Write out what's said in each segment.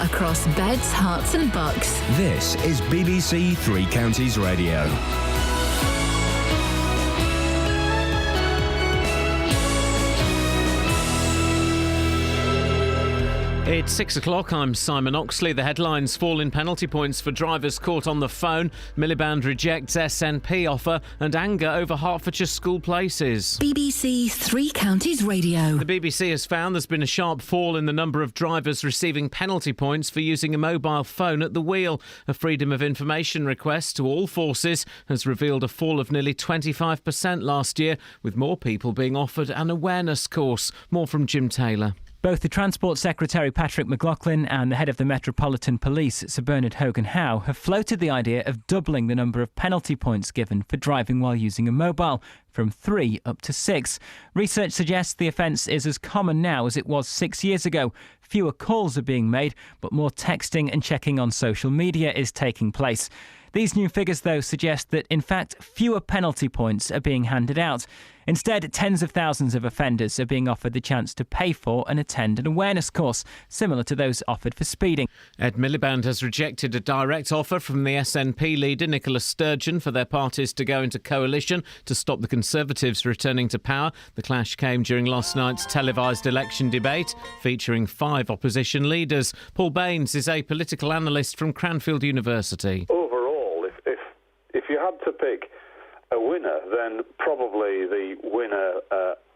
across beds, hearts and bucks. This is BBC Three Counties Radio. It's 6 o'clock. I'm Simon Oxley. The headlines: fall in penalty points for drivers caught on the phone, Miliband rejects SNP offer, and anger over Hertfordshire school places. BBC Three Counties Radio. The BBC has found there's been a sharp fall in the number of drivers receiving penalty points for using a mobile phone at the wheel. A Freedom of Information request to all forces has revealed a fall of nearly 25% last year, with more people being offered an awareness course. More from Jim Taylor. Both the Transport Secretary Patrick McLaughlin and the head of the Metropolitan Police, Sir Bernard Hogan-Howe, have floated the idea of doubling the number of penalty points given for driving while using a mobile, from 3 up to 6. Research suggests the offence is as common now as it was 6 years ago. Fewer calls are being made, but more texting and checking on social media is taking place. These new figures, though, suggest that, in fact, fewer penalty points are being handed out. Instead, tens of thousands of offenders are being offered the chance to pay for and attend an awareness course, similar to those offered for speeding. Ed Miliband has rejected a direct offer from the SNP leader Nicola Sturgeon for their parties to go into coalition to stop the Conservatives returning to power. The clash came during last night's televised election debate, featuring 5 opposition leaders. Paul Baines is a political analyst from Cranfield University. Overall, if you had to pick a winner, then probably the winner,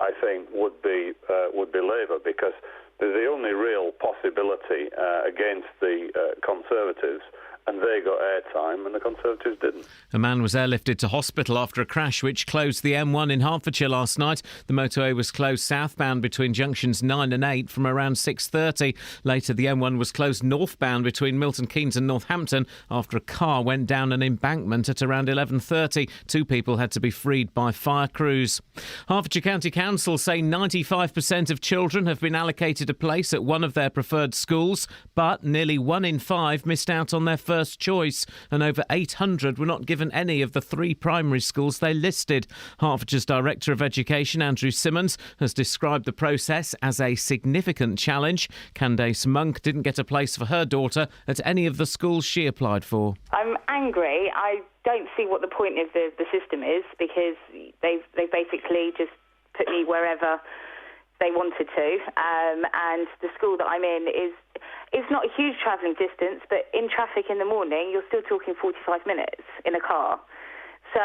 I think, would be Labour, because they're the only real possibility against the Conservatives, and they got airtime and the Conservatives didn't. A man was airlifted to hospital after a crash which closed the M1 in Hertfordshire last night. The motorway was closed southbound between junctions 9 and 8 from around 6:30. Later, the M1 was closed northbound between Milton Keynes and Northampton after a car went down an embankment at around 11:30. 2 people had to be freed by fire crews. Hertfordshire County Council say 95% of children have been allocated a place at one of their preferred schools, but nearly 1 in 5 missed out on their first choice, and over 800 were not given any of the 3 primary schools they listed. Hertfordshire's Director of Education, Andrew Simmons, has described the process as a significant challenge. Candace Monk didn't get a place for her daughter at any of the schools she applied for. I'm angry. I don't see what the point of the system is, because they've basically just put me wherever they wanted to, and the school that I'm in it's not a huge travelling distance, but in traffic in the morning, you're still talking 45 minutes in a car. So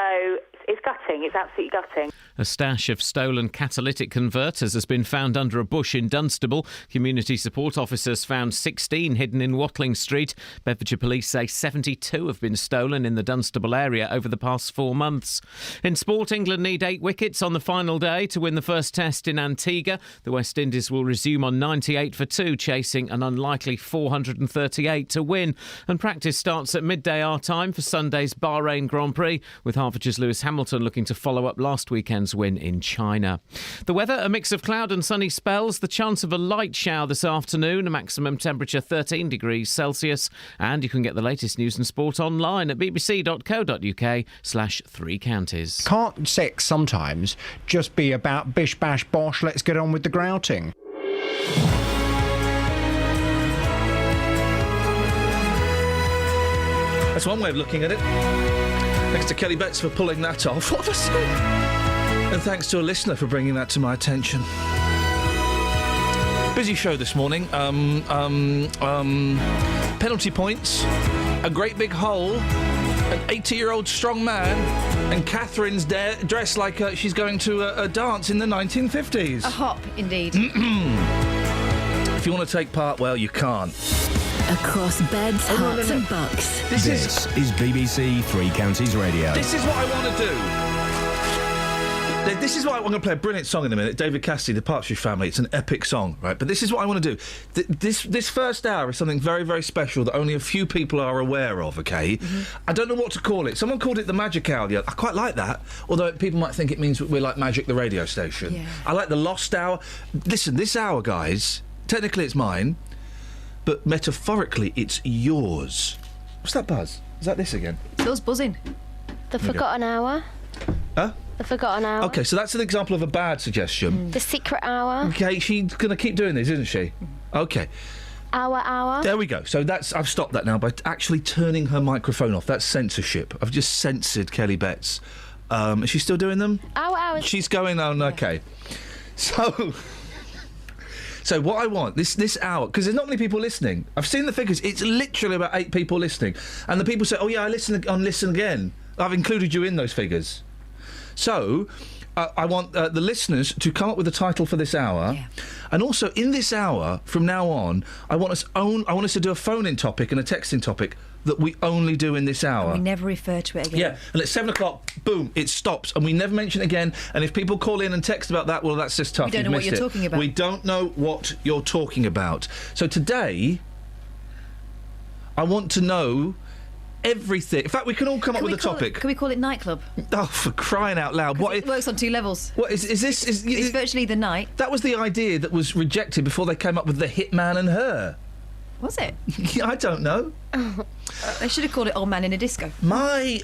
it's gutting. It's absolutely gutting. A stash of stolen catalytic converters has been found under a bush in Dunstable. Community support officers found 16 hidden in Watling Street. Bedfordshire Police say 72 have been stolen in the Dunstable area over the past 4 months. In sport, England need 8 wickets on the final day to win the first test in Antigua. The West Indies will resume on 98 for 2, chasing an unlikely 438 to win. And practice starts at midday our time for Sunday's Bahrain Grand Prix, with Hertfordshire's Lewis Hamilton looking to follow up last weekend's win in China. The weather, a mix of cloud and sunny spells, the chance of a light shower this afternoon, a maximum temperature 13 degrees Celsius, and you can get the latest news and sport online at bbc.co.uk/3 counties. Can't sex sometimes just be about bish bash bosh, let's get on with the grouting? That's one way of looking at it. Thanks to Kelly Betts for pulling that off. What have I said? And thanks to a listener for bringing that to my attention. Busy show this morning. Penalty points, a great big hole, an 80-year-old strong man, and Catherine's dressed like she's going to a dance in the 1950s. A hop, indeed. If you want to take part, well, you can't. Across beds, hearts and bucks. This is BBC Three Counties Radio. This is what I want to do. This is why I'm going to play a brilliant song in a minute. David Cassidy, The Partridge Family. It's an epic song, right? But this is what I want to do. This first hour is something very, very special that only a few people are aware of, OK? Mm-hmm. I don't know what to call it. Someone called it the Magic Hour. I quite like that, although people might think it means we're like Magic the radio station. Yeah. I like the Lost Hour. Listen, this hour, guys, technically it's mine, but metaphorically it's yours. What's that buzz? Is that this again? It's yours buzzing. The Forgotten Hour. Huh? The Forgotten Hour. OK, so that's an example of a bad suggestion. The Secret Hour. OK, she's going to keep doing this, isn't she? OK. Hour. There we go. So I've stopped that now by actually turning her microphone off. That's censorship. I've just censored Kelly Betts. Is she still doing them? Hour. She's going on. Okay. So what I want this hour, because there's not many people listening. I've seen the figures. It's literally about 8 people listening, and the people say, "Oh yeah, I listen again." I've included you in those figures. So I want the listeners to come up with a title for this hour, and also in this hour from now on, I want us to do a phone-in topic and a texting topic that we only do in this hour. And we never refer to it again. Yeah, and at 7 o'clock, boom, it stops, and we never mention it again. And if people call in and text about that, well, that's just tough. We don't know what you're talking about. We don't know what you're talking about. So today, I want to know everything. In fact, we can all come up with a topic. Can we call it nightclub? Oh, for crying out loud! It works on 2 levels. What is this? It's virtually the night. That was the idea that was rejected before they came up with the Hitman and Her. Was it? I don't know. They should have called it Old Man in a Disco. My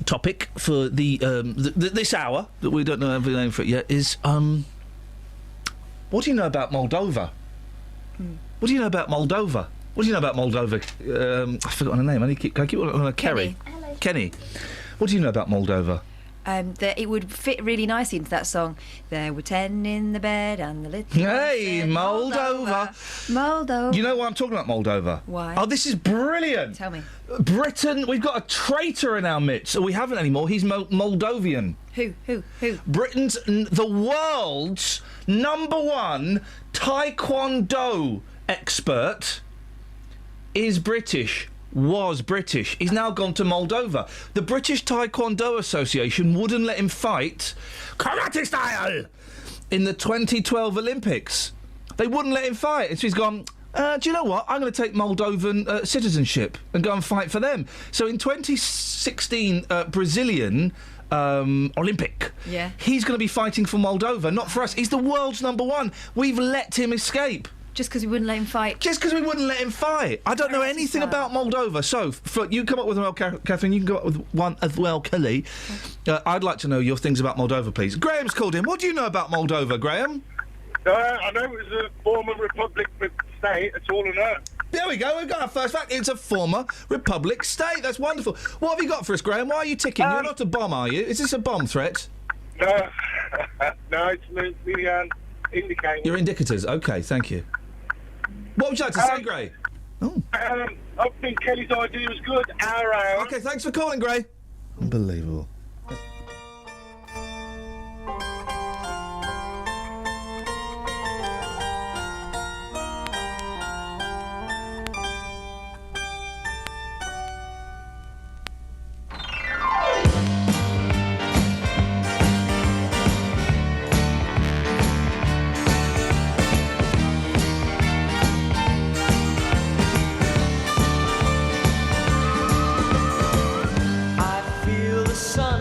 topic for this hour that we don't know the name for it yet is what do you know about Moldova? What do you know about Moldova? What do you know about Moldova? I've forgotten her name. I keep on Kerry. Hello. Kenny. What do you know about Moldova? It would fit really nicely into that song. There were 10 in the bed and the little... Hey, said, Moldova. You know why I'm talking about Moldova? Why? Oh, this is brilliant. Tell me. Britain, we've got a traitor in our midst. We haven't anymore. He's Moldovan. Who? Britain's, the world's #1 Taekwondo expert is British. Was British. He's now gone to Moldova. The British Taekwondo Association wouldn't let him fight karate style in the 2012 Olympics. They wouldn't let him fight. And so he's gone, do you know what? I'm going to take Moldovan citizenship and go and fight for them. So in 2016 Brazilian Olympic, he's going to be fighting for Moldova, not for us. He's the world's #1. We've let him escape. Just because we wouldn't let him fight? Just because we wouldn't let him fight. I don't know anything about Moldova. So, you come up with one, Catherine, you can come up with one as well, Kelly. I'd like to know your things about Moldova, please. Graham's called in. What do you know about Moldova, Graham? I know it was a former republic state. That's all I know. There we go. We've got our first fact. It's a former republic state. That's wonderful. What have you got for us, Graham? Why are you ticking? You're not a bomb, are you? Is this a bomb threat? No. No, it's the indicator. Your indicators. OK, thank you. What would you like to say, Gray? I think Kelly's idea was good. Hour. OK, thanks for calling, Gray. Unbelievable. I feel the sun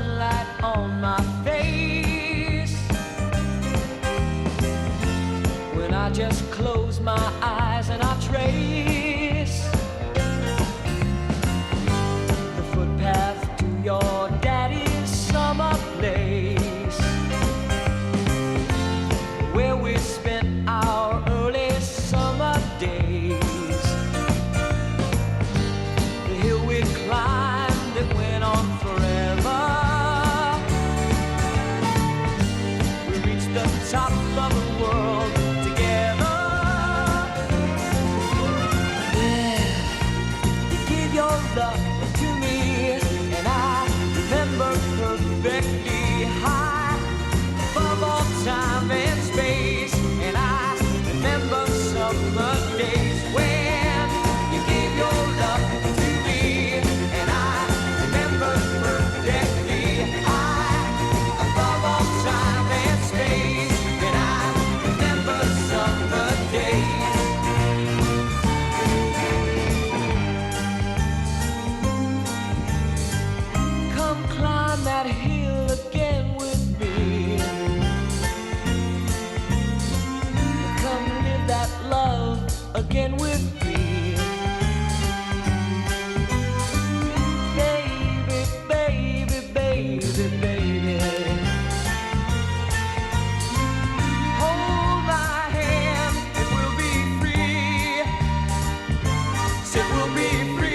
will be free.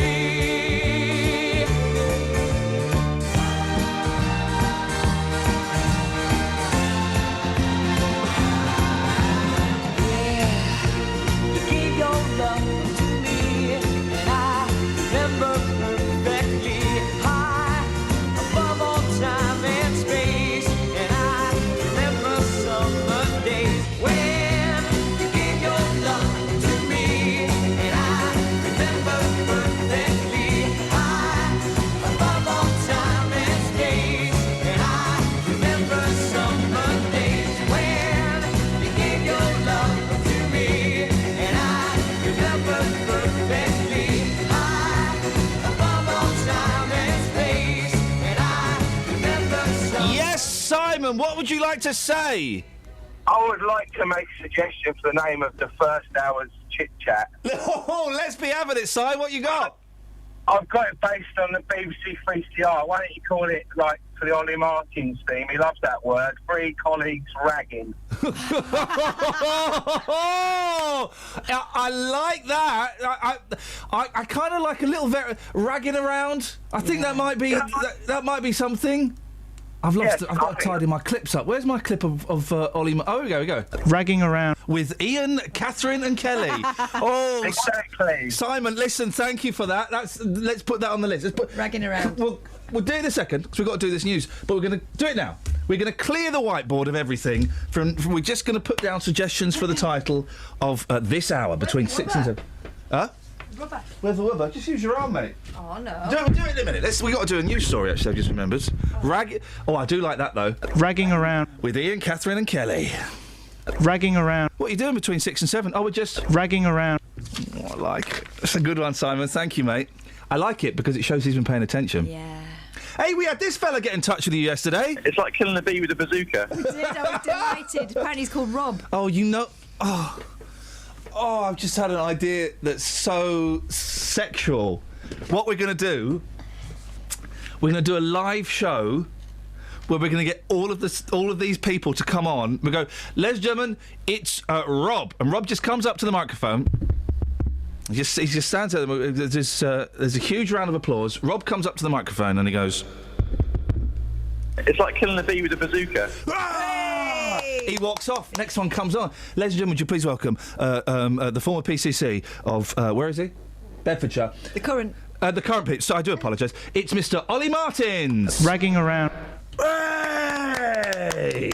You gave your love to me, and I remember perfectly, high above all time and space. And I remember summer days when you gave your love to me, and I remember perfectly, high above all time and space. And I remember summer days when you gave your love to me, and I remember perfectly, high above all time and space. And I remember summer. Yes, Simon, what would you like to say? I would like to make a suggestion for the name of the first hour's chit-chat. Oh, let's be having it, Si. What you got? I've got it based on the BBC 3CR. Why don't you call it, like, for the Ollie Martins theme? He loves that word. 3 colleagues ragging. I like that. I kind of like a little ragging around. I think that might be that might be something. I've lost it. I've got to tidy my clips up. Where's my clip of Ollie? Oh, here we go. Ragging around with Iain, Catherine, and Kelly. Oh, exactly. Simon, listen. Thank you for that. Let's put that on the list. Let's put ragging around. We'll do it in a second because we've got to do this news. But we're going to do it now. We're going to clear the whiteboard of everything. We're just going to put down suggestions for the title of this hour between 6 and 7. Huh? Rubber. Where's the rubber? Just use your arm, mate. Oh, no. Do it in a minute. We got to do a news story, actually, I've just remembered. Oh, I do like that, though. Ragging around. With Iain, Catherine and Kelly. Ragging around. What are you doing between 6 and 7? Oh, we're just... Ragging around. Oh, I like it. That's a good one, Simon. Thank you, mate. I like it because it shows he's been paying attention. Yeah. Hey, we had this fella get in touch with you yesterday. It's like killing a bee with a bazooka. We did. I was delighted. Apparently he's called Rob. Oh, you know... Oh, I've just had an idea that's so sexual. What we're going to do... We're going to do a live show where we're going to get all of these people to come on. We go, ladies and gentlemen, it's Rob. And Rob just comes up to the microphone. He just stands there. There's a huge round of applause. Rob comes up to the microphone and he goes... It's like killing a bee with a bazooka. Ah! He walks off. Next one comes on. Ladies and gentlemen, would you please welcome the former PCC of... where is he? Bedfordshire. The current pitch. So I do apologise. It's Mr. Ollie Martins. Ragging around. Hey!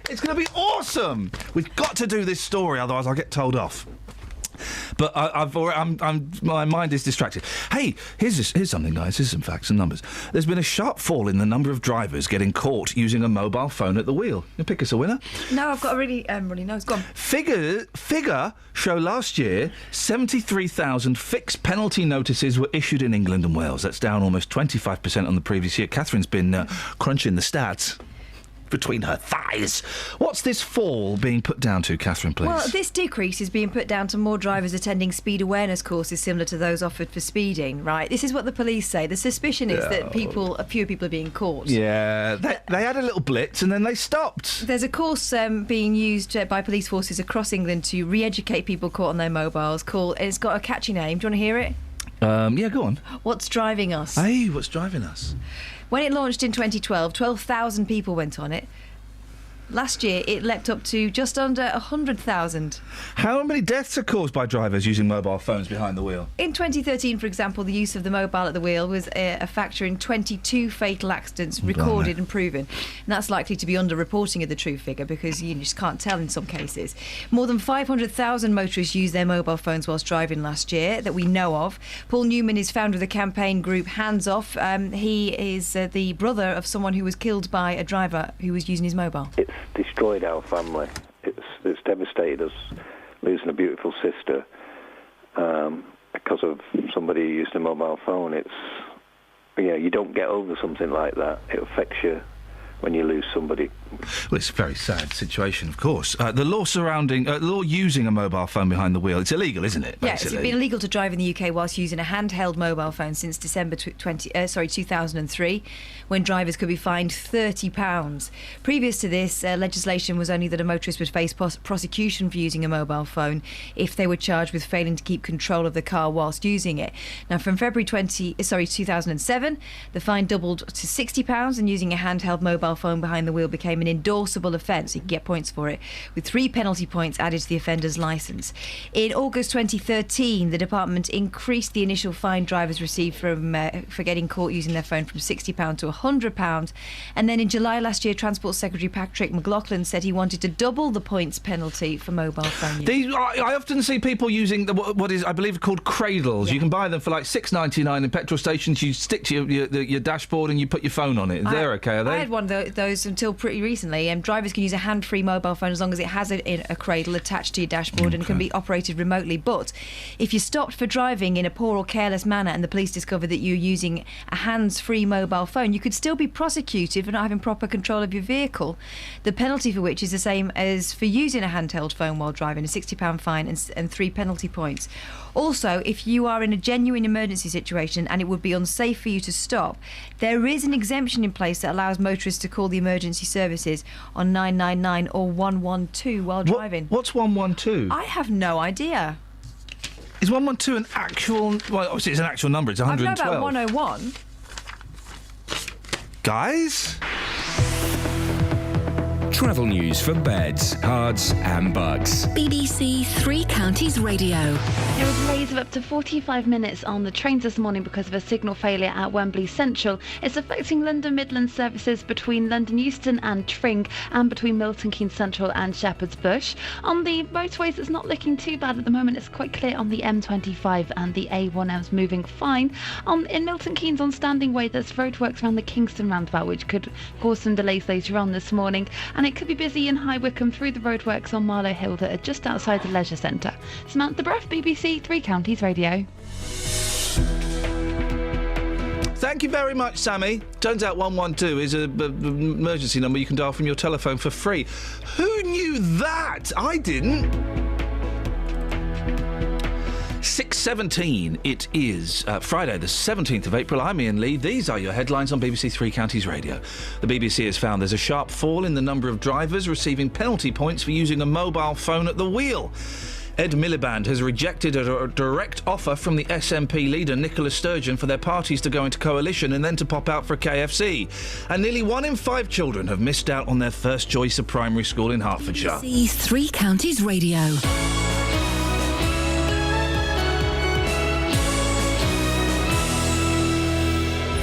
It's going to be awesome. We've got to do this story, otherwise I'll get told off. But my mind is distracted. Hey, here's something, guys. Here's some facts and numbers. There's been a sharp fall in the number of drivers getting caught using a mobile phone at the wheel. You pick us a winner? No, I've got a really nose. Go on. Figure show last year 73,000 fixed penalty notices were issued in England and Wales. That's down almost 25% on the previous year. Catherine's been crunching the stats between her thighs. What's this fall being put down to, Catherine, please? Well, this decrease is being put down to more drivers attending speed awareness courses similar to those offered for speeding, right? This is what the police say. The suspicion is that fewer people are being caught. Yeah, they had a little blitz and then they stopped. There's a course being used by police forces across England to re-educate people caught on their mobiles. It's got a catchy name. Do you want to hear it? Yeah, go on. What's Driving Us? Hey, what's driving us? When it launched in 2012, 12,000 people went on it. Last year, it leapt up to just under 100,000. How many deaths are caused by drivers using mobile phones behind the wheel? In 2013, for example, the use of the mobile at the wheel was a factor in 22 fatal accidents recorded and proven. And that's likely to be under-reporting of the true figure because you just can't tell in some cases. More than 500,000 motorists used their mobile phones whilst driving last year that we know of. Paul Newman is founder of the campaign group Hands Off. He is the brother of someone who was killed by a driver who was using his mobile. It's destroyed our family. It's devastated us, losing a beautiful sister because of somebody who used a mobile phone. You don't get over something like that. It affects you when you lose somebody. Well, it's a very sad situation, of course. The law surrounding law using a mobile phone behind the wheel, it's illegal, isn't it? Yes, it's been illegal to drive in the UK whilst using a handheld mobile phone since December 2003, when drivers could be fined £30. Previous to this, legislation was only that a motorist would face prosecution for using a mobile phone if they were charged with failing to keep control of the car whilst using it. Now, from February 2007, the fine doubled to £60, and using a handheld mobile phone behind the wheel became an endorsable offence. You can get points for it, with 3 penalty points added to the offender's licence. In August 2013, the department increased the initial fine drivers received for getting caught using their phone from £60 to £100. And then in July last year, Transport Secretary Patrick McLaughlin said he wanted to double the points penalty for mobile phone use. I often see people using what is, I believe, called cradles. Yeah. You can buy them for like $6.99 in petrol stations. You stick to your dashboard and you put your phone on it. They're okay, are they? I had one of those until pretty recently. Drivers can use a hand-free mobile phone as long as it has a cradle attached to your dashboard and can be operated remotely. But if you're stopped for driving in a poor or careless manner and the police discover that you're using a hands-free mobile phone, you could still be prosecuted for not having proper control of your vehicle. The penalty for which is the same as for using a handheld phone while driving, a £60 fine and 3 penalty points. Also, if you are in a genuine emergency situation and it would be unsafe for you to stop, there is an exemption in place that allows motorists to call the emergency services on 999 or 112 while driving. What's 112? I have no idea. Is 112 an actual... Well, obviously it's an actual number. It's 112. I know about 101. Guys? Travel news for beds, cards and bugs. BBC Three Counties Radio. There were delays of up to 45 minutes on the trains this morning because of a signal failure at Wembley Central. It's affecting London Midland services between London Euston and Tring and between Milton Keynes Central and Shepherd's Bush. On the motorways, it's not looking too bad at the moment. It's quite clear on the M25 and the A1M's moving fine. In Milton Keynes on Standing Way, there's roadworks around the Kingston roundabout, which could cause some delays later on this morning. And it could be busy in High Wycombe through the roadworks on Marlow Hill that are just outside the leisure centre. Samantha Breath, BBC Three Counties Radio. Thank you very much, Sammy. Turns out 112 is an emergency number you can dial from your telephone for free. Who knew that? I didn't. 6:17. It is Friday, the 17th of April. I'm Iain Lee. These are your headlines on BBC Three Counties Radio. The BBC has found there's a sharp fall in the number of drivers receiving penalty points for using a mobile phone at the wheel. Ed Miliband has rejected a direct offer from the SNP leader Nicola Sturgeon for their parties to go into coalition and then to pop out for KFC. And nearly 1 in 5 children have missed out on their first choice of primary school in Hertfordshire. BBC Three Counties Radio.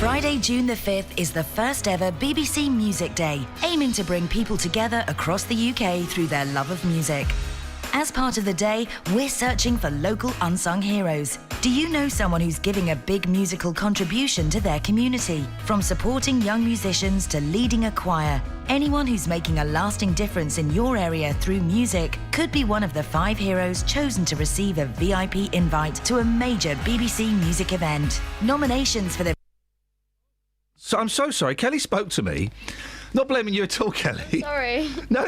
Friday, June the 5th is the first ever BBC Music Day, aiming to bring people together across the UK through their love of music. As part of the day, we're searching for local unsung heroes. Do you know someone who's giving a big musical contribution to their community? From supporting young musicians to leading a choir, anyone who's making a lasting difference in your area through music could be one of the 5 heroes chosen to receive a VIP invite to a major BBC music event. Nominations for the... So I'm so sorry. Kelly spoke to me. Not blaming you at all, Kelly. Sorry. No.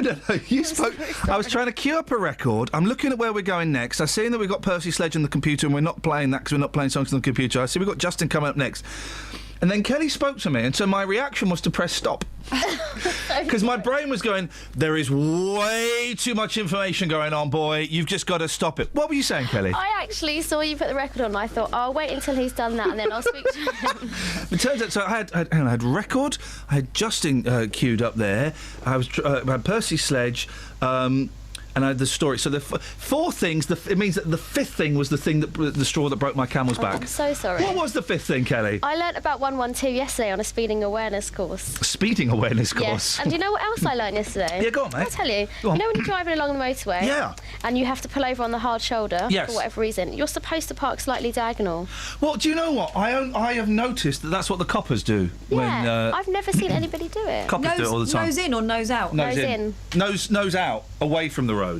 You spoke. I was trying to queue up a record. I'm looking at where we're going next. I've seen that we've got Percy Sledge on the computer and we're not playing that because we're not playing songs on the computer. I see we've got Justin coming up next. And then Kelly spoke to me, and so my reaction was to press stop. Because my brain was going, there is way too much information going on, boy. You've just got to stop it. What were you saying, Kelly? I actually saw you put the record on and I thought, I'll wait until he's done that and then I'll speak to him. It turns out, so I had record, I had Justin queued up there, I had Percy Sledge, and I had the story. So the 4 things. It means that the 5th thing was the straw that broke my camel's back. I'm so sorry. What was the 5th thing, Kelly? I learnt about 112 yesterday on a speeding awareness course. A speeding awareness course. Yes. And do you know what else I learnt yesterday? Yeah, go on, mate. I'll tell you. Go on. You know when you're driving along the motorway? Yeah. And you have to pull over on the hard shoulder Yes. for whatever reason. You're supposed to park slightly diagonal. Well, do you know what? I have noticed that's what the coppers do. Yeah. When, I've never seen anybody do it. Coppers do it all the time. Nose in or nose out? Nose in. Nose out, away from the road.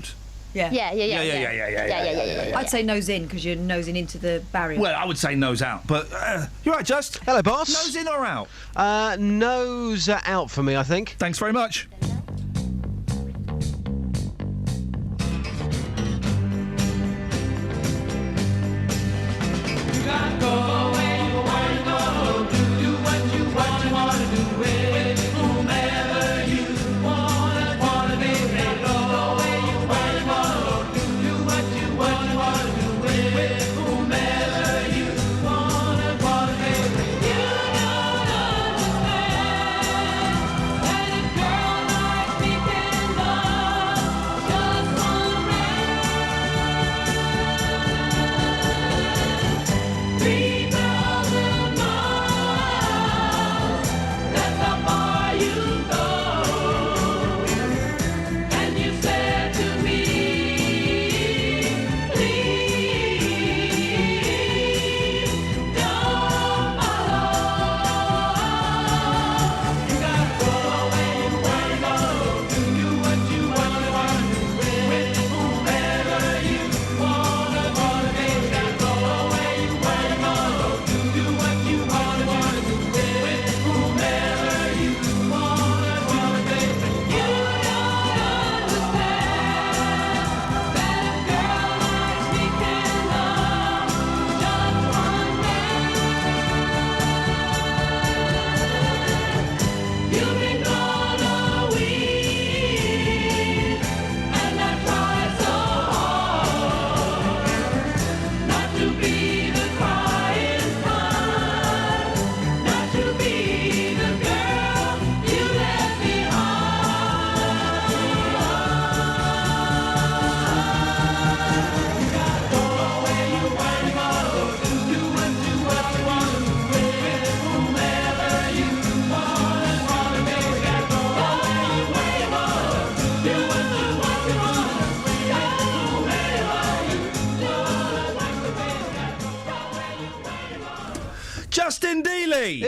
Yeah. Yeah. I'd say nose in because you're nosing into the barrier. Well, I would say nose out, but you're right, Just. Hello, boss. Nose in or out? Nose out for me, I think. Thanks very much. Justin Dealey!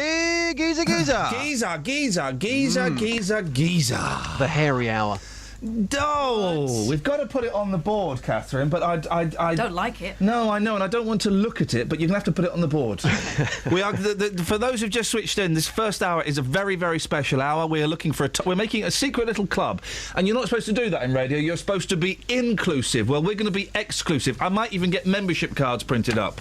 Geezer, geezer! Geezer. The hairy hour. Oh, we've got to put it on the board, Catherine, but I don't like it. No, I know, and I don't want to look at it, but you're going to have to put it on the board. We are, for those who've just switched in, this first hour is a very, very special hour. We are looking for we're making a secret little club, and you're not supposed to do that in radio. You're supposed to be inclusive. Well, we're going to be exclusive. I might even get membership cards printed up.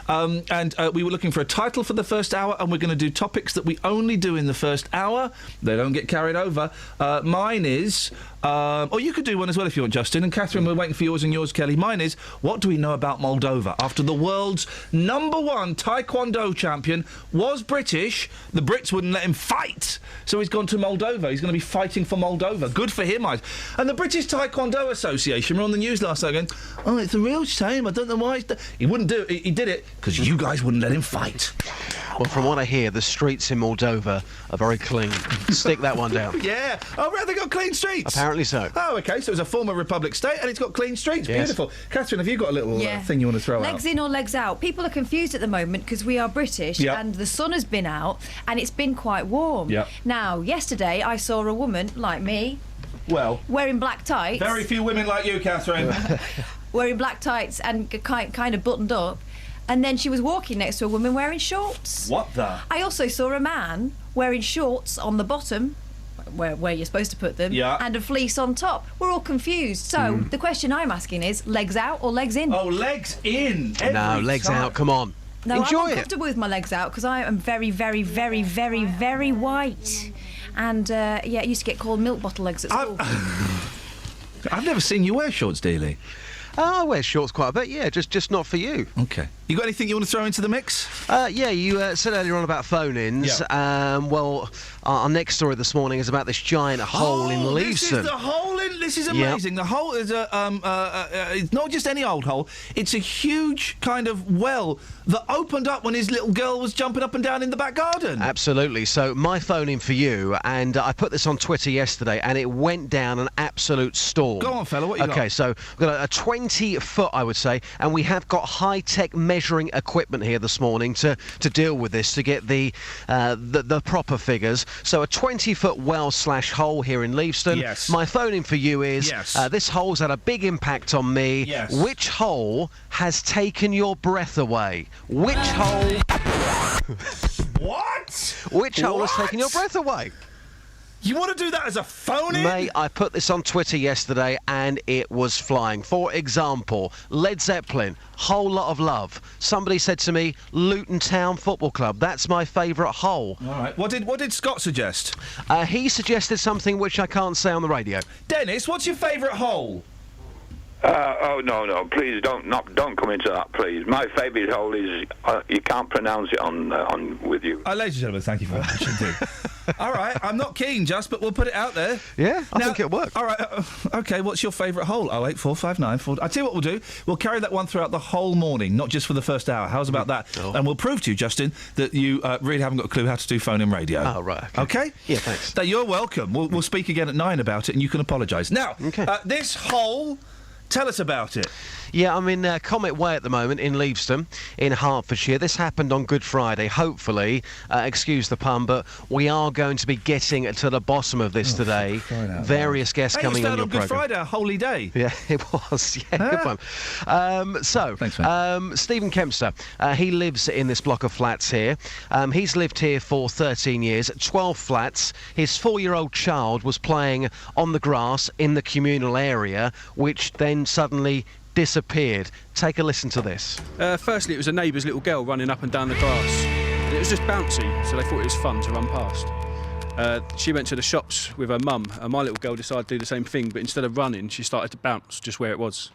We were looking for a title for the first hour, and we're going to do topics that we only do in the first hour. They don't get carried over. Mine is... or you could do one as well if you want, Justin. And Catherine, we're waiting for yours and yours, Kelly. Mine is, what do we know about Moldova? After the world's #1 Taekwondo champion was British, the Brits wouldn't let him fight. So he's gone to Moldova. He's going to be fighting for Moldova. Good for him. And the British Taekwondo Association were on the news last night going, oh, it's a real shame. I don't know why. He wouldn't do it. He did it because you guys wouldn't let him fight. Well, from what I hear, the streets in Moldova are very clean. Stick that one down. Yeah. Oh, right, they got clean streets. Apparently so. Oh, OK, so it's a former republic state and it's got clean streets. Yes. Beautiful. Catherine, have you got a little thing you want to throw out? Legs in or legs out? People are confused at the moment because we are British and the sun has been out and it's been quite warm. Yep. Now, yesterday I saw a woman like me wearing black tights. Very few women like you, Catherine. Wearing black tights and kind of buttoned up. And then she was walking next to a woman wearing shorts. What the? I also saw a man wearing shorts on the bottom, where you're supposed to put them, and a fleece on top. We're all confused. So the question I'm asking is, legs out or legs in? Oh, legs in. No, legs out. Come on. No, enjoy I'm uncomfortable with my legs out because I am very, very, very, very, very white. And, I used to get called milk bottle legs at school. I've never seen you wear shorts, Dealey. I wear shorts quite a bit, yeah, just not for you. OK. You got anything you want to throw into the mix? You said earlier on about phone-ins. Yeah. Well, our next story this morning is about this giant hole in Leavesden. This is the hole in... This is amazing. Yep. The hole is it's not just any old hole. It's a huge kind of well that opened up when his little girl was jumping up and down in the back garden. Absolutely. So my phone-in for you, and I put this on Twitter yesterday, and it went down an absolute storm. Go on, fella, what you got? OK, so we've got a 20-foot, I would say, and we have got high-tech measuring measuring equipment here this morning to deal with this, to get the proper figures. So a 20-foot well/hole here in Leavesden. Yes. My phone in for you is, this hole's had a big impact on me. Yes. Which hole has taken your breath away? Which hole... What? Which hole has taken your breath away? You want to do that as a phone-in? Mate, I put this on Twitter yesterday and it was flying. For example, Led Zeppelin, Whole Lot of Love. Somebody said to me, Luton Town Football Club. That's my favourite hole. All right. What did Scott suggest? He suggested something which I can't say on the radio. Dennis, what's your favourite hole? Oh no! Please don't come into that, please. My favourite hole is you can't pronounce it on with you. Ladies and gentlemen, thank you very much indeed. All right, I'm not keen, but we'll put it out there. Yeah, I think it'll work. All right, okay. What's your favourite hole? 08459. I tell you what we'll do. We'll carry that one throughout the whole morning, not just for the first hour. How's about that? Oh. And we'll prove to you, Justin, that you really haven't got a clue how to do phone-in radio. Oh right. Okay. Yeah, thanks. Now, you're welcome. We'll speak again at 9 about it, and you can apologise. Now, this hole. Tell us about it. Yeah, I'm in Comet Way at the moment in Leavesden, in Hertfordshire. This happened on Good Friday, hopefully. Excuse the pun, but we are going to be getting to the bottom of this today. Various guests coming on your programme. Good Friday, a holy day. Yeah, it was. Yeah, good one. Thanks, mate. Stephen Kempster, he lives in this block of flats here. He's lived here for 13 years, 12 flats. His 4-year-old child was playing on the grass in the communal area, which then suddenly disappeared. Take a listen to this. Firstly, it was a neighbour's little girl running up and down the grass. And it was just bouncy, so they thought it was fun to run past. She went to the shops with her mum, and my little girl decided to do the same thing, but instead of running, she started to bounce just where it was.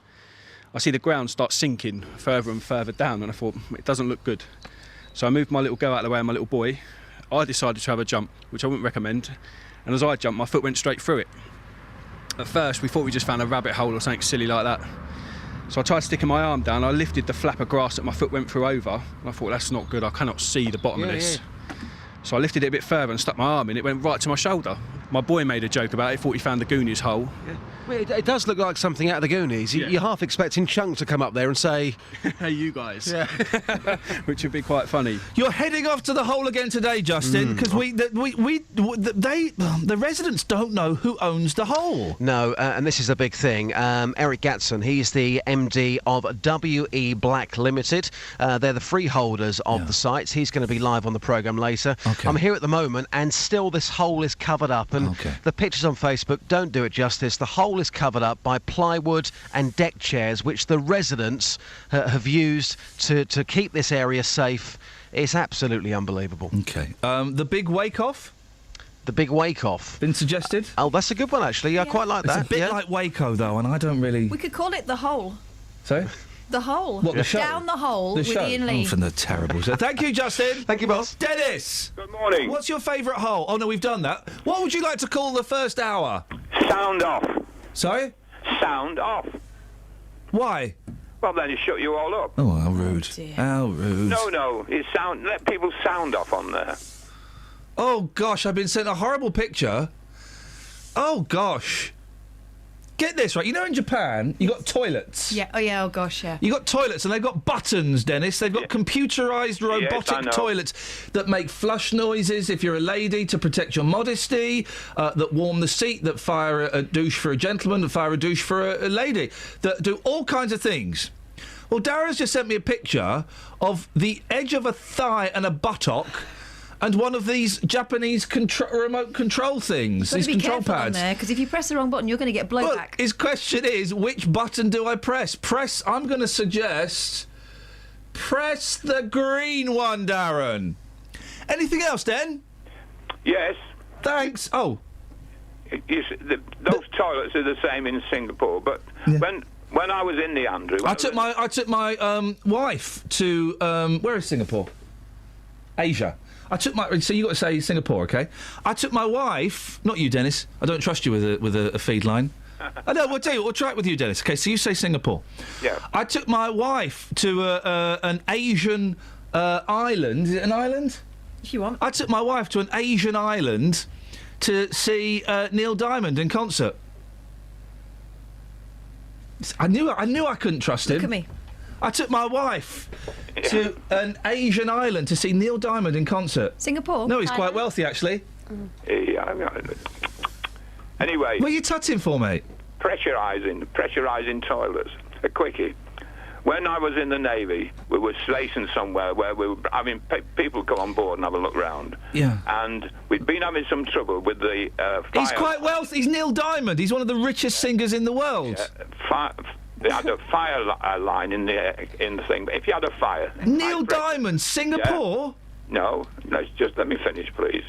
I see the ground start sinking further and further down, and I thought, it doesn't look good. So I moved my little girl out of the way and my little boy. I decided to have a jump, which I wouldn't recommend, and as I jumped, my foot went straight through it. At first, we thought we just found a rabbit hole or something silly like that. So I tried sticking my arm down, I lifted the flap of grass that my foot went through over, and I thought, that's not good, I cannot see the bottom of this. Yeah. So I lifted it a bit further and stuck my arm in, it went right to my shoulder. My boy made a joke about it, thought he found the Goonies hole. Yeah. Well, it does look like something out of the Goonies. You're half expecting Chunk to come up there and say, hey, you guys. Yeah. Which would be quite funny. You're heading off to the hole again today, Justin, because the residents don't know who owns the hole. No, and this is a big thing. Eric Gatson, he's the MD of WE Black Limited. They're the freeholders of the sites. He's going to be live on the programme later. Okay. I'm here at the moment, and still this hole is covered up. And the pictures on Facebook don't do it justice. The hole is covered up by plywood and deck chairs, which the residents have used to keep this area safe. It's absolutely unbelievable. Okay. The big wake-off? The big wake-off. Been suggested? Oh, that's a good one, actually. I quite like that. It's a bit like Waco, though, and I don't really... We could call it The Hole. Sorry? The Hole. What, the show? Down the Hole with Iain Lee. Oh, from the terrible show. Thank you, Justin. Thank you, boss. Dennis. Good morning. What's your favourite hole? Oh, no, we've done that. What would you like to call the first hour? Sound off. Sorry? Sound off. Why? Well, then you shut you all up. Oh, how rude. How rude. No, it's sound. Let people sound off on there. Oh, gosh, I've been sent a horrible picture. Oh, gosh. Get this, right, you know in Japan, you got toilets. Yeah, oh gosh, yeah. You got toilets and they've got buttons, Dennis. They've got computerised robotic toilets that make flush noises if you're a lady to protect your modesty, that warm the seat, that fire a douche for a gentleman, that fire a douche for a lady, that do all kinds of things. Well, Darren's just sent me a picture of the edge of a thigh and a buttock and one of these Japanese remote control things, these control pads. Because if you press the wrong button, you're going to get blowback. Well, his question is, which button do I press? I'm going to suggest, press the green one, Darren. Anything else, Den? Yes. Thanks. Oh. Those toilets are the same in Singapore, but when I was in the Andrew... I took my wife to... where is Singapore? Asia. So you got to say Singapore, okay? I took my wife, not you, Dennis. I don't trust you with a feed line. No, we'll tell you. We'll try it with you, Dennis. Okay, so you say Singapore. Yeah. I took my wife to an Asian island. Is it an island? If you want. I took my wife to an Asian island to see Neil Diamond in concert. I knew I couldn't trust him. Look at me. I took my wife to an Asian island to see Neil Diamond in concert. Singapore? No, he's quite wealthy, actually. Anyway. What are you tutting for, mate? Pressurising toilets. A quickie. When I was in the Navy, we were stationed somewhere where we were having people come on board and have a look round. Yeah. And we'd been having some trouble with the fire. He's quite wealthy. He's Neil Diamond. He's one of the richest singers in the world. They had a fire line in the thing. But if you had a fire... Neil Diamond, Singapore? Yeah. No, just let me finish, please.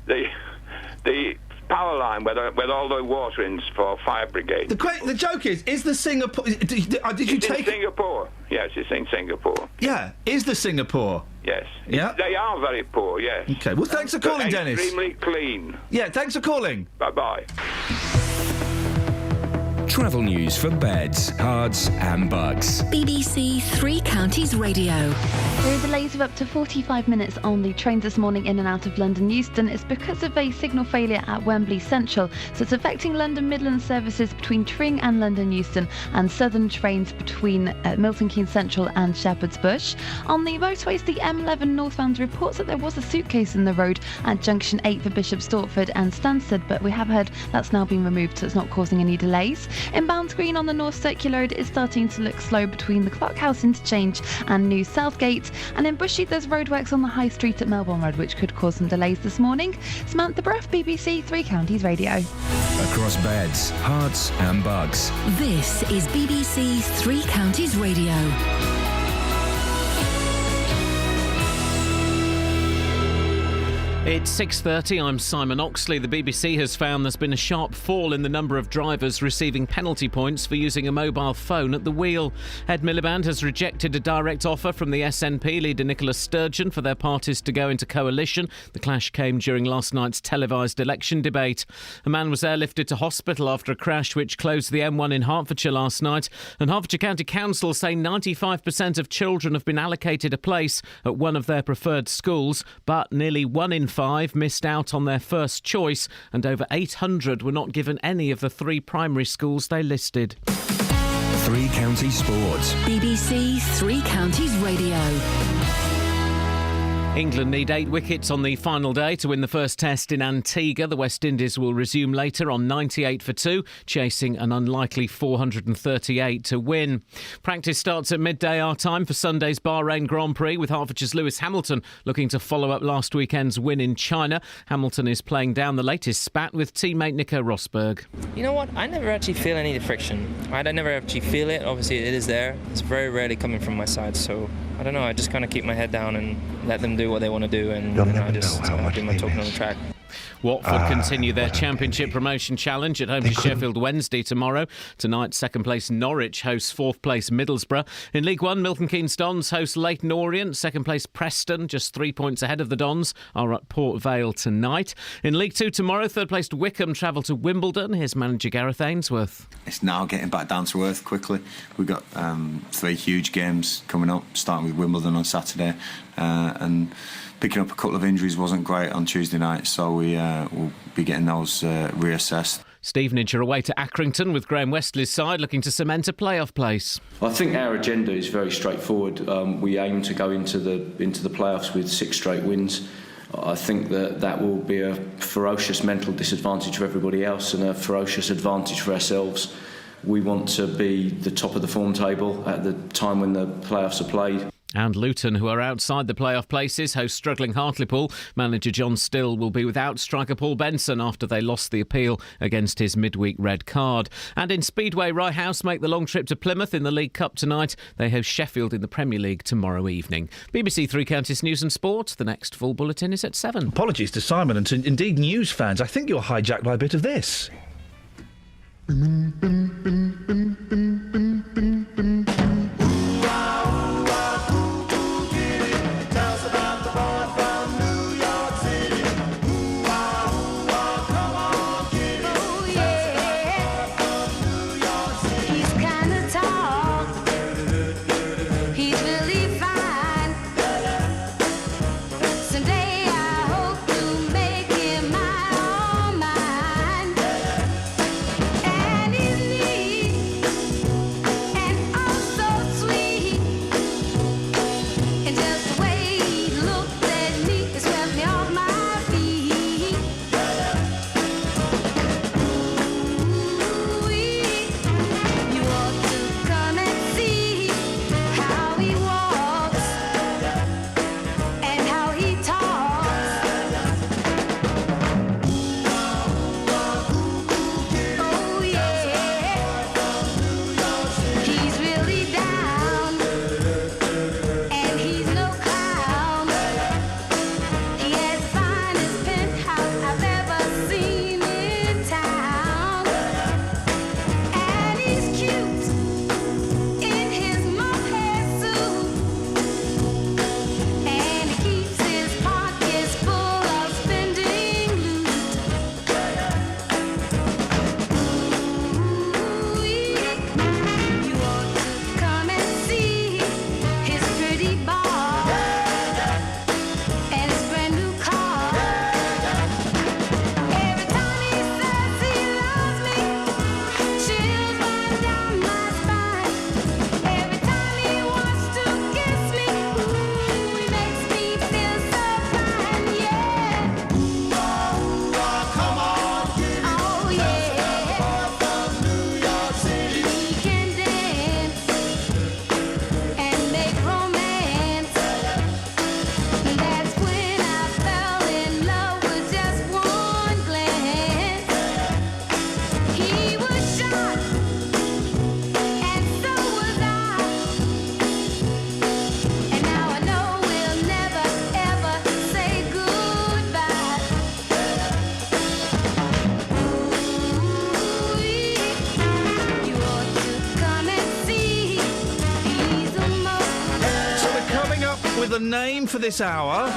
The power line where all the water is for fire brigade. The joke is the Singapore... Did you it's take... in Singapore. Yes, it's in Singapore. Yeah, is the Singapore? Yes. Yeah? They are very poor, yes. OK, well, thanks for calling, Dennis. Extremely clean. Yeah, thanks for calling. Bye-bye. Travel news for beds, cards and bugs. BBC Three Counties Radio. There are delays of up to 45 minutes on the trains this morning in and out of London Euston. It's because of a signal failure at Wembley Central, so it's affecting London Midland services between Tring and London Euston, and southern trains between Milton Keynes Central and Shepherd's Bush. On the motorways, the M11 northbound reports that there was a suitcase in the road at junction 8 for Bishop Stortford and Stansted, but we have heard that's now been removed, so it's not causing any delays. Inbound Green on the North Circular Road is starting to look slow between the Clock House interchange and New Southgate. And in Bushey, there's roadworks on the High Street at Melbourne Road, which could cause some delays this morning. Samantha Bruff, BBC Three Counties Radio. Across beds, hearts and bugs. This is BBC Three Counties Radio. It's 6:30. I'm Simon Oxley. The BBC has found there's been a sharp fall in the number of drivers receiving penalty points for using a mobile phone at the wheel. Ed Miliband has rejected a direct offer from the SNP leader Nicola Sturgeon for their parties to go into coalition. The clash came during last night's televised election debate. A man was airlifted to hospital after a crash which closed the M1 in Hertfordshire last night. And Hertfordshire County Council say 95% of children have been allocated a place at one of their preferred schools, but nearly 1 in 5 missed out on their first choice, and over 800 were not given any of the 3 primary schools they listed. Three Counties Sports. BBC Three Counties Radio. England need 8 wickets on the final day to win the first test in Antigua. The West Indies will resume later on 98 for 2, chasing an unlikely 438 to win. Practice starts at midday our time for Sunday's Bahrain Grand Prix, with Hertfordshire's Lewis Hamilton looking to follow up last weekend's win in China. Hamilton is playing down the latest spat with teammate Nico Rosberg. You know what? I never actually feel any friction. I never actually feel it. Obviously, it is there. It's very rarely coming from my side, so I don't know. I just kind of keep my head down and let them do what they want to do, and I just do my talking on the track. Watford continue their Championship promotion challenge at home to Sheffield Wednesday tomorrow. Tonight, second place Norwich hosts fourth place Middlesbrough. In League One, Milton Keynes Dons host Leyton Orient. Second place Preston, just 3 points ahead of the Dons, are at Port Vale tonight. In League Two tomorrow, third place Wickham travel to Wimbledon. Here's manager Gareth Ainsworth. It's now getting back down to earth quickly. We've got 3 huge games coming up, starting with Wimbledon on Saturday, and picking up a couple of injuries wasn't great on Tuesday night, so we'll be getting those reassessed. Stevenage are away to Accrington with Graham Westley's side looking to cement a playoff place. I think our agenda is very straightforward. We aim to go into the playoffs with 6 straight wins. I think that will be a ferocious mental disadvantage for everybody else and a ferocious advantage for ourselves. We want to be the top of the form table at the time when the playoffs are played. And Luton, who are outside the playoff places, host struggling Hartlepool. Manager John Still will be without striker Paul Benson after they lost the appeal against his midweek red card. And in Speedway, Rye House make the long trip to Plymouth in the League Cup tonight. They host Sheffield in the Premier League tomorrow evening. BBC Three Counties News and Sport. The next full bulletin is at 7. Apologies to Simon and to indeed news fans. I think you're hijacked by a bit of this. And he's neat and also with a name for this hour.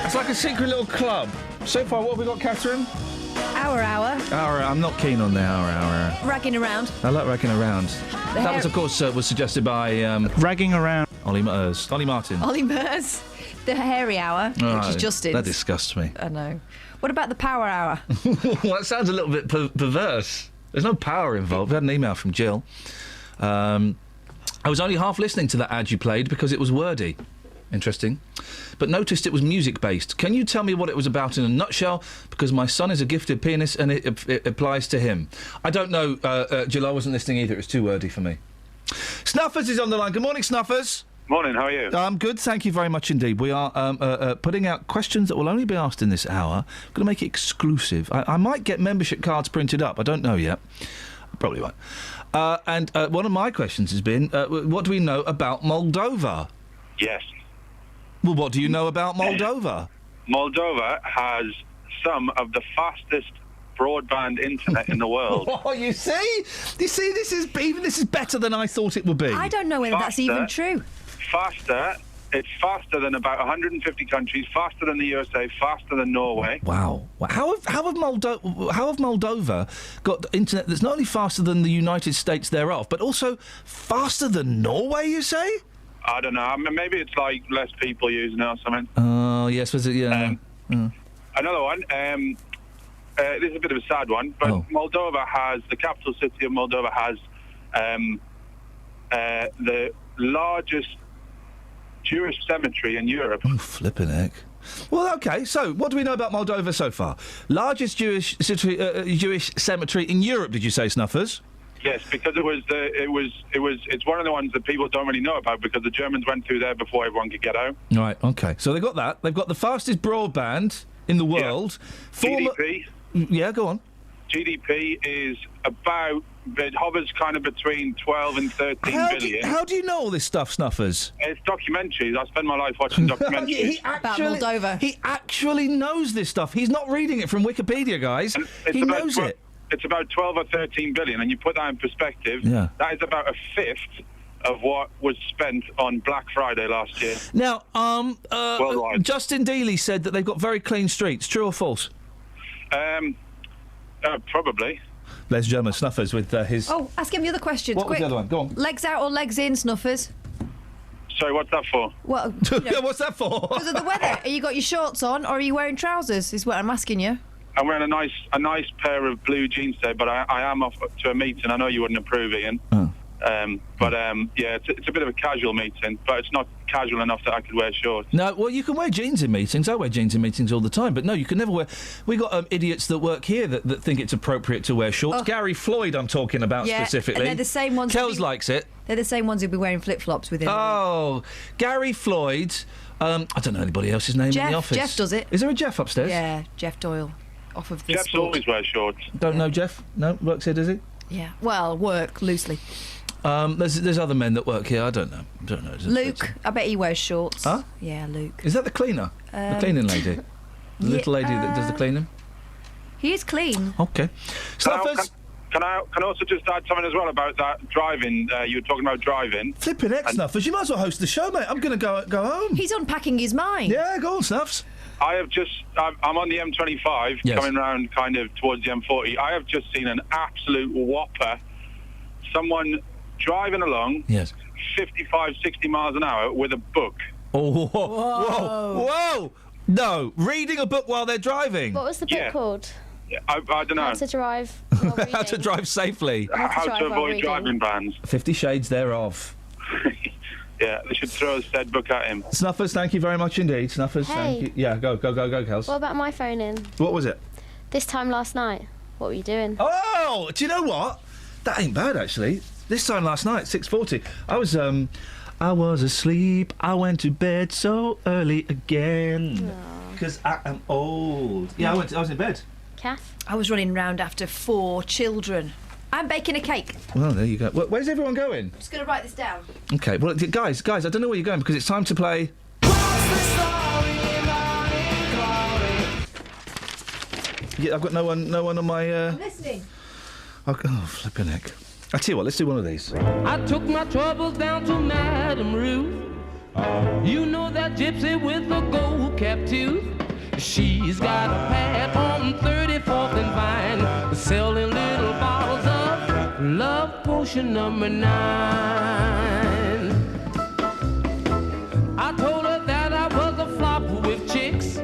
It's like a secret little club. So far, what have we got, Catherine? Hour. I'm not keen on the hour. Ragging around. I like ragging around. That was, of course, was suggested by... ragging around. Ollie Martin. Ollie Murs. The hairy hour, which is Justin's. That disgusts me. I know. What about the power hour? Well, that sounds a little bit perverse. There's no power involved. We had an email from Jill. I was only half listening to that ad you played because it was wordy. Interesting. But noticed it was music-based. Can you tell me what it was about in a nutshell? Because my son is a gifted pianist and it applies to him. I don't know, Jill, I wasn't listening either. It was too wordy for me. Snuffers is on the line. Good morning, Snuffers. Morning, how are you? I'm good, thank you very much indeed. We are putting out questions that will only be asked in this hour. I'm going to make it exclusive. I might get membership cards printed up. I don't know yet. Probably won't. And one of my questions has been, what do we know about Moldova? Yes. Well, what do you know about Moldova? Moldova has some of the fastest broadband internet in the world. Oh, you see? This is better than I thought it would be. I don't know whether that's even true. It's faster than about 150 countries, faster than the USA, faster than Norway. Wow. How have Moldova got internet that's not only faster than the United States thereof, but also faster than Norway, you say? I don't know. I mean, maybe it's like less people using it or something. Oh, yes, was it? Yeah. Another one. This is a bit of a sad one, but Moldova has, the capital city of Moldova has the largest Jewish cemetery in Europe. Oh, flippin' heck. Well, OK, so what do we know about Moldova so far? Largest Jewish cemetery in Europe, did you say, Snuffers? Yes, because it's one of the ones that people don't really know about because the Germans went through there before everyone could get out. Right, OK. So they've got that. They've got the fastest broadband in the world. Yeah. GDP. Yeah, go on. GDP is about, it hovers kind of between 12 and 13 billion. How do you know all this stuff, Snuffers? It's documentaries. I spend my life watching documentaries. About Moldova. He actually knows this stuff. He's not reading it from Wikipedia, guys. He knows it. It's about 12 or 13 billion, and you put that in perspective, that is about a fifth of what was spent on Black Friday last year. Now, worldwide. Justin Dealey said that they've got very clean streets. True or false? Probably. Les German Snuffers with his... Oh, ask him the other questions. What quick. was the other one? Go on. Legs out or legs in, Snuffers? Sorry, what's that for? Well, what's that for? Because of the weather. Are you got your shorts on, or are you wearing trousers? Is what I'm asking you. I'm wearing a nice pair of blue jeans today, but I am off to a meeting. I know you wouldn't approve, Ian. Yeah, it's a bit of a casual meeting, but it's not casual enough that I could wear shorts. No, well, you can wear jeans in meetings. I wear jeans in meetings all the time, but no, you can never wear... We got idiots that work here that think it's appropriate to wear shorts. Oh. Gary Floyd I'm talking about specifically. And they're the same ones... Kells likes it. They're the same ones who'll be wearing flip-flops with him. Oh, Gary Floyd... I don't know anybody else's name in the office. Jeff does it. Is there a Jeff upstairs? Yeah, Jeff Doyle. Off of the Jeff's sport. always wears shorts. Don't know Jeff? No? Works here, does he? Yeah. Well, work, loosely. There's other men that work here. I don't know. Luke, I bet he wears shorts. Huh? Yeah, Luke. Is that the cleaner? The cleaning lady? The little lady that does the cleaning? He is clean. Okay. Snuffers? Can I also just add something as well about that driving? You were talking about driving. Flipping heck, Snuffers. You might as well host the show, mate. I'm going to go home. He's unpacking his mind. Yeah, go on, Snuffs. I'm on the M25, coming round kind of towards the M40. I have just seen an absolute whopper. Someone driving along, 55, 60 miles an hour with a book. Oh, whoa. No, reading a book while they're driving. What was the book called? I don't know. How to drive. How to drive safely. How to avoid driving bans. 50 Shades thereof. Yeah, they should throw a said book at him. Snuffers, thank you very much indeed. Snuffers, thank you. Yeah, go, Kels. What about my phone in? What was it? This time last night. What were you doing? Oh, do you know what? That ain't bad, actually. This time last night, 6:40, I was asleep. I went to bed so early again. Because I am old. Yeah, I was in bed. Kath? I was running round after 4 children. I'm baking a cake. Well, there you go. Where's everyone going? I'm just going to write this down. Okay, well, guys, I don't know where you're going because it's time to play... Yeah, I've got no one on my... I'm listening. Oh, flipping heck. I tell you what, let's do one of these. I took my troubles down to Madame Ruth. You know that gypsy with the gold cap tooth? She's got a pad on 34th and Vine, selling little bottles of love potion number 9. I told her that I was a flop with chicks.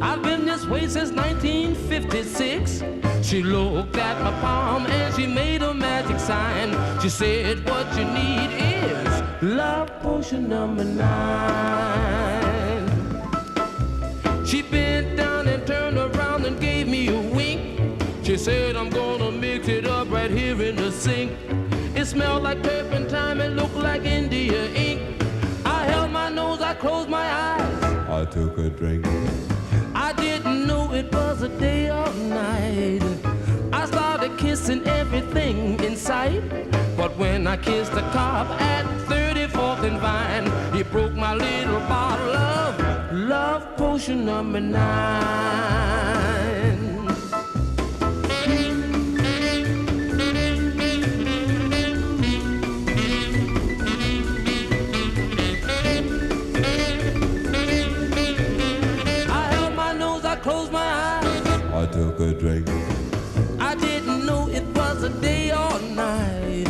I've been this way since 1956. She looked at my palm and she made a magic sign. She said, what you need is love potion number 9. She bent down and turned around and gave me a wink. She said, I'm gonna mix it up right here in the sink. It smelled like turpentine, it looked like India ink. I held my nose, I closed my eyes. I took a drink. I didn't know it was a day or night. I started kissing everything in sight. But when I kissed the cop at 34th and Vine, he broke my little bottle of love potion number 9. Close my eyes. I took a drink. I didn't know it was a day or night.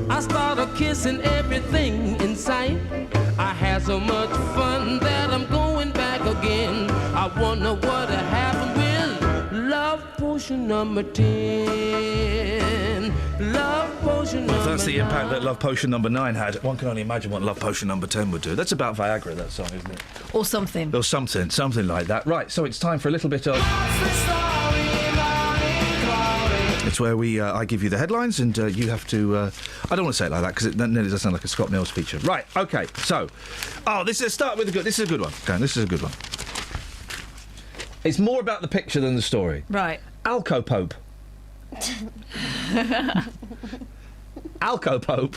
I started kissing everything in sight. I had so much fun that I'm going back again. I wonder what happened with love potion number 10. Love potion number 9. If that's the impact that Love Potion number 9 had, one can only imagine what Love Potion number 10 would do. That's about Viagra, that song, isn't it? Or something. Or something like that. Right, so it's time for a little bit of... It's where I give you the headlines and you have to... I don't want to say it like that because then it does sound like a Scott Mills feature. Right, OK, so... Oh, this is a good one. Okay, this is a good one. It's more about the picture than the story. Right. Alcopope. Alcopope.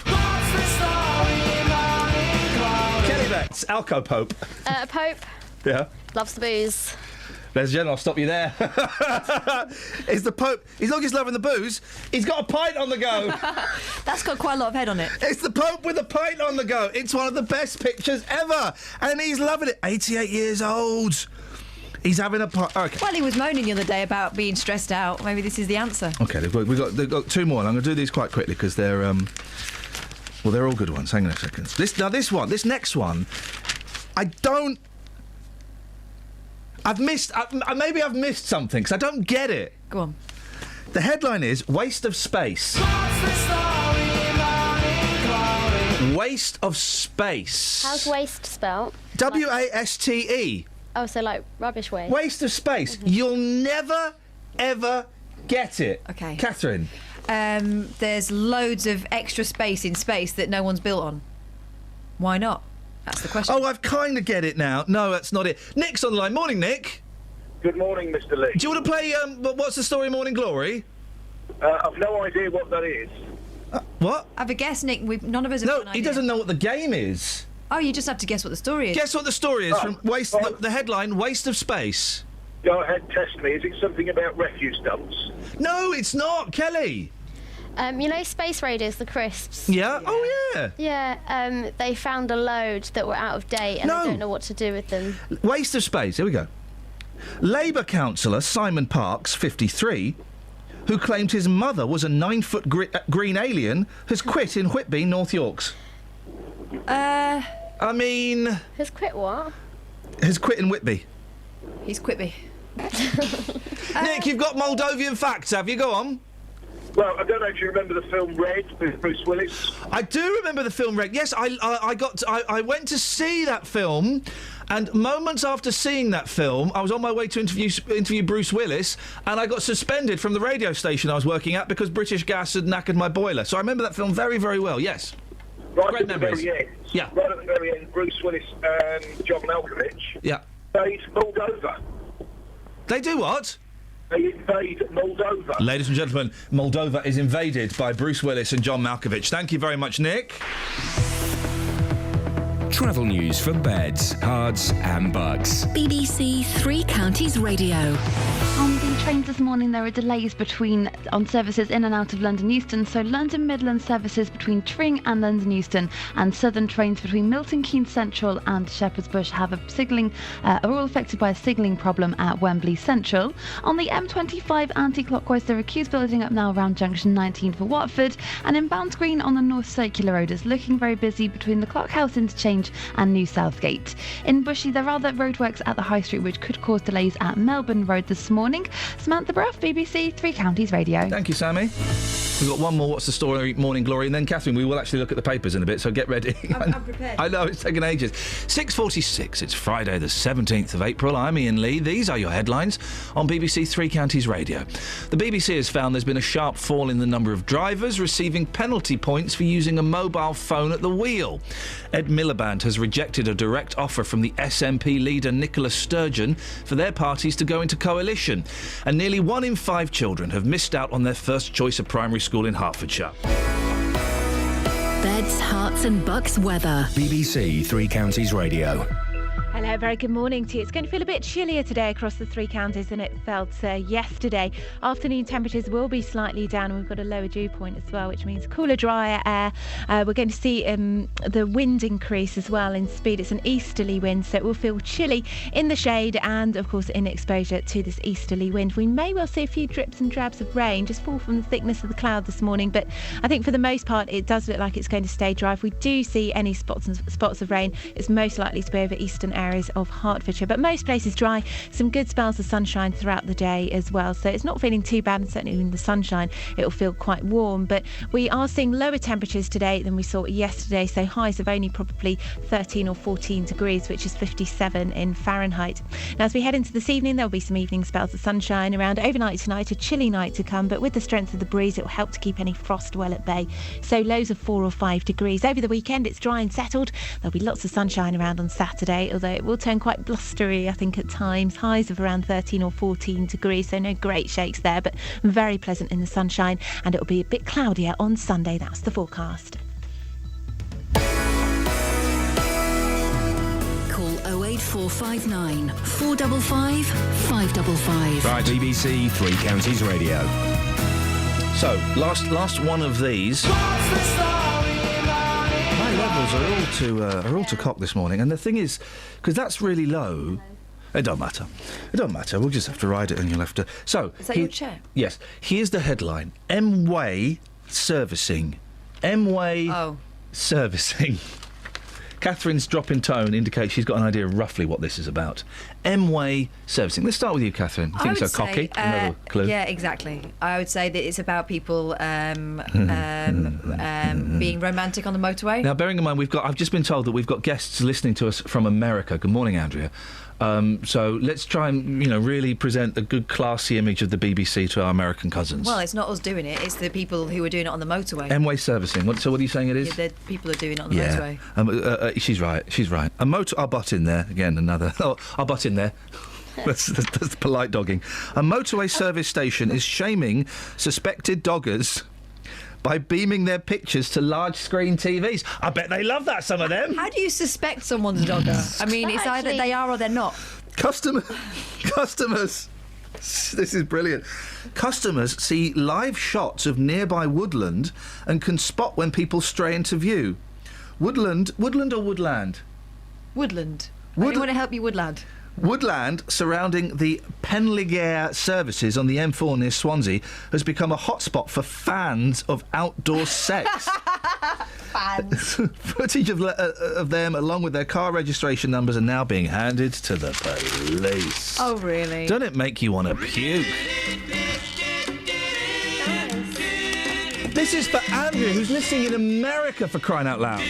Kelly Betts, Alcopope. Pope. Yeah. Loves the booze. Ladies and gentlemen, I'll stop you there. Is the Pope... He's not just loving the booze, he's got a pint on the go. That's got quite a lot of head on it. It's the Pope with a pint on the go. It's one of the best pictures ever. And he's loving it. 88 years old. He's having a pint. OK. Well, he was moaning the other day about being stressed out. Maybe this is the answer. OK, they've got two more, and I'm going to do these quite quickly because they're... Well, they're all good ones. Hang on a second. This next one, maybe I've missed something because I don't get it. Go on. The headline is Waste of Space. Waste of Space. How's waste spelt? W-A-S-T-E. Oh, so like rubbish waste. Waste of space. Mm-hmm. You'll never, ever get it. OK. Catherine. There's loads of extra space in space that no one's built on. Why not? That's the question. Oh, I've kind of get it now. No, that's not it. Nick's on the line. Morning, Nick. Good morning, Mr. Lee. Do you want to play What's the Story Morning Glory? I've no idea what that is. What? Have a guess, Nick. None of us have No, got an idea. he doesn't know what the game is. Oh, you just have to guess what the story is. Guess what the story is from Waste... The headline, Waste of Space. Go ahead, test me. Is it something about refuse dumps? No, it's not. Kelly. You know Space Raiders, the crisps? Yeah? Oh, yeah. Yeah, they found a load that were out of date and I don't know what to do with them. Waste of space. Here we go. Labour councillor Simon Parks, 53, who claimed his mother was a 9-foot green alien, has quit in Whitby, North Yorks. I mean... Has quit what? Has quit in Whitby. He's Whitby. Nick, you've got Moldovan facts, have you? Go on. Well, I don't know if you remember the film Red with Bruce Willis. I do remember the film Red. Yes, I went to see that film, and moments after seeing that film, I was on my way to interview Bruce Willis, and I got suspended from the radio station I was working at because British Gas had knackered my boiler. So I remember that film very, very well. Yes. Right at the very end. Yeah. Right at the very end, Bruce Willis and John Malkovich. Yeah. Invade Moldova. They do what? They invade Moldova. Ladies and gentlemen, Moldova is invaded by Bruce Willis and John Malkovich. Thank you very much, Nick. Travel news for beds, cards and bugs. BBC Three Counties Radio. On the the trains this morning, there are delays on services in and out of London Euston. So London Midland services between Tring and London Euston, and southern trains between Milton Keynes Central and Shepherd's Bush have are all affected by a signalling problem at Wembley Central. On the M25 anti-clockwise, there are queues building up now around junction 19 for Watford, and in Bounds Green on the North Circular Road is looking very busy between the Clock House interchange and New Southgate. In Bushey, there are other roadworks at the High Street which could cause delays at Melbourne Road this morning. Samantha Bruff, BBC Three Counties Radio. Thank you, Sammy. We've got one more What's the Story Morning Glory, and then, Catherine, we will actually look at the papers in a bit, so get ready. I'm prepared. I know, it's taken ages. 6:46, it's Friday the 17th of April. I'm Iain Lee. These are your headlines on BBC Three Counties Radio. The BBC has found there's been a sharp fall in the number of drivers receiving penalty points for using a mobile phone at the wheel. Ed Miliband has rejected a direct offer from the SNP leader Nicola Sturgeon for their parties to go into coalition. And nearly 1 in 5 children have missed out on their first choice of primary school in Hertfordshire. Beds, Herts and Bucks weather. BBC Three Counties Radio. Hello, very good morning to you. It's going to feel a bit chillier today across the three counties than it felt yesterday. Afternoon temperatures will be slightly down, and we've got a lower dew point as well, which means cooler, drier air. We're going to see the wind increase as well in speed. It's an easterly wind, so it will feel chilly in the shade and, of course, in exposure to this easterly wind. We may well see a few drips and drabs of rain just fall from the thickness of the cloud this morning, but I think for the most part it does look like it's going to stay dry. If we do see any spots of rain, it's most likely to be over eastern areas of Hertfordshire, but most places dry. Some good spells of sunshine throughout the day as well, so it's not feeling too bad, and certainly in the sunshine it will feel quite warm. But we are seeing lower temperatures today than we saw yesterday, so highs of only probably 13 or 14 degrees, which is 57 in Fahrenheit. Now, as we head into this evening, there'll be some evening spells of sunshine around overnight tonight, a chilly night to come, but with the strength of the breeze it will help to keep any frost well at bay, so lows of 4 or 5 degrees. Over the weekend it's dry and settled. There'll be lots of sunshine around on Saturday, although it will turn quite blustery, I think, at times. Highs of around 13 or 14 degrees, so no great shakes there, but very pleasant in the sunshine, and it'll be a bit cloudier on Sunday. That's the forecast. Call 08459 455 555. Right, BBC Three Counties Radio. So, last one of these. My levels are all to cock this morning, and the thing is, because that's really low. It don't matter. We'll just have to ride it, and you'll have to. So, is that your chair? Yes. Here's the headline: M-Way servicing. Servicing. Catherine's drop in tone indicates she's got an idea of roughly what this is about. M-Way servicing. Let's start with you, Catherine. You think so? Cocky? No clue. Yeah, exactly. I would say that it's about people being romantic on the motorway. Now, bearing in mind, I've just been told that we've got guests listening to us from America. Good morning, Andrea. So let's try and, really present a good, classy image of the BBC to our American cousins. Well, it's not us doing it, it's the people who are doing it on the motorway. M-Way servicing. So what are you saying it is? Yeah, the people are doing it on the motorway. She's right. I'll butt in there. Again, another... Oh, I'll butt in there. That's polite dogging. A motorway service station is shaming suspected doggers by beaming their pictures to large-screen TVs. I bet they love that, some of them. How do you suspect someone's a dogger? I mean, it's either they are or they're not. Customers. This is brilliant. Customers see live shots of nearby woodland and can spot when people stray into view. Woodland or woodland? Woodland. I want to help you, woodland. Woodland surrounding the Penligare services on the M4 near Swansea has become a hotspot for fans of outdoor sex. Fans. Footage of them, along with their car registration numbers, are now being handed to the police. Oh, really? Don't it make you want to puke? This is for Andrea, who's listening in America, for crying out loud.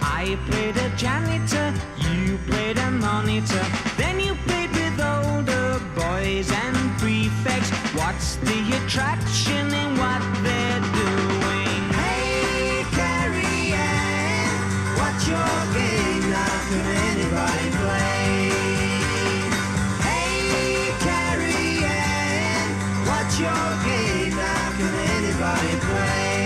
I played a janitor, you played a monitor, then you played with older boys and prefects. What's the attraction in what they're doing? Hey, Carrie Ann, what's your game? Now can anybody play? Hey, Carrie Ann, what's your game? Now can anybody play?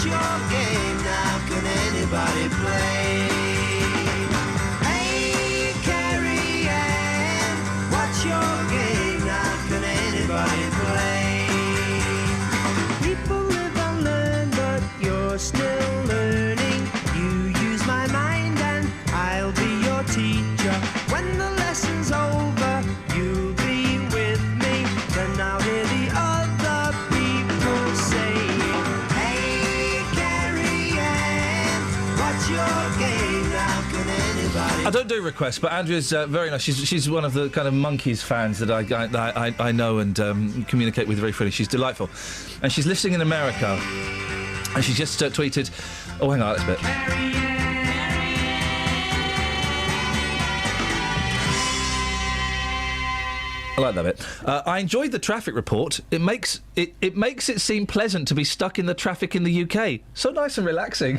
What's your game now? Can anybody play? Hey, Carrie Ann, what's your game now? Can anybody play? People live and learn, but you're still learning. You use my mind and I'll be your teacher. When the lesson's over, you'll be with me. Then I'll hear the other people saying, hey, Carrie Ann, what's your game now? Can anybody... I don't do requests, but Andrea's very nice. She's one of the kind of Monkeys fans that I know and communicate with very freely. She's delightful. And she's listening in America. And she just tweeted... Oh, hang on, that's a bit. I like that bit. I enjoyed the traffic report. It makes it seem pleasant to be stuck in the traffic in the UK. So nice and relaxing.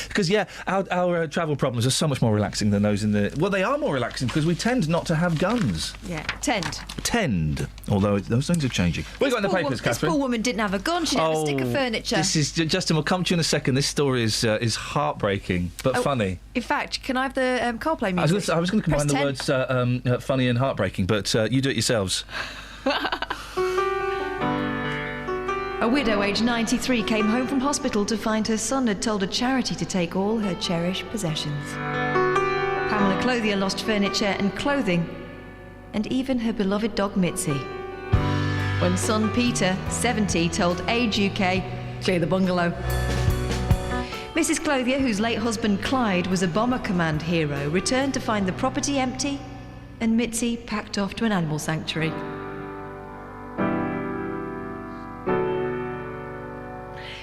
Because our travel problems are so much more relaxing than those in the. Well, they are more relaxing because we tend not to have guns. Yeah, tend. Although those things are changing. What have you got in the papers, This Catherine? poor woman didn't have a gun. She didn't have a stick of furniture. This is Justin. We'll come to you in a second. This story is heartbreaking but funny. In fact, can I have the Coldplay music? I was going to combine Press the 10. words funny and heartbreaking, but you do it yourselves. A widow aged 93 came home from hospital to find her son had told a charity to take all her cherished possessions. Pamela Clothier lost furniture and clothing, and even her beloved dog Mitzi. When son Peter, 70, told Age UK, clear the bungalow. Mrs. Clothier, whose late husband Clyde was a bomber command hero, returned to find the property empty and Mitzi packed off to an animal sanctuary.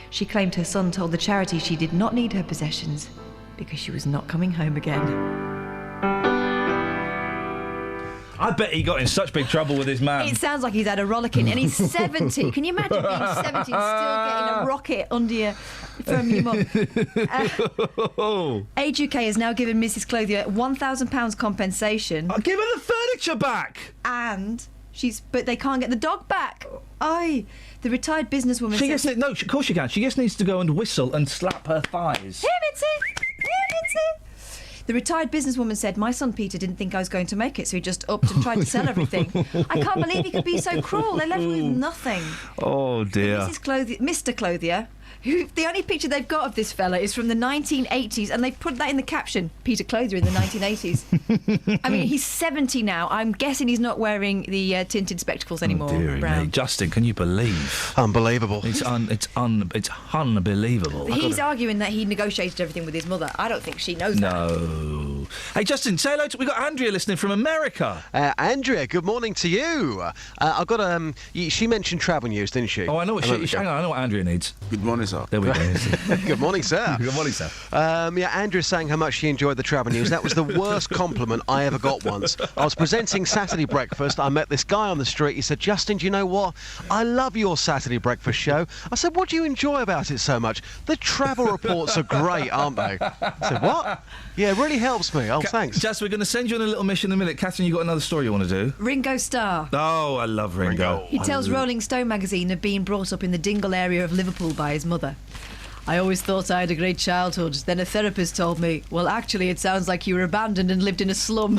She claimed her son told the charity she did not need her possessions because she was not coming home again. I bet he got in such big trouble with his man. It sounds like he's had a rollicking, and he's 70. Can you imagine being 70 and still getting a rocket under your, from your mum? Age UK has now given Mrs. Clothier £1,000 compensation. I'll give her the furniture back. And but they can't get the dog back. Aye. The retired businesswoman said... No, of course she can. She just needs to go and whistle and slap her thighs. Here, Mitzi! Here, Mitzi! The retired businesswoman said, my son Peter didn't think I was going to make it, so he just upped and tried to sell everything. I can't believe he could be so cruel. They left me with nothing. Oh, dear. Mr. Clothier, who the only picture they've got of this fella is from the 1980s, and they've put that in the caption, Peter Clothier in the 1980s. I mean, he's 70 now. I'm guessing he's not wearing the tinted spectacles anymore. Oh, dearie me. Justin, can you believe? Unbelievable. It's unbelievable. He's arguing that he negotiated everything with his mother. I don't think she knows that. No. Hey, Justin, say hello to... We've got Andrea listening from America. Andrea, good morning to you. I've got... she mentioned travel news, didn't she? Oh, I know what hang on, I know what Andrea needs. Good morning, sir. There we go. Good morning, sir. Good morning, sir. Andrea's saying how much she enjoyed the travel news. That was the worst compliment I ever got once. I was presenting Saturday Breakfast. I met this guy on the street. He said, Justin, do you know what? I love your Saturday Breakfast show. I said, what do you enjoy about it so much? The travel reports are great, aren't they? I said, what? Yeah, it really helps me. Oh, thanks. Jess, we're going to send you on a little mission in a minute. Catherine, you got another story you want to do? Ringo Starr. Oh, I love Ringo. He tells Rolling Stone magazine of being brought up in the Dingle area of Liverpool by his mother. I always thought I had a great childhood. Then a therapist told me, well, actually, it sounds like you were abandoned and lived in a slum.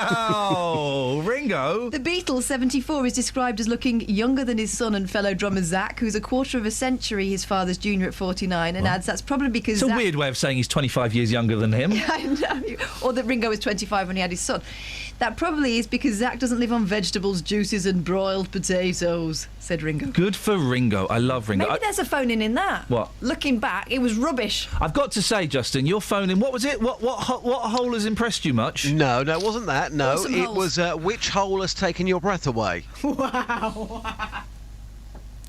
Oh, Ringo. The Beatles, 74, is described as looking younger than his son and fellow drummer Zach, who's a quarter of a century his father's junior at 49, and adds that's probably because It's a weird way of saying he's 25 years younger than him. I know. Or that Ringo was 25 when he had his son. That probably is because Zach doesn't live on vegetables, juices and broiled potatoes, said Ringo. Good for Ringo. I love Ringo. Maybe there's a phone in that. What? Looking back, it was rubbish. I've got to say, Justin, your phone in. What was it? What hole has impressed you much? No, it wasn't that. No, Awesome it holes. was which hole has taken your breath away? Wow.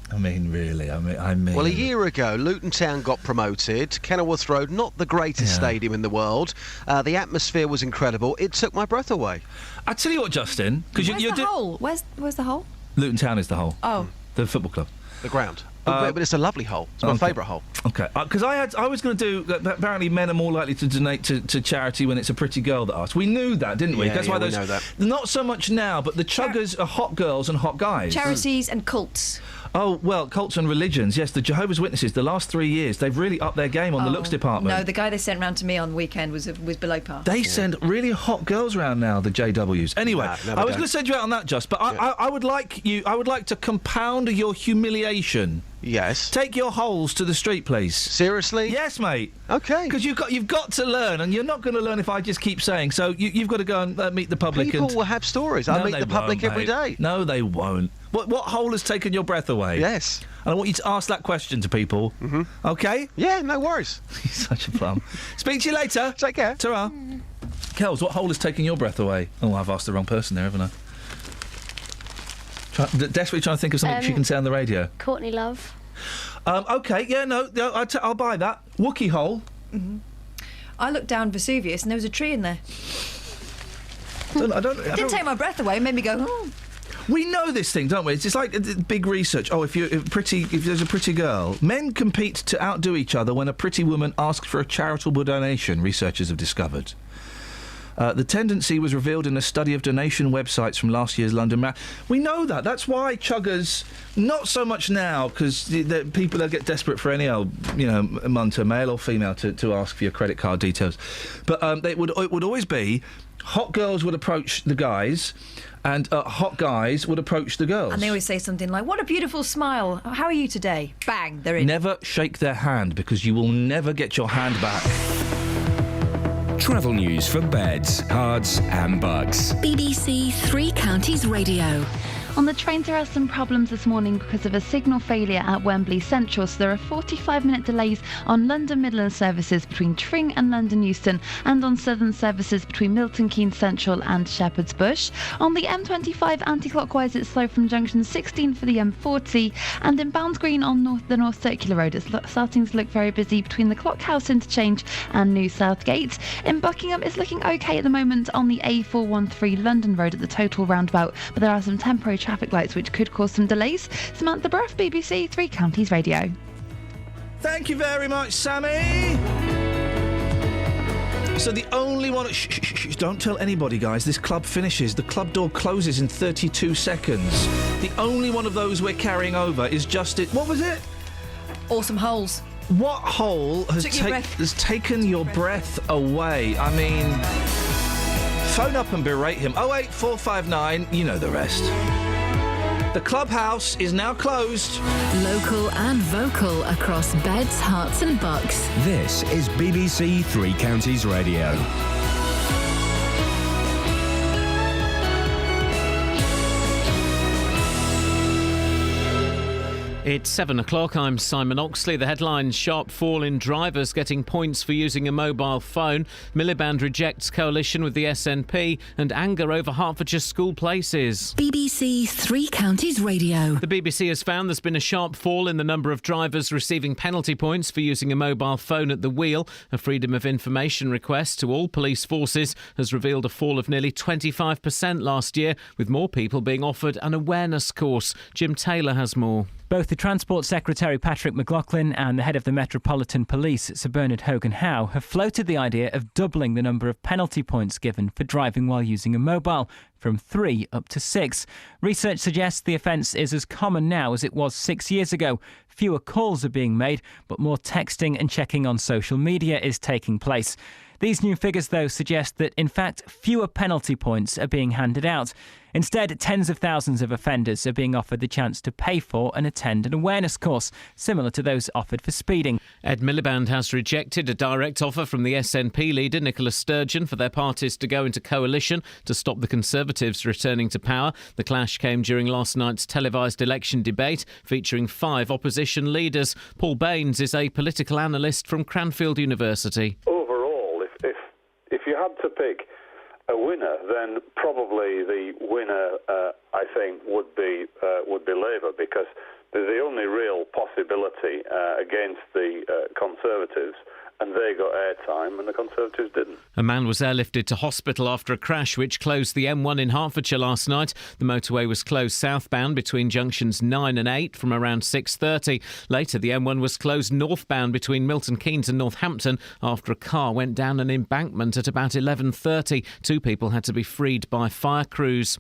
I mean, really, I mean... Well, a year ago, Luton Town got promoted. Kenilworth Road, not the greatest stadium in the world. The atmosphere was incredible. It took my breath away. I tell you what, Justin... Where's the hole? Where's the hole? Luton Town is the hole. Oh. The football club. The ground. But it's a lovely hole. It's my favourite hole. Okay, because I was going to do. Apparently, men are more likely to donate to charity when it's a pretty girl that asks. We knew that, didn't we? Yeah, That's why we know that. Not so much now, but the chuggers are hot girls and hot guys. Charities and cults. Oh, well, cults and religions, yes. The Jehovah's Witnesses, the last 3 years, they've really upped their game on the looks department. No, the guy they sent round to me on the weekend was below par. They send really hot girls round now, the JWs. Anyway, I was going to send you out on that, Just, but I would like to compound your humiliation. Yes. Take your holes to the street, please. Seriously? Yes, mate. Okay. Because you've got to learn, and you're not going to learn if I just keep saying. So you've got to go and meet the public. People will have stories. I meet the public every day. No, they won't. What hole has taken your breath away? Yes. And I want you to ask that question to people. Mm-hmm. Okay? Yeah, no worries. You're such a plum. Speak to you later. Take care. Ta-ra. Kels, what hole has taken your breath away? Oh, I've asked the wrong person there, haven't I? Desperately trying to think of something she can say on the radio. Courtney Love. Okay, yeah, no, I'll buy that. Wookie hole. Mm-hmm. I looked down Vesuvius and there was a tree in there. I don't Didn't take my breath away. It made me go, oh. We know this thing, don't we? It's like big research. Oh, if there's a pretty girl, men compete to outdo each other when a pretty woman asks for a charitable donation. Researchers have discovered. The tendency was revealed in a study of donation websites from last year's London Marathon. We know that. That's why chuggers, not so much now, because people get desperate for any old, munter, male or female, to ask for your credit card details. But it would always be hot girls would approach the guys, and hot guys would approach the girls. And they always say something like, "What a beautiful smile. How are you today?" Bang, they're in. Never shake their hand, because you will never get your hand back. Travel news for beds, cards and bugs. BBC Three Counties Radio. On the trains, there are some problems this morning because of a signal failure at Wembley Central, so there are 45-minute delays on London Midland services between Tring and London Euston, and on Southern services between Milton Keynes Central and Shepherd's Bush. On the M25 anti-clockwise, it's slow from junction 16 for the M40, and in Bounds Green on the North Circular Road, it's starting to look very busy between the Clock House interchange and New Southgate. In Buckingham, it's looking okay at the moment on the A413 London Road at the Total Roundabout, but there are some temporary traffic lights which could cause some delays. Samantha Bruff, BBC Three Counties Radio. Thank you very much, Sammy. So the only one... Shh, don't tell anybody, guys. This club finishes. The club door closes in 32 seconds. The only one of those we're carrying over is just it. What was it? Awesome holes. What hole has taken your breath away? I mean... Phone up and berate him. 08459, you know the rest. The clubhouse is now closed. Local and vocal across beds, hearts and bucks. This is BBC Three Counties Radio. It's 7 o'clock. I'm Simon Oxley. The headline: sharp fall in drivers getting points for using a mobile phone. Miliband rejects coalition with the SNP, and anger over Hertfordshire school places. BBC Three Counties Radio. The BBC has found there's been a sharp fall in the number of drivers receiving penalty points for using a mobile phone at the wheel. A Freedom of Information request to all police forces has revealed a fall of nearly 25% last year, with more people being offered an awareness course. Jim Taylor has more. Both the Transport Secretary Patrick McLaughlin and the head of the Metropolitan Police, Sir Bernard Hogan-Howe, have floated the idea of doubling the number of penalty points given for driving while using a mobile, from 3 up to 6. Research suggests the offence is as common now as it was 6 years ago. Fewer calls are being made, but more texting and checking on social media is taking place. These new figures, though, suggest that, in fact, fewer penalty points are being handed out. Instead, tens of thousands of offenders are being offered the chance to pay for and attend an awareness course, similar to those offered for speeding. Ed Miliband has rejected a direct offer from the SNP leader Nicola Sturgeon for their parties to go into coalition to stop the Conservatives returning to power. The clash came during last night's televised election debate featuring 5 opposition leaders. Paul Baines is a political analyst from Cranfield University. Overall, if you had to pick a winner, then probably the winner, I think, would be Labour, because the only real possibility possibility against the Conservatives, and they got airtime and the Conservatives didn't. A man was airlifted to hospital after a crash which closed the M1 in Hertfordshire last night. The motorway was closed southbound between junctions 9 and 8 from around 6:30. Later, the M1 was closed northbound between Milton Keynes and Northampton after a car went down an embankment at about 11:30. 2 people had to be freed by fire crews.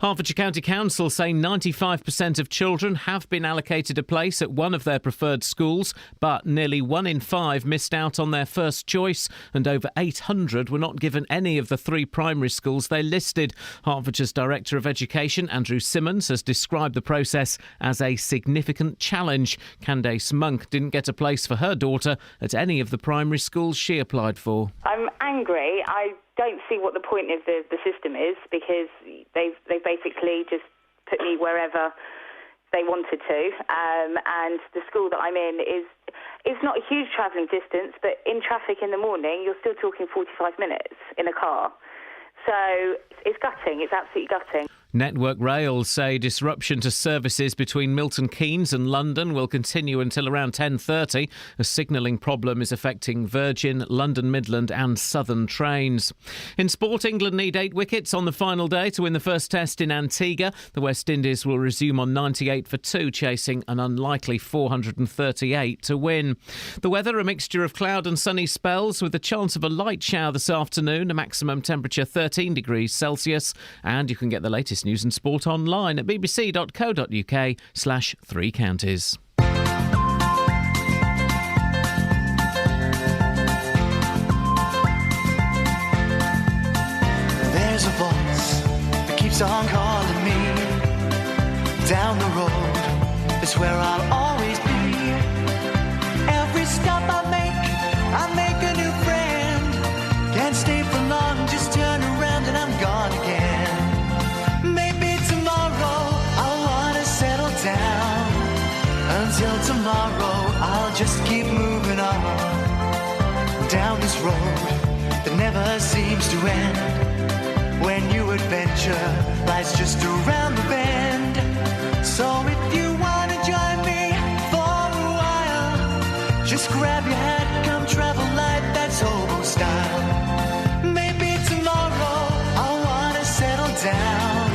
Hertfordshire County Council say 95% of children have been allocated a place at one of their preferred schools, but nearly 1 in 5 missed out on their first choice, and over 800 were not given any of the 3 primary schools they listed. Hertfordshire's Director of Education, Andrew Simmons, has described the process as a significant challenge. Candace Monk didn't get a place for her daughter at any of the primary schools she applied for. I'm angry. I don't see what the point of the system is, because they've basically just put me wherever they wanted to, and the school that I'm in is not a huge travelling distance, but in traffic in the morning you're still talking 45 minutes in a car. So it's gutting, it's absolutely gutting. Network Rail say disruption to services between Milton Keynes and London will continue until around 10:30. A signalling problem is affecting Virgin, London Midland and Southern trains. In sport, England need 8 wickets on the final day to win the first test in Antigua. The West Indies will resume on 98 for 2, chasing an unlikely 438 to win. The weather, a mixture of cloud and sunny spells with a chance of a light shower this afternoon, a maximum temperature 13 degrees Celsius, and you can get the latest news and sport online at bbc.co.uk/3 counties. There's a voice that keeps on calling me. Down the road is where I'll always be. Every stop I make a new friend. Can't stay for long, just turn around and I'm gone again. Until tomorrow, I'll just keep moving on down this road that never seems to end. When new adventure lies just around the bend. So if you want to join me for a while, just grab your hat, come travel light, that's hobo style. Maybe tomorrow I'll want to settle down.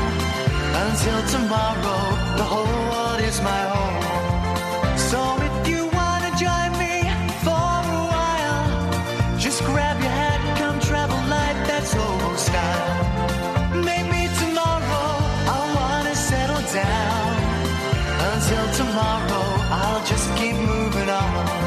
Until tomorrow, the whole world is my home. So if you want to join me for a while, just grab your hat, come travel light, that's old style. Maybe tomorrow I'll want to settle down. Until tomorrow, I'll just keep moving on.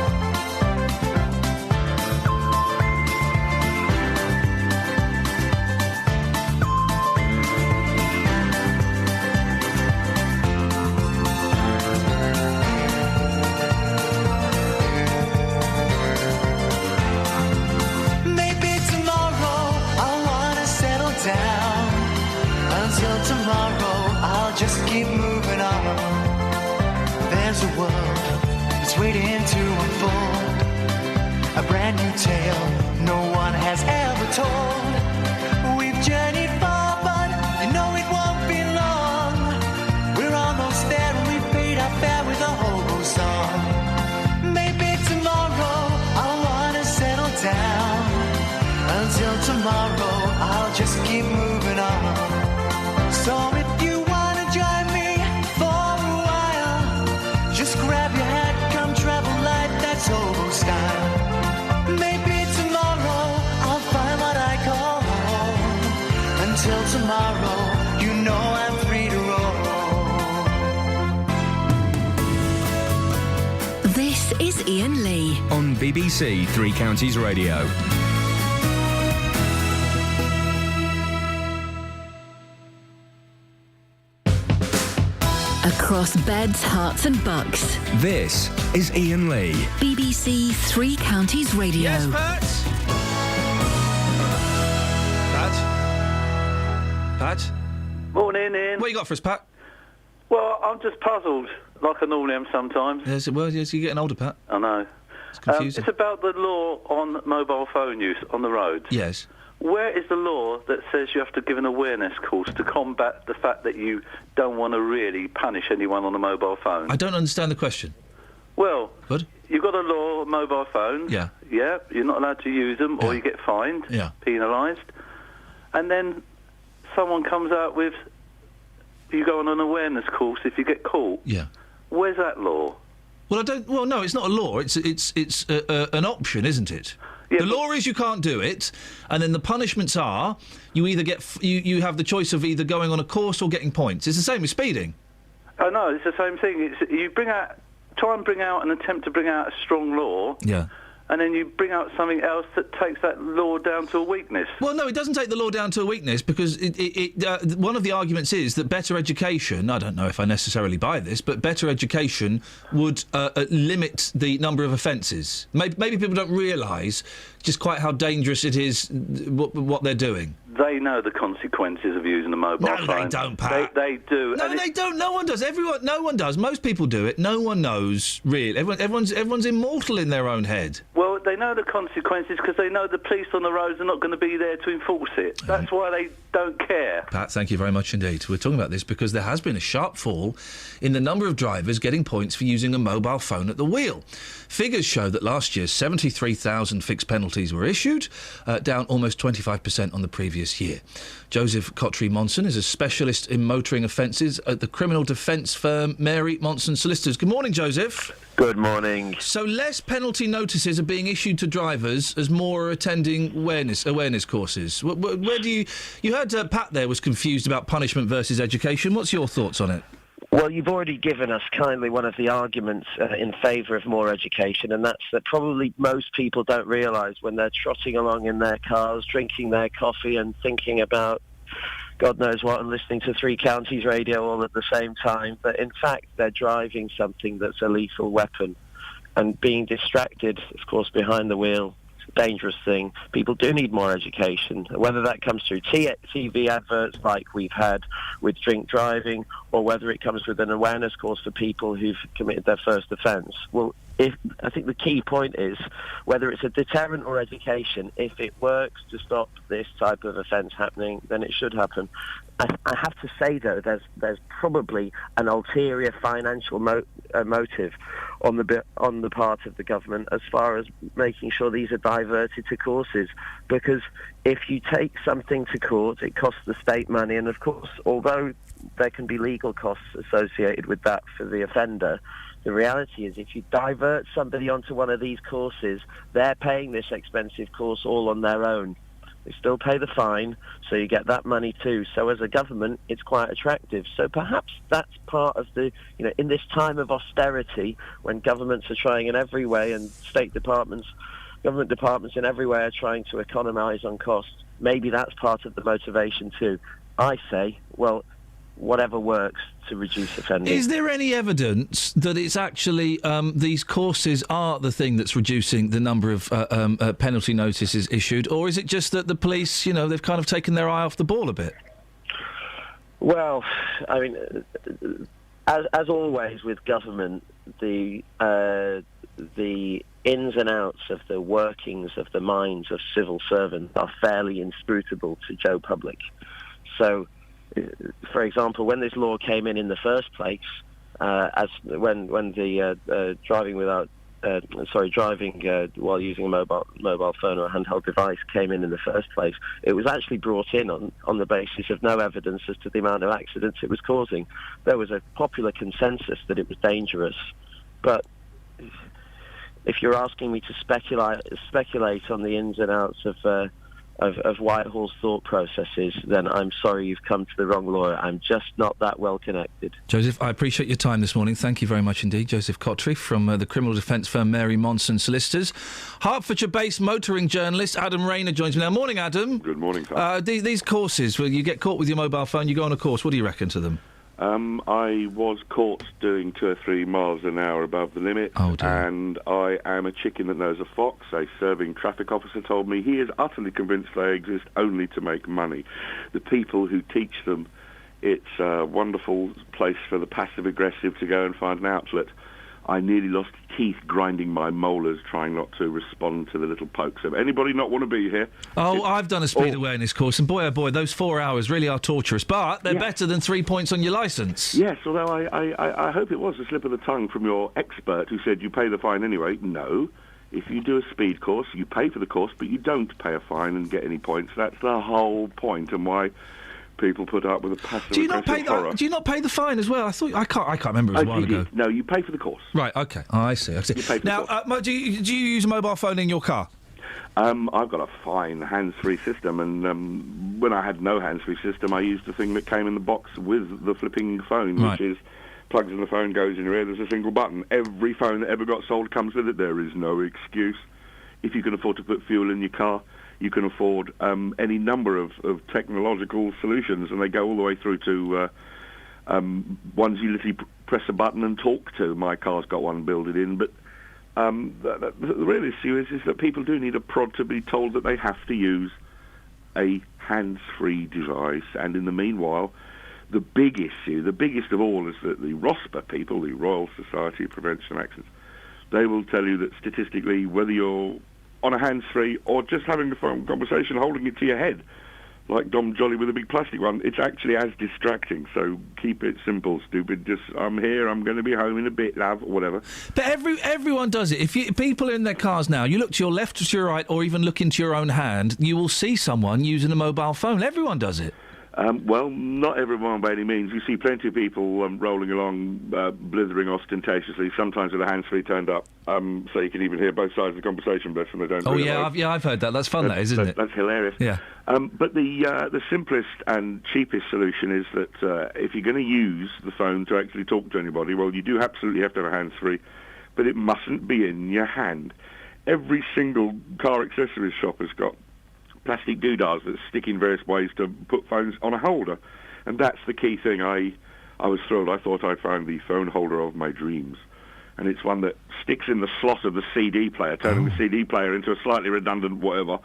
Just keep moving on. There's a world that's waiting to unfold, a brand new tale no one has ever told. We've journeyed far, but you know it won't be long. We're almost there and we've paid our fare with a hobo song. Maybe tomorrow I'll want to settle down. Until tomorrow, I'll just keep moving on. So if you join me for a while, just grab your hat, come travel light, that's hobo style. Maybe tomorrow I'll find what I call home. Until tomorrow, you know I'm free to roll. This is Iain Lee on BBC Three Counties Radio. Across beds, hearts and bucks. This is Iain Lee. BBC Three Counties Radio. Yes, Pat? Pat? Morning, Ian. What you got for us, Pat? Well, I'm just puzzled, like I normally am sometimes. Yes, well, yes, you're getting older, Pat. I know. It's confusing. It's about the law on mobile phone use on the roads. Yes. Where is the law that says you have to give an awareness course to combat the fact that you don't want to really punish anyone on a mobile phone? I don't understand the question. Good. You've got a law on mobile phones. Yeah. Yeah, you're not allowed to use them or you get fined, penalised. And then someone comes out with, you go on an awareness course if you get caught. Yeah. Where's that law? Well, no, it's not a law. It's an option, isn't it? The law is you can't do it, and then the punishments are you either get you have the choice of either going on a course or getting points. It's the same as speeding. Oh no, it's the same thing. You try and bring out and attempt to bring out a strong law. Yeah. And then you bring out something else that takes that law down to a weakness. Well, no, it doesn't take the law down to a weakness because one of the arguments is that better education, I don't know if I necessarily buy this, but better education would limit the number of offences. Maybe people don't realise just quite how dangerous it is, what they're doing. They know the consequences of using a mobile phone. No, they don't, Pat. They do. No, they don't. No one does. No one does. Most people do it. No one knows, really. Everyone's immortal in their own head. Well, they know the consequences because they know the police on the roads are not going to be there to enforce it. That's why they don't care. Pat, thank you very much indeed. We're talking about this because there has been a sharp fall in the number of drivers getting points for using a mobile phone at the wheel. Figures show that last year 73,000 fixed penalties were issued, down almost 25% on the previous year. Joseph Cottrey-Monson is a specialist in motoring offences at the criminal defence firm Mary Monson Solicitors. Good morning, Joseph. Good morning. So less penalty notices are being issued to drivers as more are attending awareness courses. Where do you heard Pat there was confused about punishment versus education. What's your thoughts on it? Well, you've already given us kindly one of the arguments in favour of more education, and that's that probably most people don't realise when they're trotting along in their cars, drinking their coffee and thinking about God knows what and listening to Three Counties radio all at the same time, that in fact they're driving something that's a lethal weapon. And being distracted, of course, behind the wheel, dangerous thing. People do need more education, whether that comes through TV adverts like we've had with drink driving, or whether it comes with an awareness course for people who've committed their first offence. Well, I think the key point is whether it's a deterrent or education, if it works to stop this type of offence happening, then it should happen. I have to say, though, there's probably an ulterior financial motive on the part of the government as far as making sure these are diverted to courses. Because if you take something to court, it costs the state money, and of course, although there can be legal costs associated with that for the offender, the reality is if you divert somebody onto one of these courses, they're paying this expensive course all on their own. They still pay the fine, so you get that money too. So as a government, it's quite attractive. So perhaps that's part of the, in this time of austerity, when governments are trying in every way, and government departments in every way are trying to economise on costs, maybe that's part of the motivation too. I say, well, whatever works to reduce offending. Is there any evidence that it's actually these courses are the thing that's reducing the number of penalty notices issued, or is it just that the police, they've kind of taken their eye off the ball a bit? Well, I mean, as always with government, the ins and outs of the workings of the minds of civil servants are fairly inscrutable to Joe Public. So, for example, when this law came in the first place, when the driving while using a mobile phone or a handheld device came in the first place, it was actually brought in on the basis of no evidence as to the amount of accidents it was causing. There was a popular consensus that it was dangerous, but if you're asking me to speculate on the ins and outs of Whitehall's thought processes, then I'm sorry you've come to the wrong lawyer. I'm just not that well connected. Joseph, I appreciate your time this morning. Thank you very much indeed. Joseph Cottrey from the criminal defence firm Mary Monson Solicitors. Hertfordshire-based motoring journalist Adam Rayner joins me now. Morning, Adam. Good morning, sir. These courses, where you get caught with your mobile phone, you go on a course. What do you reckon to them? I was caught doing 2 or 3 miles an hour above the limit, and I am a chicken that knows a fox. A serving traffic officer told me he is utterly convinced they exist only to make money. The people who teach them, it's a wonderful place for the passive-aggressive to go and find an outlet. I nearly lost teeth grinding my molars trying not to respond to the little pokes. So anybody not want to be here? I've done a speed awareness course, and boy, oh boy, those 4 hours really are torturous, but they're better than 3 points on your licence. Yes, although I hope it was a slip of the tongue from your expert who said you pay the fine anyway. No. If you do a speed course, you pay for the course, but you don't pay a fine and get any points. That's the whole point, and why people put up with a passive aggressive horror. Do you not pay the fine as well? I can't remember. It was a while ago. No, you pay for the course. Right. Okay. Oh, I see. You pay for now, the course. do you use a mobile phone in your car? I've got a fine hands-free system, and when I had no hands-free system, I used the thing that came in the box with the flipping phone, which is plugs in the phone, goes in your ear. There's a single button. Every phone that ever got sold comes with it. There is no excuse. If you can afford to put fuel in your car, you can afford any number of technological solutions, and they go all the way through to ones you literally press a button and talk to. My car's got one built in, but the real issue is that people do need a prod to be told that they have to use a hands-free device, and in the meanwhile, the big issue, the biggest of all, is that the ROSPA people, the Royal Society of Prevention of Accidents, they will tell you that statistically, whether you're on a hands-free or just having a phone conversation, holding it to your head, like Dom Jolly with a big plastic one, it's actually as distracting. So keep it simple, stupid. Just, I'm here, I'm going to be home in a bit, love, or whatever. But everyone does it. If people are in their cars now, you look to your left or to your right, or even look into your own hand, you will see someone using a mobile phone. Everyone does it. Well, not everyone by any means. You see plenty of people rolling along, blithering ostentatiously, sometimes with a hands-free turned up, so you can even hear both sides of the conversation, but they don't. Oh, I've heard that. That's fun, isn't it? That's hilarious. Yeah. But the simplest and cheapest solution is that if you're going to use the phone to actually talk to anybody, well, you do absolutely have to have a hands-free, but it mustn't be in your hand. Every single car accessories shop has got plastic doodahs that stick in various ways to put phones on a holder, and that's the key thing. I was thrilled. I thought I'd found the phone holder of my dreams, and it's one that sticks in the slot of the CD player, turning the CD player into a slightly redundant whatever,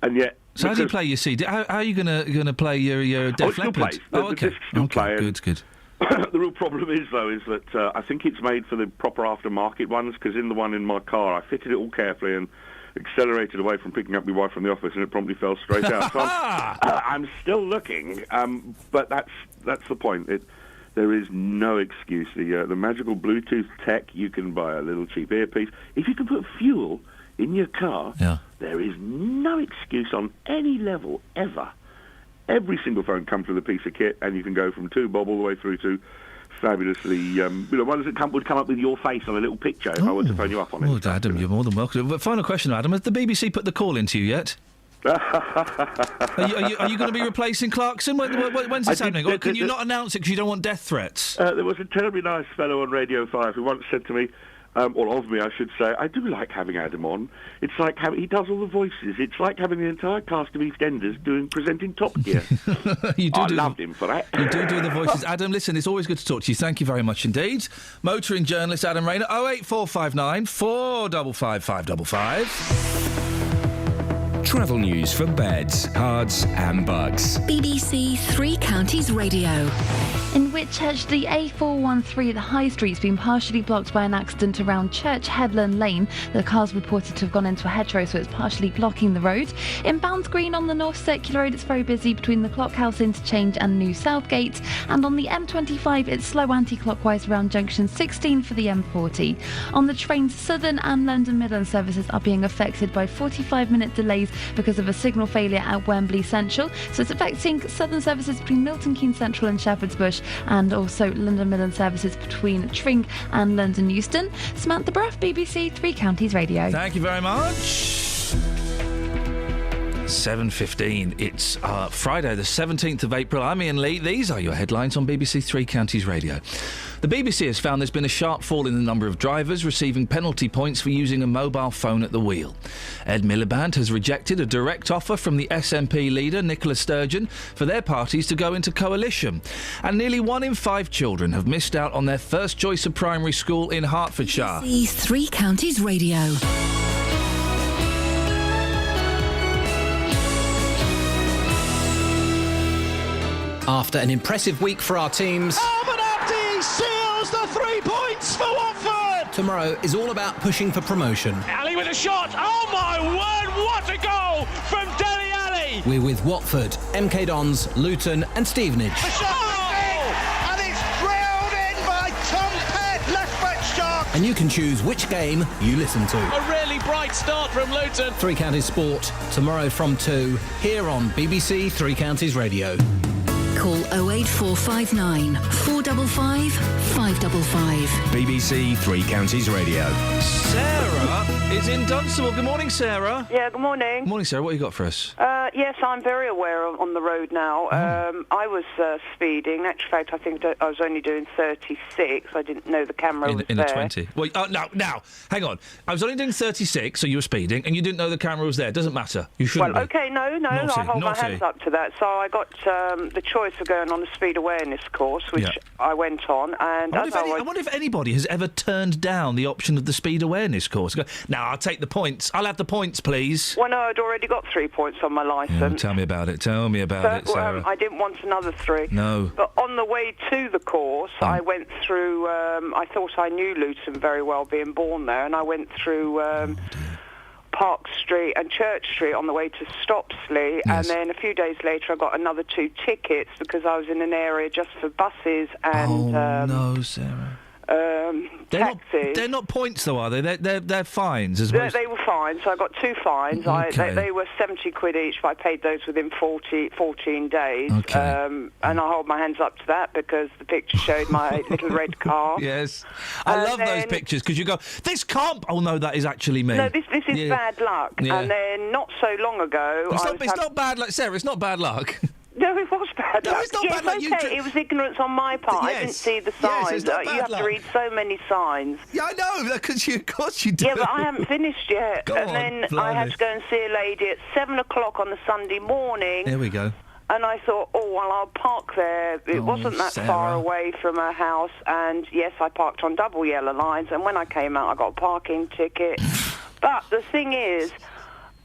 and yet... So how do you play your CD? How are you going to play your Def Leppard? The disc still plays. Good. The real problem is, though, is that I think it's made for the proper aftermarket ones, because in the one in my car, I fitted it all carefully and accelerated away from picking up my wife from the office, and it promptly fell straight out. So I'm still looking, but that's the point. There is no excuse. The magical Bluetooth tech, you can buy a little cheap earpiece. If you can put fuel in your car, there is no excuse on any level ever. Every single phone comes with a piece of kit, and you can go from 2 bob all the way through to fabulously, ones that would come up with your face on a little picture if I were to phone you up on it. Well, Adam, you're more than welcome. But final question, Adam, has the BBC put the call into you yet? Are you going to be replacing Clarkson? When's this happening? Or can you not announce it because you don't want death threats? There was a terribly nice fellow on Radio 5 who once said to me, or of me, I should say, I do like having Adam on. It's like he does all the voices. It's like having the entire cast of EastEnders presenting Top Gear. I loved him for that. You do the voices. Adam, listen, it's always good to talk to you. Thank you very much indeed. Motoring journalist Adam Rayner, 08459 455 555. Travel news for beds, cards and bugs. BBC Three Counties Radio. In Whitchurch, the A413 the High Street's been partially blocked by an accident around Church Headland Lane. The car's reported to have gone into a hedgerow, so it's partially blocking the road. In Bounds Green on the North Circular Road, it's very busy between the Clockhouse Interchange and New Southgate. And on the M25, it's slow anti-clockwise around junction 16 for the M40. On the trains, Southern and London Midland services are being affected by 45-minute delays because of a signal failure at Wembley Central. So it's affecting Southern services between Milton Keynes Central and Shepherd's Bush, and also London Midland services between Tring and London Euston. Samantha Bruff, BBC Three Counties Radio. Thank you very much. 7:15. It's Friday the 17th of April. I'm Iain Lee. These are your headlines on BBC Three Counties Radio. The BBC has found there's been a sharp fall in the number of drivers receiving penalty points for using a mobile phone at the wheel. Ed Miliband has rejected a direct offer from the SNP leader, Nicola Sturgeon, for their parties to go into coalition. And nearly 1 in 5 children have missed out on their first choice of primary school in Hertfordshire. BBC Three Counties Radio. After an impressive week for our teams... Seals the 3 points for Watford! tomorrow is all about pushing for promotion. Ali with a shot. Oh my word, what a goal from Dele Alli! We're with Watford, MK Dons, Luton and Stevenage. And it's drilled in by Tom Pett, left foot shot. And you can choose which game you listen to. A really bright start from Luton. Three Counties Sport, tomorrow from 2, here on BBC Three Counties Radio. Call 08459 455 555. BBC Three Counties Radio. Sarah is in Dunstable. Good morning, Sarah. Yeah, good morning. Good morning, Sarah. What have you got for us? Yes, I'm very aware on the road now. I was speeding. In actual fact, I think I was only doing 36. I didn't know the camera was In there. a 20. Well, now, hang on. I was only doing 36, so you were speeding, and you didn't know the camera was there. Doesn't matter. You shouldn't Well, be. okay, no, Naughty, I hold my naughty. hands up to that. So I got the choice of going on a speed awareness course, which Yeah. I went on, and I wonder if anybody has ever turned down the option of the speed awareness course. Go, now, I'll take the points. I'll have the points, please. Well, no, I'd already got 3 points on my licence. Tell me about it. Tell me about it, Sarah. I didn't want another 3. No. But on the way to the course, I went through. I thought I knew Luton very well, being born there, and I went through Park Street and Church Street on the way to Stopsley, and then a few days later I got another 2 tickets because I was in an area just for buses and no, Sarah. taxis. They're not points, though, are they? They're fines as well. They were fines, so I got 2 fines. Okay. They were 70 quid each, but I paid those within 14 days. Okay. And I hold my hands up to that because the picture showed my little red car. Yes. I love those pictures because you go, this can't... Oh, no, that is actually me. No, this is bad luck. Yeah. And then not so long ago... It's not bad luck, Sarah, it's not bad luck. No, it was bad luck. It's not yes, bad luck. Okay, it was ignorance on my part. I didn't see the signs. Yes, it's not You bad have luck. to read so many signs. Yeah, I know, because of course you do. Yeah, but I haven't finished yet. Go and on, then I blimey. had to go and see a lady at 7 o'clock on a Sunday morning. Here we go. And I thought, oh, well, I'll park there. It wasn't that Sarah. far away from her house. And, yes, I parked on double yellow lines. And when I came out, I got a parking ticket. But the thing is,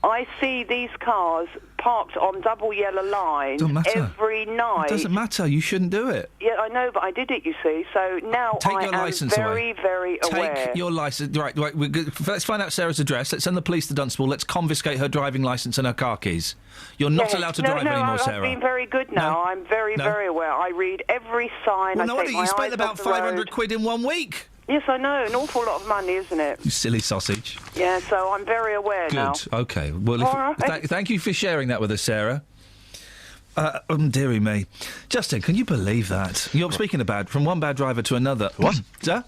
I see these cars parked on double yellow lines every night. It doesn't matter. You shouldn't do it. Yeah, I know, but I did it, you see. So now Take I your am licence very, away. very aware. Take your licence. Right. Let's find out Sarah's address. Let's send the police to Dunstable. Let's confiscate her driving licence and her car keys. You're not allowed to drive anymore, Sarah. I've been very good now. I'm very, very aware. I read every sign. Well, no I wonder take my you spent eyes about off the 500 road. quid in 1 week. Yes, I know. An awful lot of money, isn't it? You silly sausage. Yeah, so I'm very aware now. Good. Okay. Well, All right. thank you for sharing that with us, Sarah. Dearie me. Justin, can you believe that? You're speaking of from one bad driver to another. What? Sir?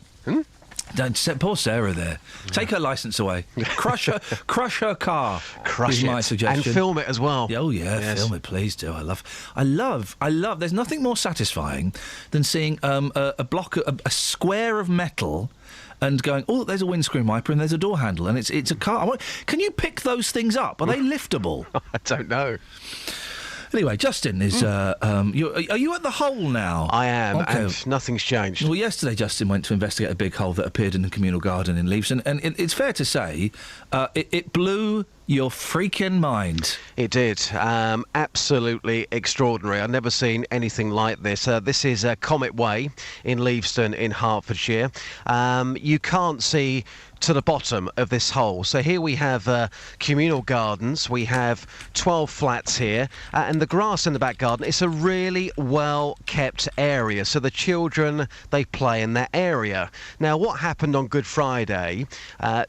Poor Sarah there. Take her licence away. Crush her car. Crush is my it. suggestion. And film it as well. Oh yeah, Yes. film it, please do. I love. There's nothing more satisfying than seeing a square of metal. And going, oh, there's a windscreen wiper and there's a door handle and it's a car. Can you pick those things up? Are they liftable? I don't know. Anyway, Justin is. Are you at the hole now? I am, Okay. and nothing's changed. Well, yesterday Justin went to investigate a big hole that appeared in the communal garden in Leeds, and it's fair to say it blew your freaking mind. It did. Absolutely extraordinary. I've never seen anything like this. This is Comet Way in Leavesden in Hertfordshire. You can't see to the bottom of this hole. So here we have communal gardens. We have 12 flats here. And the grass in the back garden, it's a really well-kept area. So the children, they play in that area. Now, what happened on Good Friday,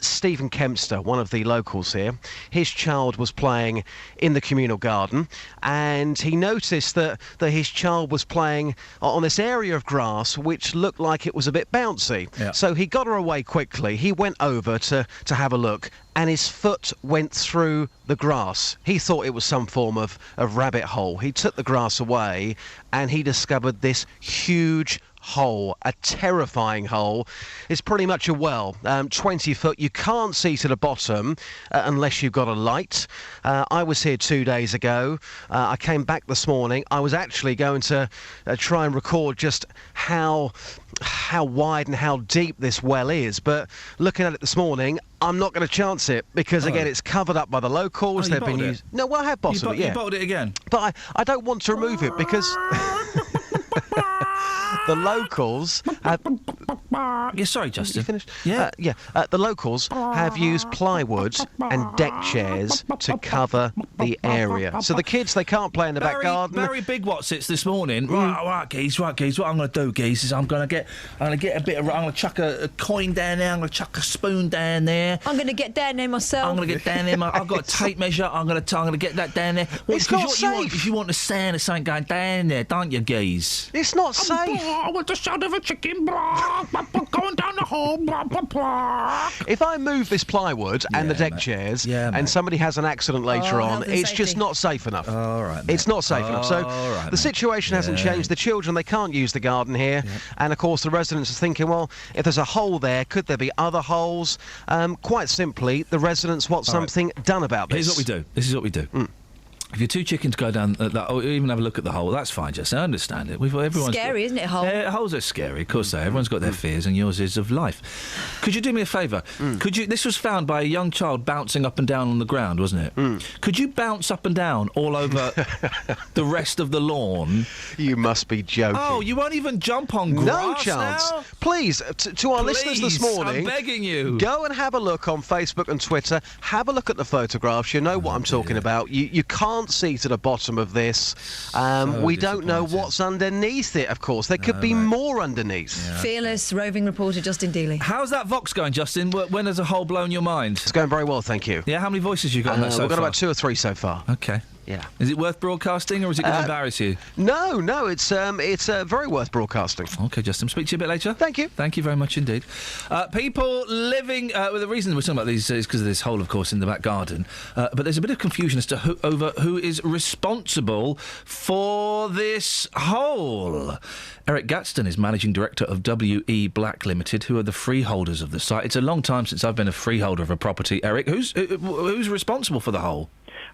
Stephen Kempster, one of the locals here, his child was playing in the communal garden and he noticed that his child was playing on this area of grass which looked like it was a bit bouncy. Yeah. So he got her away quickly. He went over to have a look and his foot went through the grass. He thought it was some form of rabbit hole. He took the grass away and he discovered this huge hole, a terrifying hole. It's pretty much a well, 20 foot. You can't see to the bottom unless you've got a light. I was here 2 days ago. I came back this morning. I was actually going to try and record just how wide and how deep this well is, but looking at it this morning, I'm not going to chance it because again it's covered up by the locals. You bottled it? No, well, I have bottled it. Yeah, You bottled it again. but I don't want to remove it because the locals have... Yeah, sorry, Justin. You finished? Yeah. The locals have used plywood and deck chairs to cover the area. So the kids, they can't play in the back garden. Barry Big Watsits this morning. Right, geez. What I'm going to do, geez, is I'm going to get a bit of. I'm going to chuck a coin down there. I'm going to chuck a spoon down there. I'm going to get down there myself. I'm going to get down there. I've got a tape measure. I'm going to get that down there. It's not safe. You want the sound of something going down there, don't you, geez? It's not safe. I want the sound of a chicken going down the hall. If I move this plywood and the deck chairs and somebody has an accident later on, it's just not safe enough. All right, it's not safe enough. So the situation hasn't changed. The children, they can't use the garden here. And, of course, the residents are thinking, well, if there's a hole there, could there be other holes? Quite simply, the residents want something done about this. This is what we do. If your two chickens go down or even have a look at the hole, that's fine, Jess. I understand it. Everyone's scary, isn't it, hole? Holes are scary, of course they are. Everyone's got their fears, and yours is of life. Could you do me a favour? This was found by a young child bouncing up and down on the ground, wasn't it? Could you bounce up and down all over the rest of the lawn? You must be joking. Oh, you won't even jump on grass No chance. now? Please, to our listeners this morning, I'm begging you. Go and have a look on Facebook and Twitter. Have a look at the photographs. You know what I'm talking about. You can't see to the bottom of this. We don't know what's underneath it, of course. There could be more underneath. Fearless roving reporter Justin Dealey. How's that Vox going, Justin? When has a hole blown your mind? It's going very well, thank you. Yeah, how many voices you got on that so far? We've got about 2 or 3 so far. Okay. Yeah. Is it worth broadcasting, or is it going to embarrass you? No, it's very worth broadcasting. Okay, Justin. Speak to you a bit later. Thank you. Thank you very much indeed. People living... the reason we're talking about these is because of this hole, of course, in the back garden. But there's a bit of confusion as to who is responsible for this hole. Eric Gadsden is managing director of W.E. Black Limited, who are the freeholders of the site. It's a long time since I've been a freeholder of a property. Eric, who's responsible for the hole?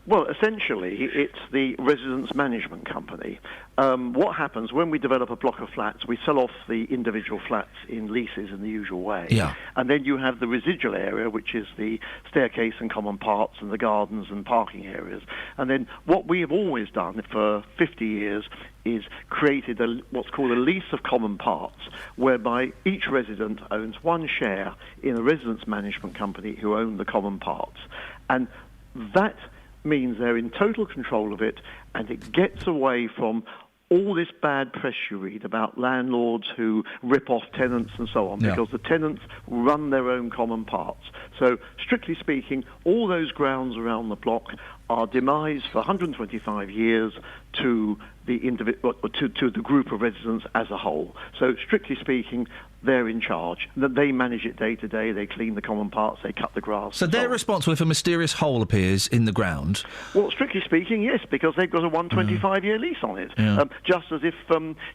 Well, essentially, it's the residence management company. What happens when we develop a block of flats, we sell off the individual flats in leases in the usual way. Yeah. And then you have the residual area, which is the staircase and common parts and the gardens and parking areas. And then what we have always done for 50 years is created what's called a lease of common parts, whereby each resident owns one share in a residence management company who own the common parts. And that means they're in total control of it, and it gets away from all this bad press you read about landlords who rip off tenants and so on, because the tenants run their own common parts. So, strictly speaking, all those grounds around the block are demised for 125 years to the to the group of residents as a whole. So, strictly speaking, they're in charge. They manage it day to day. They clean the common parts. They cut the grass. So they're responsible if a mysterious hole appears in the ground? Well, strictly speaking, yes, because they've got a 125-year lease on it. Yeah. Just as if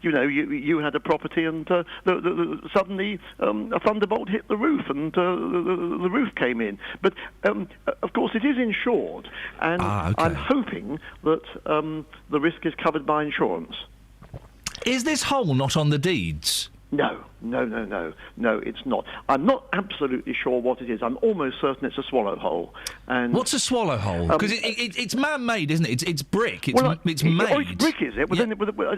you had a property and suddenly a thunderbolt hit the roof and the roof came in. But of course, it is insured, and I'm hoping that the risk is covered by insurance. Is this hole not on the deeds? No, it's not. I'm not absolutely sure what it is. I'm almost certain it's a swallow hole. And what's a swallow hole? Because it's man-made, isn't it? It's brick. It's made. It's brick, is it? Well, then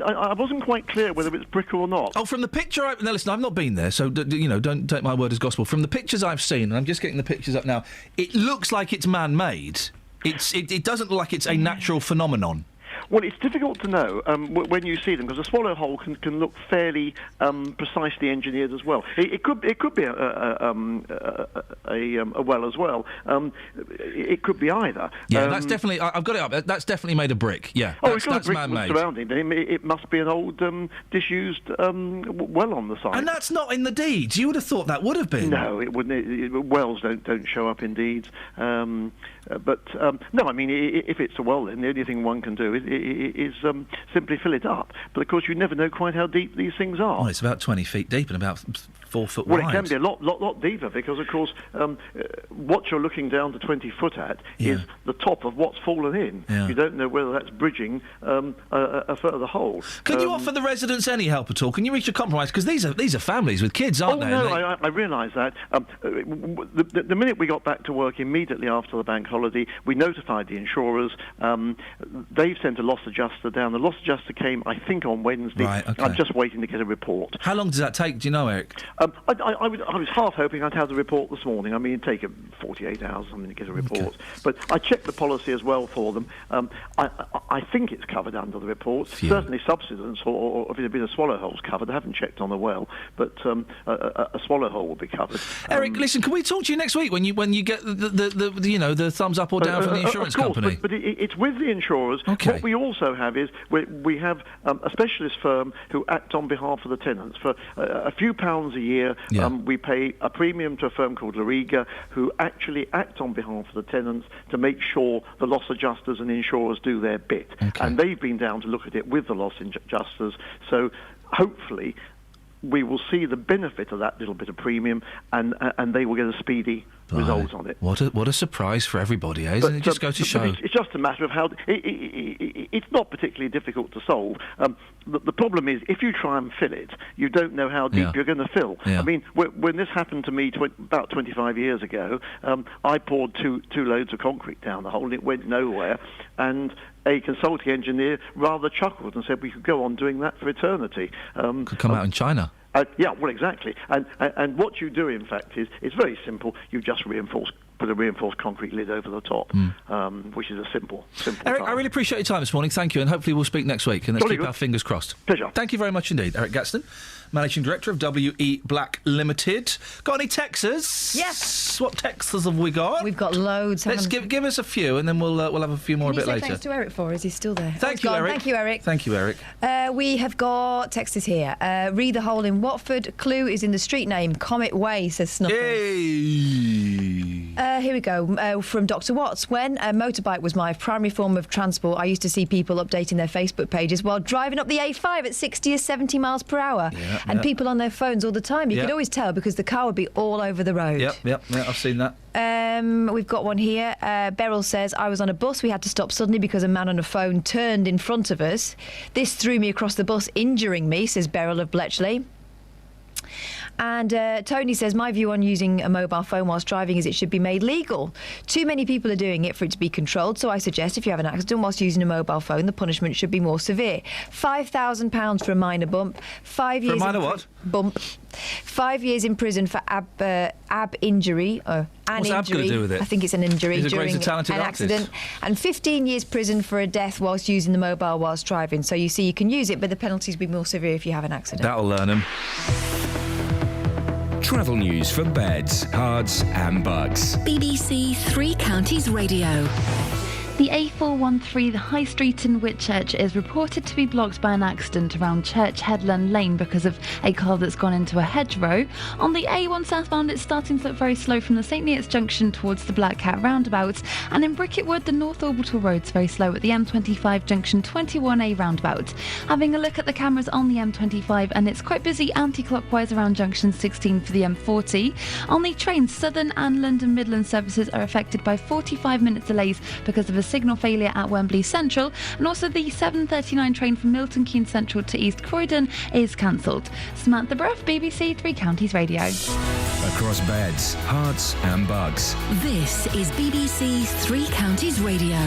I wasn't quite clear whether it's brick or not. Oh, from the picture... Now, listen, I've not been there, so, don't take my word as gospel. From the pictures I've seen, and I'm just getting the pictures up now, it looks like it's man-made. It doesn't look like it's a natural phenomenon. Well, it's difficult to know when you see them, because a swallow hole can look fairly precisely engineered as well. It could be a well as well. It could be either. Yeah, that's definitely. I've got it up. That's definitely made of brick. Yeah, that's man-made. Surrounding it must be an old disused well on the side. And that's not in the deeds. You would have thought that would have been. No, it wouldn't. Wells don't show up in deeds. But no, I mean, if it's a well, then the only thing one can do is simply fill it up. But of course, you never know quite how deep these things are. Oh, it's about 20 feet deep and about 4 foot wide. Well, it can be a lot deeper, because of course, what you're looking down to 20 foot at is the top of what's fallen in. Yeah. You don't know whether that's bridging a further hole. Can you offer the residents any help at all? Can you reach a compromise? Because these are families with kids, aren't they? Oh no, I realise that. The minute we got back to work immediately after the bank holiday, we notified the insurers. They've sent a loss adjuster down. The loss adjuster came, I think, on Wednesday. Right, okay. I'm just waiting to get a report. How long does that take? Do you know, Eric? I was half hoping I'd have the report this morning. I mean, it'd take 48 hours or something to get a report. Okay. But I checked the policy as well for them. I think it's covered under the report. Certainly subsidence, or if it had been a swallow hole's covered. I haven't checked on the well, but a swallow hole will be covered. Eric, listen, can we talk to you next week when you get the thumbs up or down from the insurance company? But it's with the insurers. Okay. What we also have is we have a specialist firm who act on behalf of the tenants. For a few pounds a year, we pay a premium to a firm called Lariga, who actually act on behalf of the tenants to make sure the loss adjusters and insurers do their bit. Okay. And they've been down to look at it with the loss adjusters. So hopefully we will see the benefit of that little bit of premium, and they will get a speedy result on it. What a surprise for everybody, isn't it? Just go to show. It's just a matter of how... It's not particularly difficult to solve. The problem is, if you try and fill it, you don't know how deep you're going to fill. Yeah. I mean, when this happened to me about 25 years ago, I poured two loads of concrete down the hole, and it went nowhere, and a consulting engineer rather chuckled and said we could go on doing that for eternity. Could come out in China. Yeah, well, exactly. And what you do, in fact, is it's very simple. You just put a reinforced concrete lid over the top, which is a simple Eric, task. I really appreciate your time this morning. Thank you, and hopefully we'll speak next week. And let's keep our fingers crossed. Pleasure. Thank you very much indeed. Eric Gadsden, Managing Director of W.E. Black Limited. Got any texts? Yes. What texts have we got? We've got loads. Let's give us a few, and then we'll have a few more a bit later. Thanks to Eric for. Is he still there? Thank you, Eric. Thank you, Eric. Thank you, Eric. We have got texters here. Read the hole in Watford. Clue is in the street name. Comet Way, says Snuffles. Here we go. From Dr. Watts. When a motorbike was my primary form of transport, I used to see people updating their Facebook pages while driving up the A5 at 60 or 70 miles per hour. And people on their phones all the time. You could always tell because the car would be all over the road. Yep, I've seen that. We've got one here. Beryl says, I was on a bus. We had to stop suddenly because a man on a phone turned in front of us. This threw me across the bus, injuring me, says Beryl of Bletchley. And Tony says, my view on using a mobile phone whilst driving is it should be made legal. Too many people are doing it for it to be controlled, so I suggest if you have an accident whilst using a mobile phone, the punishment should be more severe. £5,000 for a minor bump. 5 years for a minor what? Bump. 5 years in prison for ab injury. What's ab going to do with it? I think it's an injury during an accident. And 15 years prison for a death whilst using the mobile whilst driving. So you see, you can use it, but the penalties will be more severe if you have an accident. That'll learn them. Travel news for beds, cards and bugs. BBC Three Counties Radio. The A413, the High Street in Whitchurch, is reported to be blocked by an accident around Church Headland Lane because of a car that's gone into a hedgerow. On the A1 southbound, it's starting to look very slow from the St Neots Junction towards the Black Cat roundabout. And in Bricketwood, the North Orbital Road's very slow at the M25 Junction 21A roundabout. Having a look at the cameras on the M25, and it's quite busy anti-clockwise around Junction 16 for the M40. On the trains, Southern and London Midland services are affected by 45-minute delays because of a signal failure at Wembley Central, and also the 7:39 train from Milton Keynes Central to East Croydon is cancelled. Samantha Bruff, BBC Three Counties Radio. Across beds, hearts and bugs. This is BBC Three Counties Radio.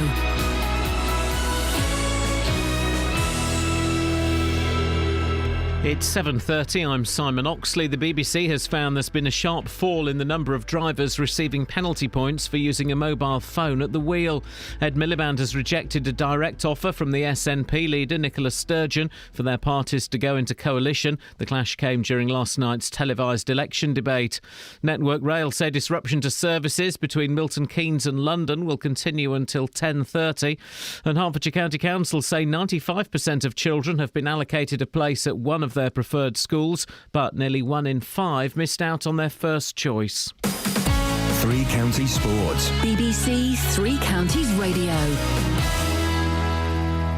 It's 7:30. I'm Simon Oxley. The BBC has found there's been a sharp fall in the number of drivers receiving penalty points for using a mobile phone at the wheel. Ed Miliband has rejected a direct offer from the SNP leader Nicola Sturgeon for their parties to go into coalition. The clash came during last night's televised election debate. Network Rail say disruption to services between Milton Keynes and London will continue until 10:30. And Hertfordshire County Council say 95% of children have been allocated a place at one of their preferred schools, but nearly 1 in 5 missed out on their first choice. Three Counties Sports. BBC Three Counties Radio.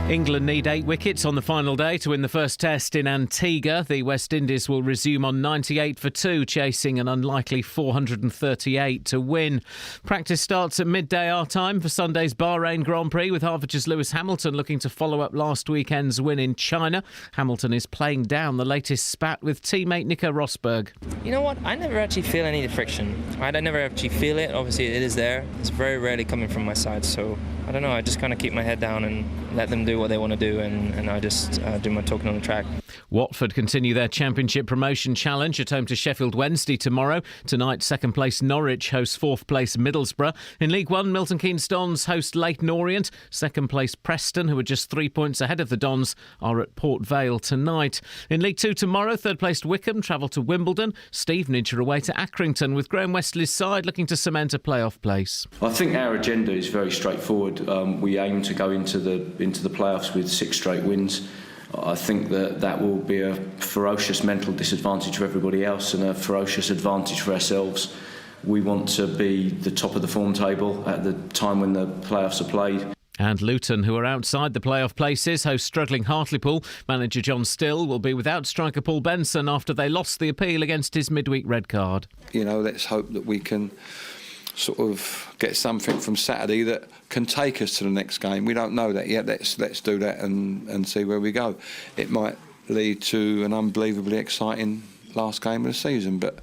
England need 8 wickets on the final day to win the first test in Antigua. The West Indies will resume on 98 for 2, chasing an unlikely 438 to win. Practice starts at midday our time for Sunday's Bahrain Grand Prix, with Hertfordshire's Lewis Hamilton looking to follow up last weekend's win in China. Hamilton is playing down the latest spat with teammate Nico Rosberg. You know what? I never actually feel any friction. Right? I never actually feel it. Obviously, it is there. It's very rarely coming from my side, so I don't know, I just kind of keep my head down and let them do what they want to do, and I just do my talking on the track. Watford continue their Championship promotion challenge at home to Sheffield Wednesday tomorrow. Tonight, second place Norwich hosts fourth place Middlesbrough. In League One, Milton Keynes Dons host Leyton Orient. Second place Preston, who are just 3 points ahead of the Dons, are at Port Vale tonight. In League Two tomorrow, third placed Wickham travel to Wimbledon. Stevenage are away to Accrington, with Graham Westley's side looking to cement a playoff place. I think our agenda is very straightforward. We aim to go into the playoffs with 6 straight wins. I think that will be a ferocious mental disadvantage for everybody else and a ferocious advantage for ourselves. We want to be the top of the form table at the time when the playoffs are played. And Luton, who are outside the playoff places, host struggling Hartlepool. Manager John Still will be without striker Paul Benson after they lost the appeal against his midweek red card. You know, let's hope that we can sort of get something from Saturday that can take us to the next game. We don't know that yet. Let's do that and see where we go. It might lead to an unbelievably exciting last game of the season, but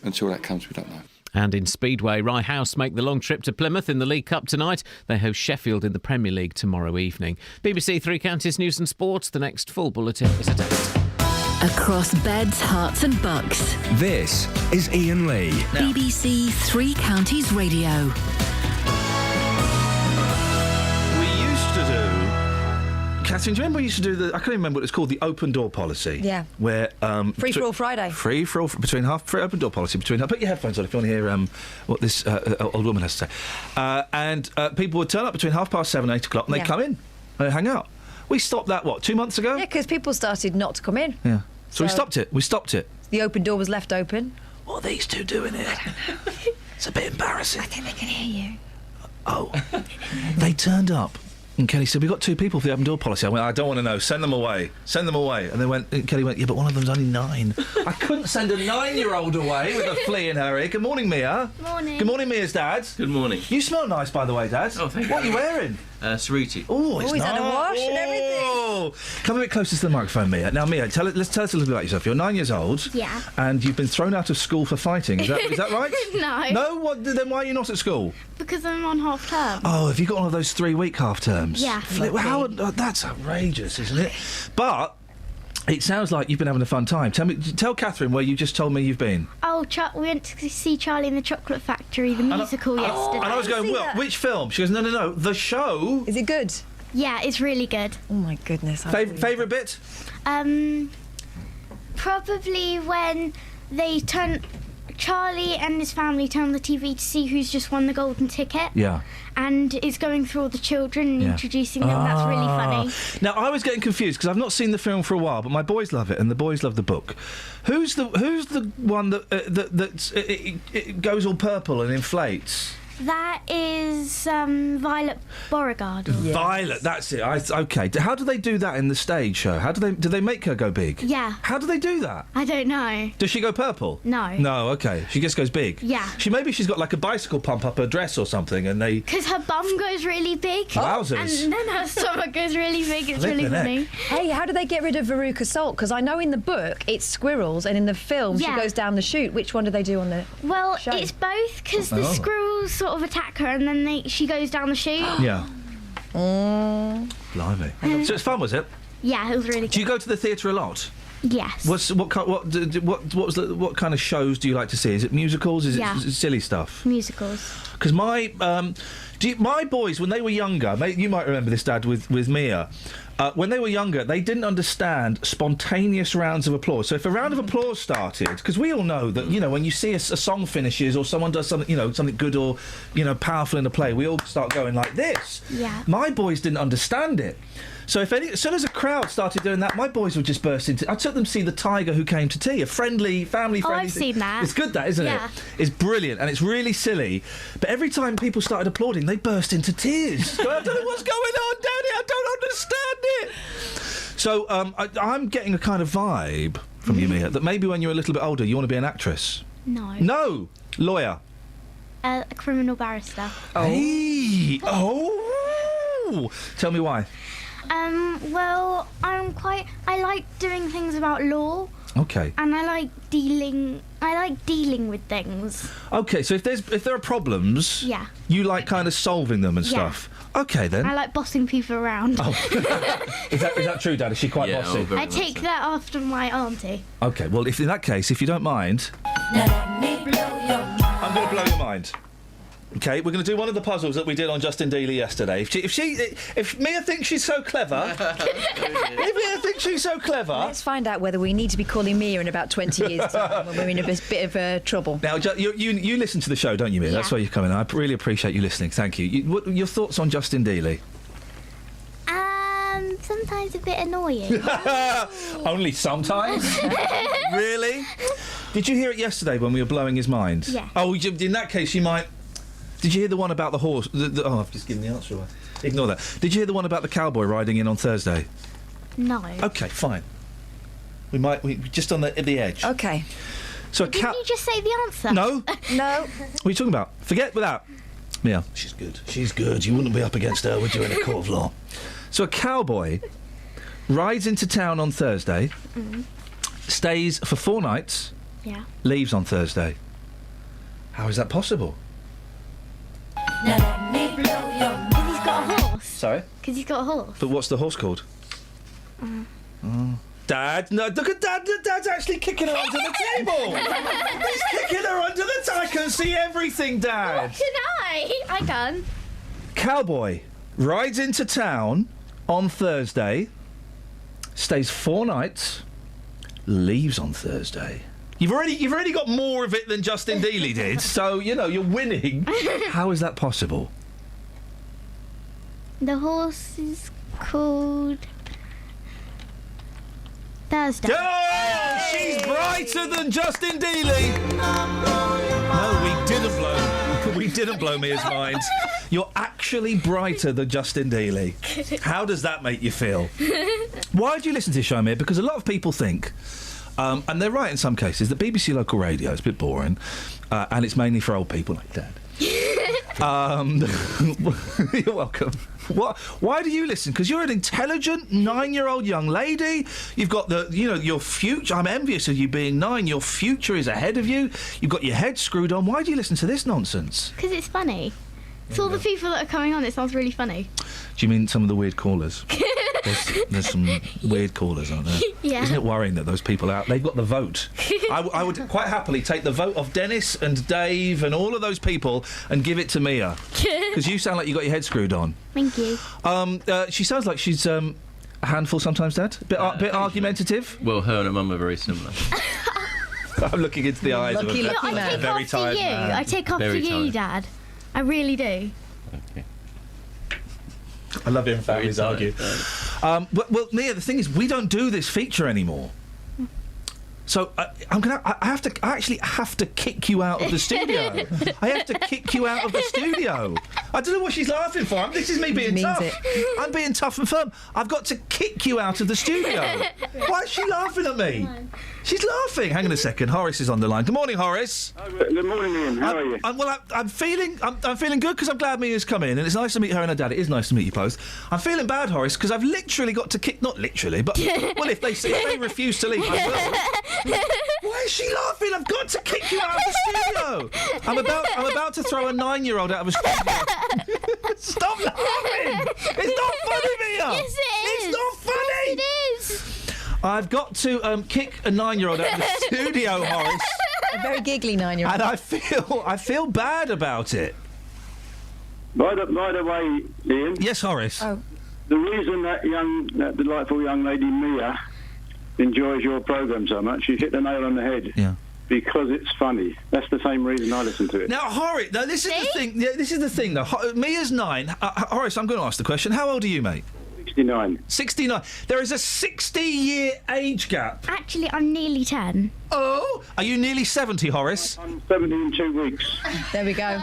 until that comes, we don't know. And in Speedway, Rye House make the long trip to Plymouth in the League Cup tonight. They host Sheffield in the Premier League tomorrow evening. BBC Three Counties News and Sports. The next full bulletin is at 8. Across beds, hearts and bucks. This is Iain Lee. BBC Three Counties Radio. We used to do... Catherine, do you remember we used to do I can't even remember what it's called, the open door policy? Yeah. Where... Free for all Friday. Free for all, free open door policy between... Put your headphones on if you want to hear what this old woman has to say. And people would turn up between 7:30 and 8 o'clock and they'd come in and hang out. We stopped that, 2 months ago? Yeah, because people started not to come in. Yeah. So we stopped it. The open door was left open. What are these two doing here? I don't know. It's a bit embarrassing. I think they can hear you. Oh. They turned up. And Kelly said, we've got 2 people for the open door policy. I went, I don't want to know. Send them away. And Kelly went, yeah, but one of them's only 9. I couldn't send a 9-year-old away with a flea in her ear. Good morning, Mia. Morning. Good morning, Mia's dad. Good morning. You smell nice, by the way, Dad. Oh, thank you. What are you wearing? Saruti. Oh, it's he's nice. had a wash and everything. Come a bit closer to the microphone, Mia. Now, Mia, tell us a little bit about yourself. You're 9 years old. Yeah. And you've been thrown out of school for fighting. Is that right? No. No? Then why are you not at school? Because I'm on half term. Oh, have you got one of those 3-week half terms? Yeah. That's outrageous, isn't it? But it sounds like you've been having a fun time. Tell Catherine where you just told me you've been. Oh, we went to see Charlie and the Chocolate Factory, the musical, yesterday. And I was going, which film? She goes, no, the show. Is it good? Yeah, it's really good. Oh my goodness. Favourite bit? Probably when Charlie and his family turn on the TV to see who's just won the golden ticket. Yeah. And it's going through all the children and introducing them. That's really funny. Now, I was getting confused because I've not seen the film for a while, but my boys love it and the boys love the book. Who's the one that it goes all purple and inflates? That is Violet Beauregard. Yes. Violet, that's it. Okay. How do they do that in the stage show? Do they make her go big? Yeah. How do they do that? I don't know. Does she go purple? No. No, okay. She just goes big? Yeah. Maybe she's got like a bicycle pump up her dress or something and they... Because her bum goes really big. Wowzers. And then her stomach goes really big. It's really funny. Hey, how do they get rid of Veruca Salt? Because I know in the book it's squirrels and in the film she goes down the chute. Which one do they do on the show? It's both because the squirrels sort of attack her and then she goes down the chute. Yeah. Blimey. So it's fun, was it? Yeah, it was really good. Do you go to the theatre a lot? Yes. What kind of shows do you like to see? Is it musicals? Is it silly stuff? Musicals. Because my boys, when they were younger, you might remember this, Dad, with Mia. When they were younger, they didn't understand spontaneous rounds of applause. So if a round of applause started, because we all know that, when you see a song finishes or someone does something, something good or, powerful in a play, we all start going like this. Yeah. My boys didn't understand it. So as soon as a crowd started doing that, my boys would just burst into... I took them to see The Tiger Who Came to Tea, a family-friendly... Oh, I've seen that. It's good, that, isn't it? It's brilliant, and it's really silly. But every time people started applauding, they burst into tears. I don't know what's going on, Daddy, I don't understand it. So I'm getting a kind of vibe from you, Mia, that maybe when you're a little bit older, you want to be an actress. No. No! Lawyer. A criminal barrister. Hey! Oh! Tell me why. Well, I like doing things about law. Okay. And I like dealing with things. Okay, so if there are problems, you like kind of solving them and stuff. Okay, then. I like bossing people around. Oh. Is that true, Dad? Is she quite bossy? I take that after my auntie. Okay, well, if in that case, if you don't mind... Let me blow your mind. I'm going to blow your mind. Okay, we're going to do one of the puzzles that we did on Justin Dealey yesterday. If Mia thinks she's so clever... if Mia thinks she's so clever... Let's find out whether we need to be calling Mia in about 20 years' time when we're in a bit of trouble. Now, you listen to the show, don't you, Mia? Yeah. That's why you're coming. I really appreciate you listening. Thank you. What your thoughts on Justin Dealey? Sometimes a bit annoying. Only sometimes? Really? Did you hear it yesterday when we were blowing his mind? Yeah. Oh, in that case, you might... Did you hear the one about the horse? Oh, I've just given the answer away. Ignore that. Did you hear the one about the cowboy riding in on Thursday? No. Okay, fine. We just on the edge. Okay. So Didn't you just say the answer? No. No. What are you talking about? Forget that. Mia, she's good. She's good. You wouldn't be up against her, would you, in a court of law? So a cowboy rides into town on Thursday, stays for 4 nights, leaves on Thursday. How is that possible? Let me blow your mind. 'Cause he's got a horse. Sorry? Because he's got a horse. But what's the horse called? Dad, no, look at Dad. Dad's actually kicking her under the table. He's kicking her under the table. I can see everything, Dad. Can I? I can. Cowboy rides into town on Thursday, stays 4 nights, leaves on Thursday. You've already got more of it than Justin Dealey did, so you're winning. How is that possible? The horse is called Thursday. Oh, she's brighter than Justin Dealey. No, we didn't blow Mia's mind. You're actually brighter than Justin Dealey. How does that make you feel? Why do you listen to this show, Mia? Because a lot of people think, and they're right in some cases, that BBC local radio is a bit boring, and it's mainly for old people like Dad. You're welcome. Why do you listen? Because you're an intelligent 9-year-old young lady. You've got your future. I'm envious of you being 9. Your future is ahead of you. You've got your head screwed on. Why do you listen to this nonsense? Because it's funny. It's all the people that are coming on. It sounds really funny. Do you mean some of the weird callers? There's some weird callers, aren't there? Yeah. Isn't it worrying that those people they've got the vote? I would quite happily take the vote of Dennis and Dave and all of those people and give it to Mia. Because you sound like you got your head screwed on. Thank you. She sounds like she's a handful sometimes, Dad. Bit argumentative. Well, her and her mum are very similar. I'm looking into the eyes of a very tired man. I take after Very you, tired. Dad. I really do. Okay. I love hearing families argue. Well, Mia, the thing is, we don't do this feature anymore. So I actually have to kick you out of the studio. I have to kick you out of the studio. I don't know what she's laughing for. This is me being tough. I'm being tough and firm. I've got to kick you out of the studio. Why is she laughing at me? She's laughing. Hang on a second. Horace is on the line. Good morning, Horace. Good morning, Ian. How are you? I'm feeling good because I'm glad Mia's come in, and it's nice to meet her and her dad. It is nice to meet you both. I'm feeling bad, Horace, because I've literally got to kick. Not literally, but well, if they refuse to leave, I will. Why is she laughing? I've got to kick you out of the studio. I'm about to throw a 9-year-old out of a studio. Stop laughing! It's not funny, Mia. Yes, it is. It's not funny. Yes, it is. I've got to kick a 9-year-old out of the studio, Horace. A very giggly 9-year-old. And I feel bad about it. By the way, Ian. Yes, Horace. Oh. The reason that delightful young lady Mia enjoys your programme so much, you hit the nail on the head. Yeah. Because it's funny. That's the same reason I listen to it. Now, Horace, this is the thing. Yeah, this is the thing, though. Mia's 9. Horace, I'm going to ask the question. How old are you, mate? 69. 69. There is a 60-year age gap. Actually, I'm nearly 10. Oh, are you nearly 70, Horace? I'm 70 in 2 weeks. There we go.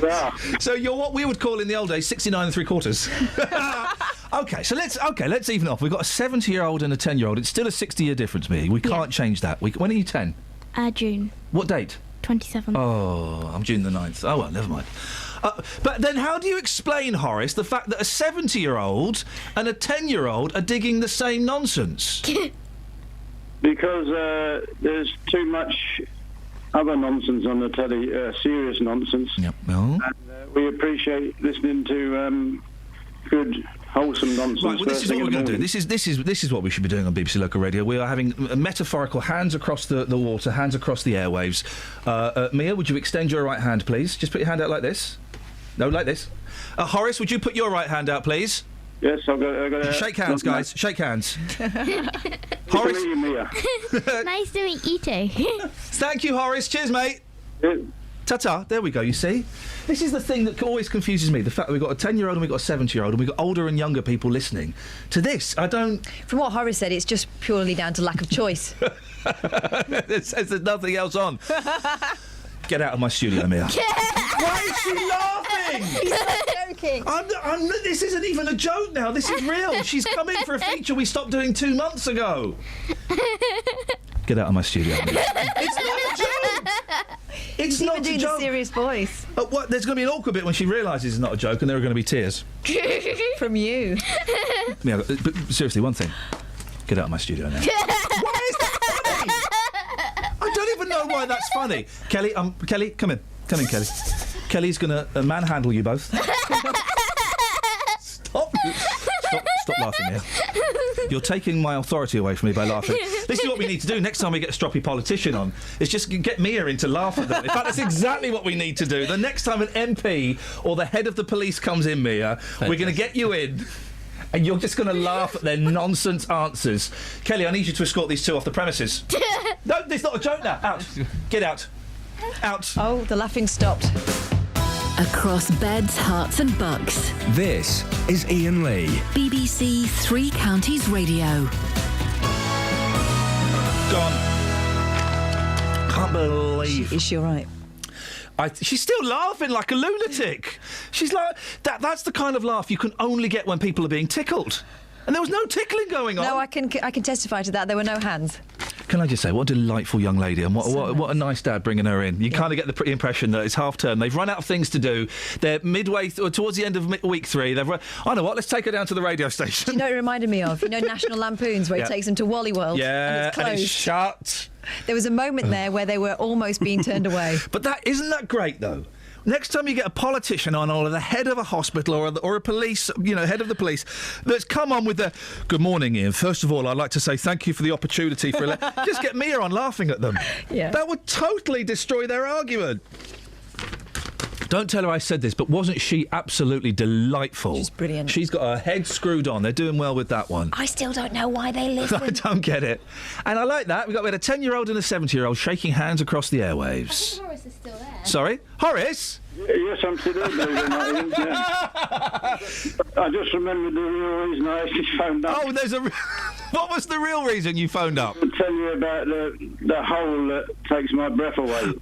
Yeah. So you're what we would call in the old days 69 3/4. Okay, so let's even off. We've got a 70-year-old and a 10-year-old. It's still a 60-year difference, Mia. We can't change that. When are you 10? June. What date? 27th. Oh, I'm June the 9th. Oh, well, never mind. But then how do you explain, Horace, the fact that a 70-year-old and a 10-year-old are digging the same nonsense? Because there's too much other nonsense on the telly, serious nonsense. Yep. No. And we appreciate listening to good, wholesome nonsense. Right, well, this is what we're going to do. This is what we should be doing on BBC Local Radio. We are having metaphorical hands across the water, hands across the airwaves. Mia, would you extend your right hand, please? Just put your hand out like this. No, like this. Horace, would you put your right hand out, please? Yes, I've got Shake hands, guys. Shake hands. Horace. Mia. Nice to meet you too. Thank you, Horace. Cheers, mate. Ta-ta. There we go, you see? This is the thing that always confuses me, the fact that we've got a 10-year-old and we've got a 70-year-old and we've got older and younger people listening to this. I don't... From what Horace said, it's just purely down to lack of choice. It says there's nothing else on. Get out of my studio, Mia. Why is she laughing? He's not joking. This isn't even a joke now. This is real. She's come in for a feature we stopped doing 2 months ago. Get out of my studio, Mia. It's not a joke. It's not a doing joke. A serious voice. What? There's going to be an awkward bit when she realises it's not a joke, and there are going to be tears. From you. Mia, but seriously, one thing. Get out of my studio now. Why is that funny? I don't even know why that's funny. Kelly, come in. Come in, Kelly. Kelly's going to manhandle you both. Stop laughing, Mia. You're taking my authority away from me by laughing. This is what we need to do next time we get a stroppy politician on, is just get Mia in to laugh at them. In fact, that's exactly what we need to do. The next time an MP or the head of the police comes in, Mia, we're going to get you in and you're just going to laugh at their nonsense answers. Kelly, I need you to escort these two off the premises. No, it's not a joke now. Out. Get out. Out. Oh, the laughing stopped. Across beds, hearts and bucks. This is Iain Lee. BBC Three Counties Radio. Gone. Can't believe. Is she all right? She's still laughing like a lunatic. She's like... That's the kind of laugh you can only get when people are being tickled. And there was no tickling going on. No, I can testify to that. There were no hands. Can I just say, what a delightful young lady, and what a nice dad bringing her in. You kind of get the impression that it's half term. They've run out of things to do. They're midway towards the end of week 3. I know what. Let's take her down to the radio station. Do you know what it reminded me of? You know, National Lampoons, where he takes them to Wally World. Yeah, and it's closed. And it's shut. There was a moment there where they were almost being turned away. But isn't that great though? Next time you get a politician on, or the head of a hospital, or a police, head of the police, that's come on with the "Good morning, Iain. First of all, I'd like to say thank you for the opportunity for..." Just get Mia on laughing at them. Yeah. That would totally destroy their argument. Don't tell her I said this, but wasn't she absolutely delightful? She's brilliant. She's got her head screwed on. They're doing well with that one. I still don't know why they listen. I don't get it. And I like that. We had a 10-year-old and a 70-year-old shaking hands across the airwaves. Horace is still there. Sorry? Horace? Yes, I'm still there. I just remembered the real reason I actually phoned up. Oh, what was the real reason you phoned up? I'll tell you about the hole that takes my breath away.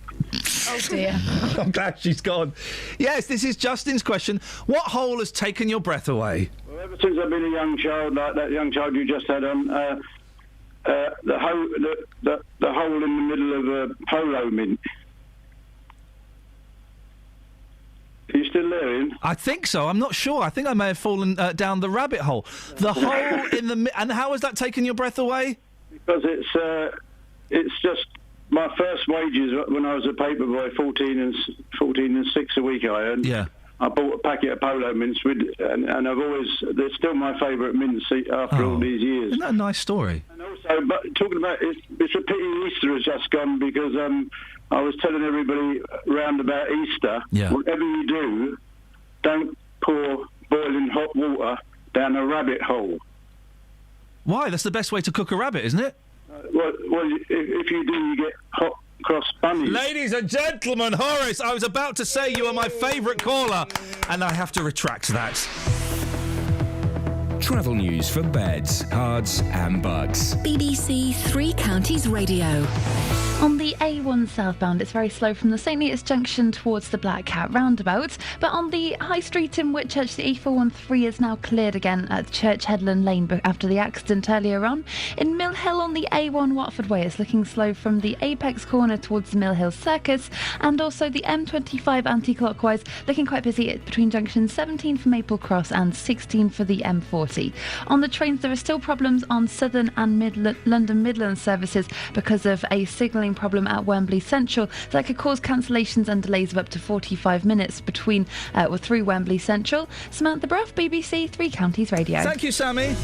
Oh dear. I'm glad she's gone. Yes, this is Justin's question. What hole has taken your breath away? Well, ever since I've been a young child, like that young child you just had on, the hole in the middle of a polo mint. Are you still there, Ian? I think so. I'm not sure. I think I may have fallen down the rabbit hole. The hole in the... And how has that taken your breath away? Because it's just... My first wages when I was a paper boy, 14 and 6 a week I earned. Yeah. I bought a packet of polo mints and I've always... They're still my favourite mints after all these years. Isn't that a nice story? And also, but talking about... It's a pity Easter has just gone because I was telling everybody round about Easter, whatever you do, don't pour boiling hot water down a rabbit hole. Why? That's the best way to cook a rabbit, isn't it? Well, if you do, you get hot cross bunnies. Ladies and gentlemen, Horace, I was about to say you are my favourite caller, and I have to retract that. Travel news for beds, cards and bugs. BBC Three Counties Radio. On the A1 southbound, it's very slow from the St Neots Junction towards the Black Cat roundabout, but on the High Street in Whitchurch, the E413 is now cleared again at Church Headland Lane after the accident earlier on. In Mill Hill on the A1 Watford Way, it's looking slow from the Apex corner towards the Mill Hill Circus, and also the M25 anti-clockwise looking quite busy between junctions 17 for Maple Cross and 16 for the M40. On the trains, there are still problems on Southern and London Midland services because of a signalling running problem at Wembley Central that could cause cancellations and delays of up to 45 minutes through Wembley Central. Samantha Bruff, BBC Three Counties Radio. Thank you, Sammy.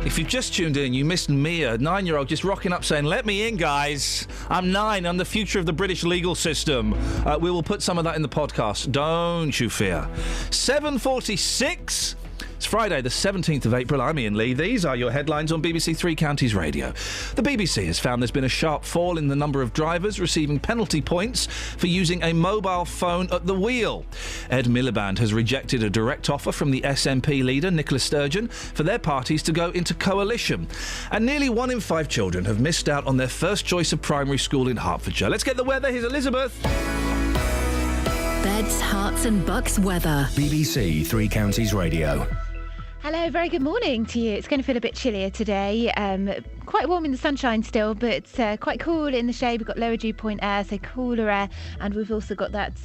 If you've just tuned in, you missed Mia, 9-year-old, just rocking up saying, "Let me in, guys. I'm 9. I'm the future of the British legal system." We will put some of that in the podcast. Don't you fear. 7:46. It's Friday, the 17th of April. I'm Iain Lee. These are your headlines on BBC Three Counties Radio. The BBC has found there's been a sharp fall in the number of drivers receiving penalty points for using a mobile phone at the wheel. Ed Miliband has rejected a direct offer from the SNP leader, Nicola Sturgeon, for their parties to go into coalition. And nearly 1 in 5 children have missed out on their first choice of primary school in Hertfordshire. Let's get the weather. Here's Elizabeth. Beds, Herts and Bucks weather. BBC Three Counties Radio. Hello, very good morning to you. It's going to feel a bit chillier today. Quite warm in the sunshine still, but quite cool in the shade. We've got lower dew point air, so cooler air, and we've also got that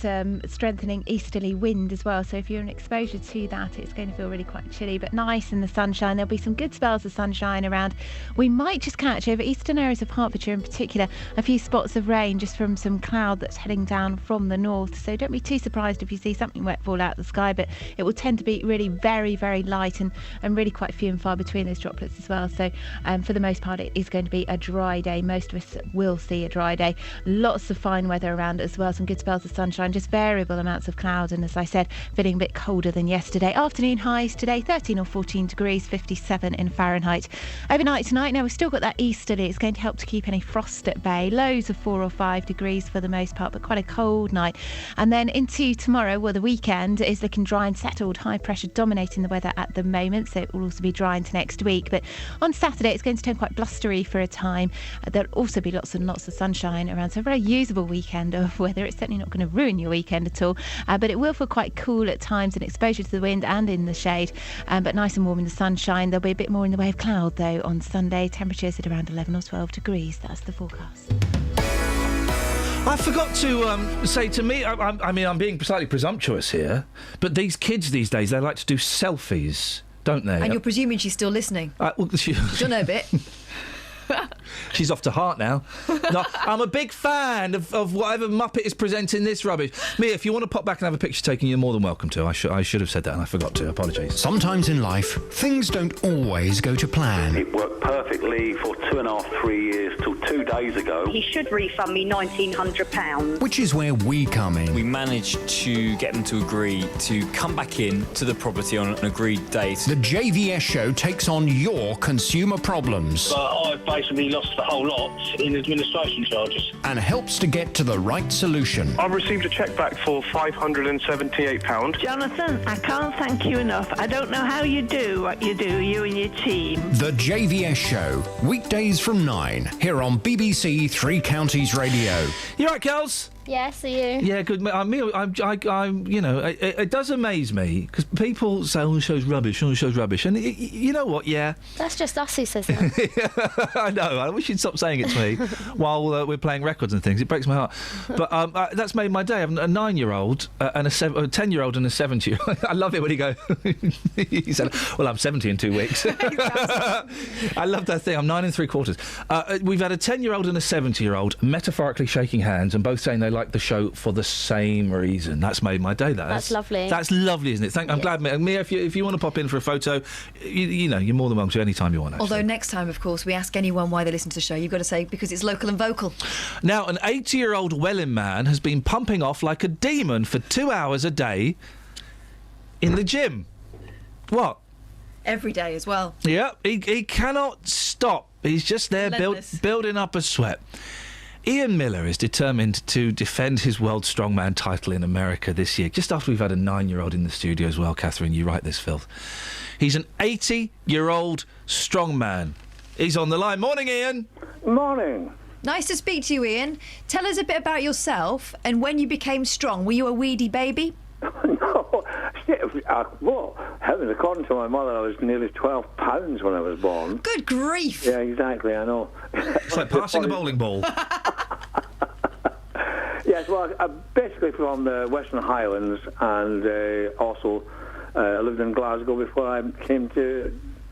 strengthening easterly wind as well. So if you're in exposure to that, it's going to feel really quite chilly, but nice in the sunshine. There'll be some good spells of sunshine around. We might just catch, over eastern areas of Hertfordshire in particular, a few spots of rain just from some cloud that's heading down from the north. So don't be too surprised if you see something wet fall out of the sky, but it will tend to be really very, very light and really quite few and far between those droplets as well. So for the most part, it is going to be a dry day. Most of us will see a dry day. Lots of fine weather around as well. Some good spells of sunshine, just variable amounts of cloud. And as I said, feeling a bit colder than yesterday. Afternoon highs today, 13 or 14 degrees, 57 in Fahrenheit. Overnight tonight, now we've still got that easterly. It's going to help to keep any frost at bay. Lows of 4 or 5 degrees for the most part, but quite a cold night. And then into tomorrow, well, the weekend is looking dry and settled. High pressure dominating the weather at the moment, so it will also be dry into next week. But on Saturday, it's going to turn quite blustery for a time. There'll also be lots and lots of sunshine around, so a very usable weekend of weather. It's certainly not going to ruin your weekend at all, but it will feel quite cool at times and exposure to the wind and in the shade, but nice and warm in the sunshine. There'll be a bit more in the way of cloud though on Sunday. Temperatures at around 11 or 12 degrees. That's the forecast. I forgot to say to me, I mean, I'm being slightly presumptuous here, but these kids these days, they like to do selfies, don't they? And you're presuming she's still listening. She's done her bit. She's off to heart now. No, I'm a big fan of whatever Muppet is presenting this rubbish. Mia, if you want to pop back and have a picture taken, you're more than welcome to. I should have said that and I forgot to. Apologies. Sometimes in life, things don't always go to plan. It worked perfectly for 2.5, 3 years till 2 days ago. He should refund me £1,900. Which is where we come in. We managed to get them to agree to come back in to the property on an agreed date. The JVS show takes on your consumer problems. I've basically lost the whole lot in administration charges. And helps to get to the right solution. I've received a cheque back for £578. Jonathan, I can't thank you enough. I don't know how you do what you do, you and your team. The JVS show, weekdays from 9, here on BBC Three Counties Radio. You all right, girls? Yes, are you? Yeah, good. I'm you know, it does amaze me because people say, "Oh, the show's rubbish. Oh, the show's rubbish," and you know what? Yeah, that's just us who says that. I know. I wish you'd stop saying it to me while we're playing records and things. It breaks my heart. But that's made my day. I'm a 9-year-old and a 10-year-old and a 70-year-old. I love it when he goes. He said, "Well, I'm 70 in 2 weeks." I love that thing. I'm 9 3/4. We've had a 10-year-old and a 70-year-old metaphorically shaking hands and both saying they like the show for the same reason. That's made my day. That's lovely. That's lovely, isn't it? I'm glad, Mia. If you want to pop in for a photo, you know, you're more than welcome to any time you want. Actually. Although next time, of course, we ask anyone why they listen to the show, you've got to say because it's local and vocal. Now, an 80-year-old Welling man has been pumping off like a demon for 2 hours a day in the gym. What? Every day as well. Yeah, he cannot stop. He's just there building up a sweat. Iain Miller is determined to defend his World Strongman title in America this year, just after we've had a 9-year-old in the studio as well. Catherine, you write this filth. He's an 80-year-old strongman. He's on the line. Morning, Iain. Morning. Nice to speak to you, Iain. Tell us a bit about yourself and when you became strong. Were you a weedy baby? No. Well, heavens, according to my mother, I was nearly 12 pounds when I was born. Good grief. Yeah, exactly, I know. It's like passing a bowling ball. Yes, well, I'm basically from the Western Highlands and also lived in Glasgow before I came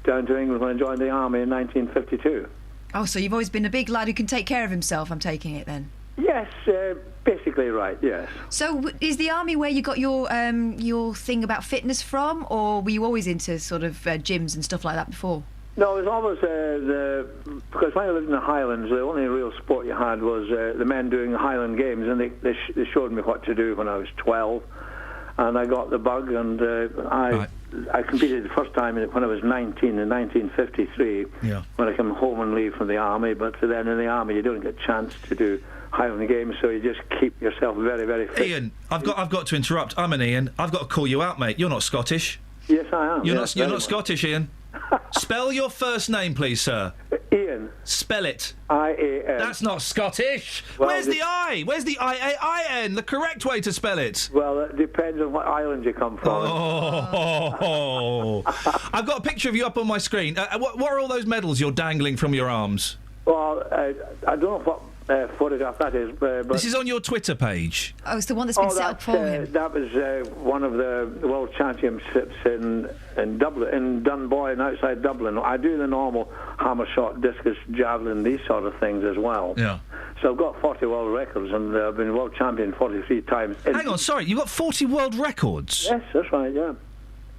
down to England when I joined the army in 1952. Oh, so you've always been a big lad who can take care of himself, I'm taking it then? Yes, basically right, yes. So is the army where you got your thing about fitness from, or were you always into sort of gyms and stuff like that before? No, it was always because when I lived in the Highlands, the only real sport you had was the men doing the Highland Games, and they showed me what to do when I was 12, and I got the bug, and I competed the first time when I was 19 in 1953, when I came home and leave from the army. But then in the army, you don't get a chance to do Highland Games, so you just keep yourself very, very fit. Ian, I've got to interrupt. I'm an Ian. I've got to call you out, mate. You're not Scottish. Yes, I am. You're not Scottish, Ian. Spell your first name, please, sir. Ian. Spell it. I-A-N. That's not Scottish. Well, Where's the I? Where's the I-A-I-N? The correct way to spell it. Well, it depends on what island you come from. Oh. I've got a picture of you up on my screen. What are all those medals you're dangling from your arms? Well, I don't know what photograph that is, but this is on your Twitter page. Oh, it's the one that's been set up for him. That was one of the World Championships in Dublin, in Dunboyne, outside Dublin. I do the normal hammer shot, discus, javelin, these sort of things as well. Yeah. So I've got 40 world records, and I've been world champion 43 times. Hang on, sorry, you've got 40 world records? Yes, that's right, yeah.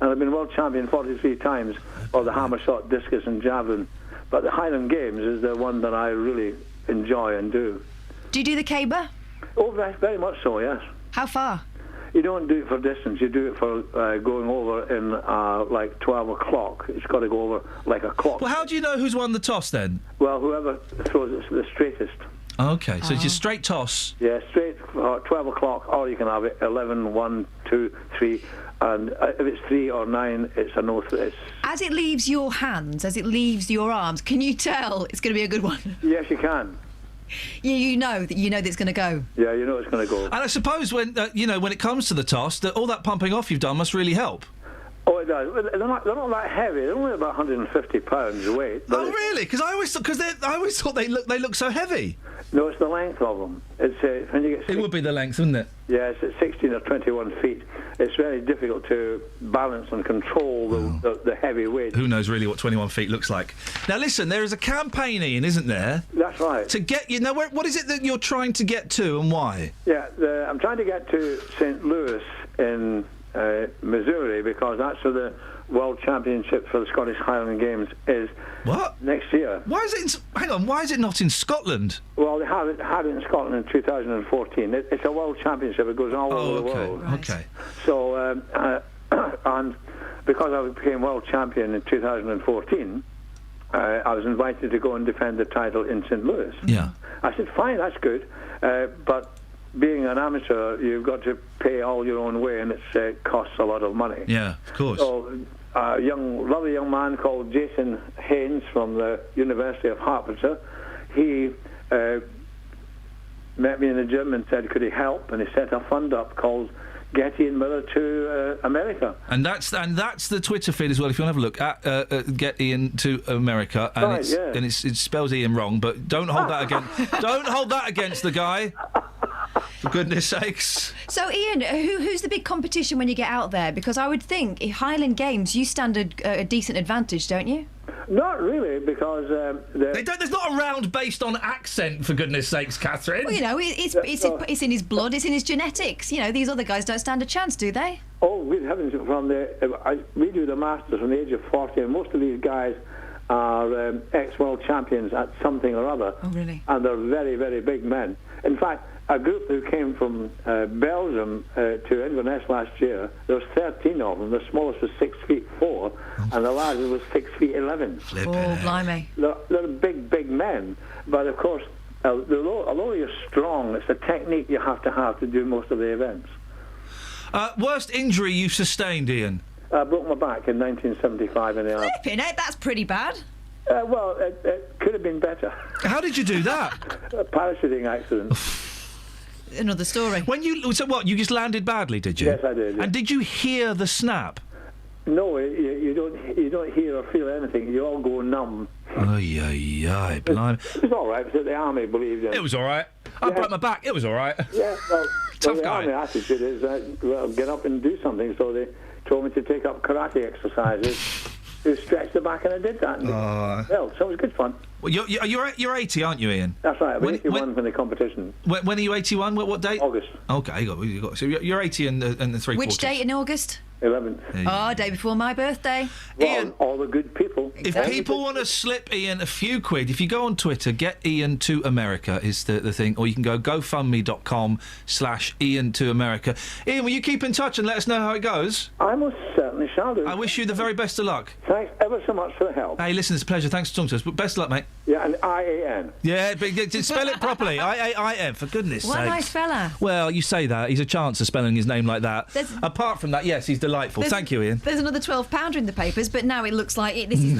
And I've been world champion 43 times of the hammer shot, discus, and javelin. But the Highland Games is the one that I really enjoy and do. Do you do the caber? Oh, very much so, yes. How far? You don't do it for distance, you do it for going over in like 12 o'clock. It's got to go over like a clock. Well, how do you know who's won the toss then? Well, whoever throws it the straightest. Okay, so it's just straight toss. Yeah, straight 12 o'clock, or you can have it 11, 1, 2, 3, and if it's 3 or 9, it's a no. As it leaves your hands, as it leaves your arms, can you tell it's going to be a good one? Yes, you can. You know that it's going to go. Yeah, you know it's going to go. And I suppose when when it comes to the toss, that all that pumping off you've done must really help. Oh, it does. They're not that heavy. They're only about 150 pounds weight. Oh, really? Because I always thought they look so heavy. No, it's the length of them. It's when you get. It would be the length, wouldn't it? Yeah, it's at 16 or 21 feet. It's very difficult to balance and control the heavy weight. Who knows really what 21 feet looks like? Now, listen, there is a campaign, Ian, isn't there? That's right. To get you now, what is it that you're trying to get to, and why? Yeah, I'm trying to get to St. Louis in Missouri, because that's where the World Championship for the Scottish Highland Games is. What? Next year. Why is it? Hang on. Why is it not in Scotland? Well, they had it in Scotland in 2014. It's a World Championship. It goes all over the world. Right. Okay. So, and because I became World Champion in 2014, I was invited to go and defend the title in St. Louis. Yeah. I said, fine, that's good, but being an amateur, you've got to pay all your own way, and it costs a lot of money. Yeah, of course. So a lovely young man called Jason Haynes from the University of Hertfordshire, he met me in the gym and said, could he help? And he set a fund up called Get Iain Miller to America. And that's the Twitter feed as well. If you want to have a look at Get Iain to America, and right, it spells Ian wrong, but don't hold that against the guy. For goodness sakes. So, Ian, who's the big competition when you get out there? Because I would think, in Highland Games, you stand a decent advantage, don't you? Not really, because there's not a round based on accent, for goodness sakes, Catherine. Well, it's in his blood, it's in his genetics. These other guys don't stand a chance, do they? Oh, we haven't. We do the Masters from the age of 40, and most of these guys are ex-world champions at something or other. Oh, really? And they're very, very big men. In fact, a group who came from Belgium to Inverness last year, there was 13 of them. The smallest was 6'4", and the largest was 6'11". Oh, blimey. They're big, big men. But, of course, although you're strong, it's the technique you have to do most of the events. Worst injury you sustained, Ian? I broke my back in 1975 in the army. Flipping it, that's pretty bad. Well, it could have been better. How did you do that? A parachuting accident. Another story. You just landed badly, did you? Yes, I did. Yeah. And did you hear the snap? No, you don't hear or feel anything. You all go numb. Blimey. It was all right. Because the army believed in it. It was all right. I broke my back. It was all right. Yeah, Tough the guy. army attitude is get up and do something. So they told me to take up karate exercises to stretch the back, and I did that. So it was good fun. Well, you're 80, aren't you, Ian? That's right. I'm 81 for the competition. When are you 81? What date? August. Okay, so you're 80 and the 3/4. Which date in August? 11th. Oh, day before my birthday. Well, Ian, all the good people. If people want to slip Ian a few quid, if you go on Twitter, Get Ian to America is the thing, or you can go GoFundMe.com/Ian to America. Ian, will you keep in touch and let us know how it goes? I most certainly shall do. I wish you the very best of luck. Thanks ever so much for the help. Hey, listen, it's a pleasure. Thanks for talking to us. But best of luck, mate. Yeah, and IAN. Yeah, but spell it properly. IAIN, for goodness sake. What a nice fella. Well, you say that. He's a chance of spelling his name like that. Apart from that, yes, he's delightful. Thank you, Ian. There's another £12 in the papers, but now it looks like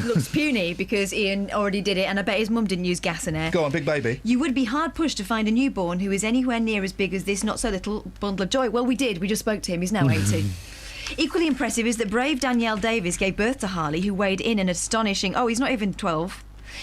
looks puny because Ian already did it, and I bet his mum didn't use gas and air. Go on, big baby. You would be hard pushed to find a newborn who is anywhere near as big as this not-so-little bundle of joy. Well, we did. We just spoke to him. He's now 80. Equally impressive is that brave Danielle Davis gave birth to Harley, who weighed in an astonishing... Oh, he's not even 12.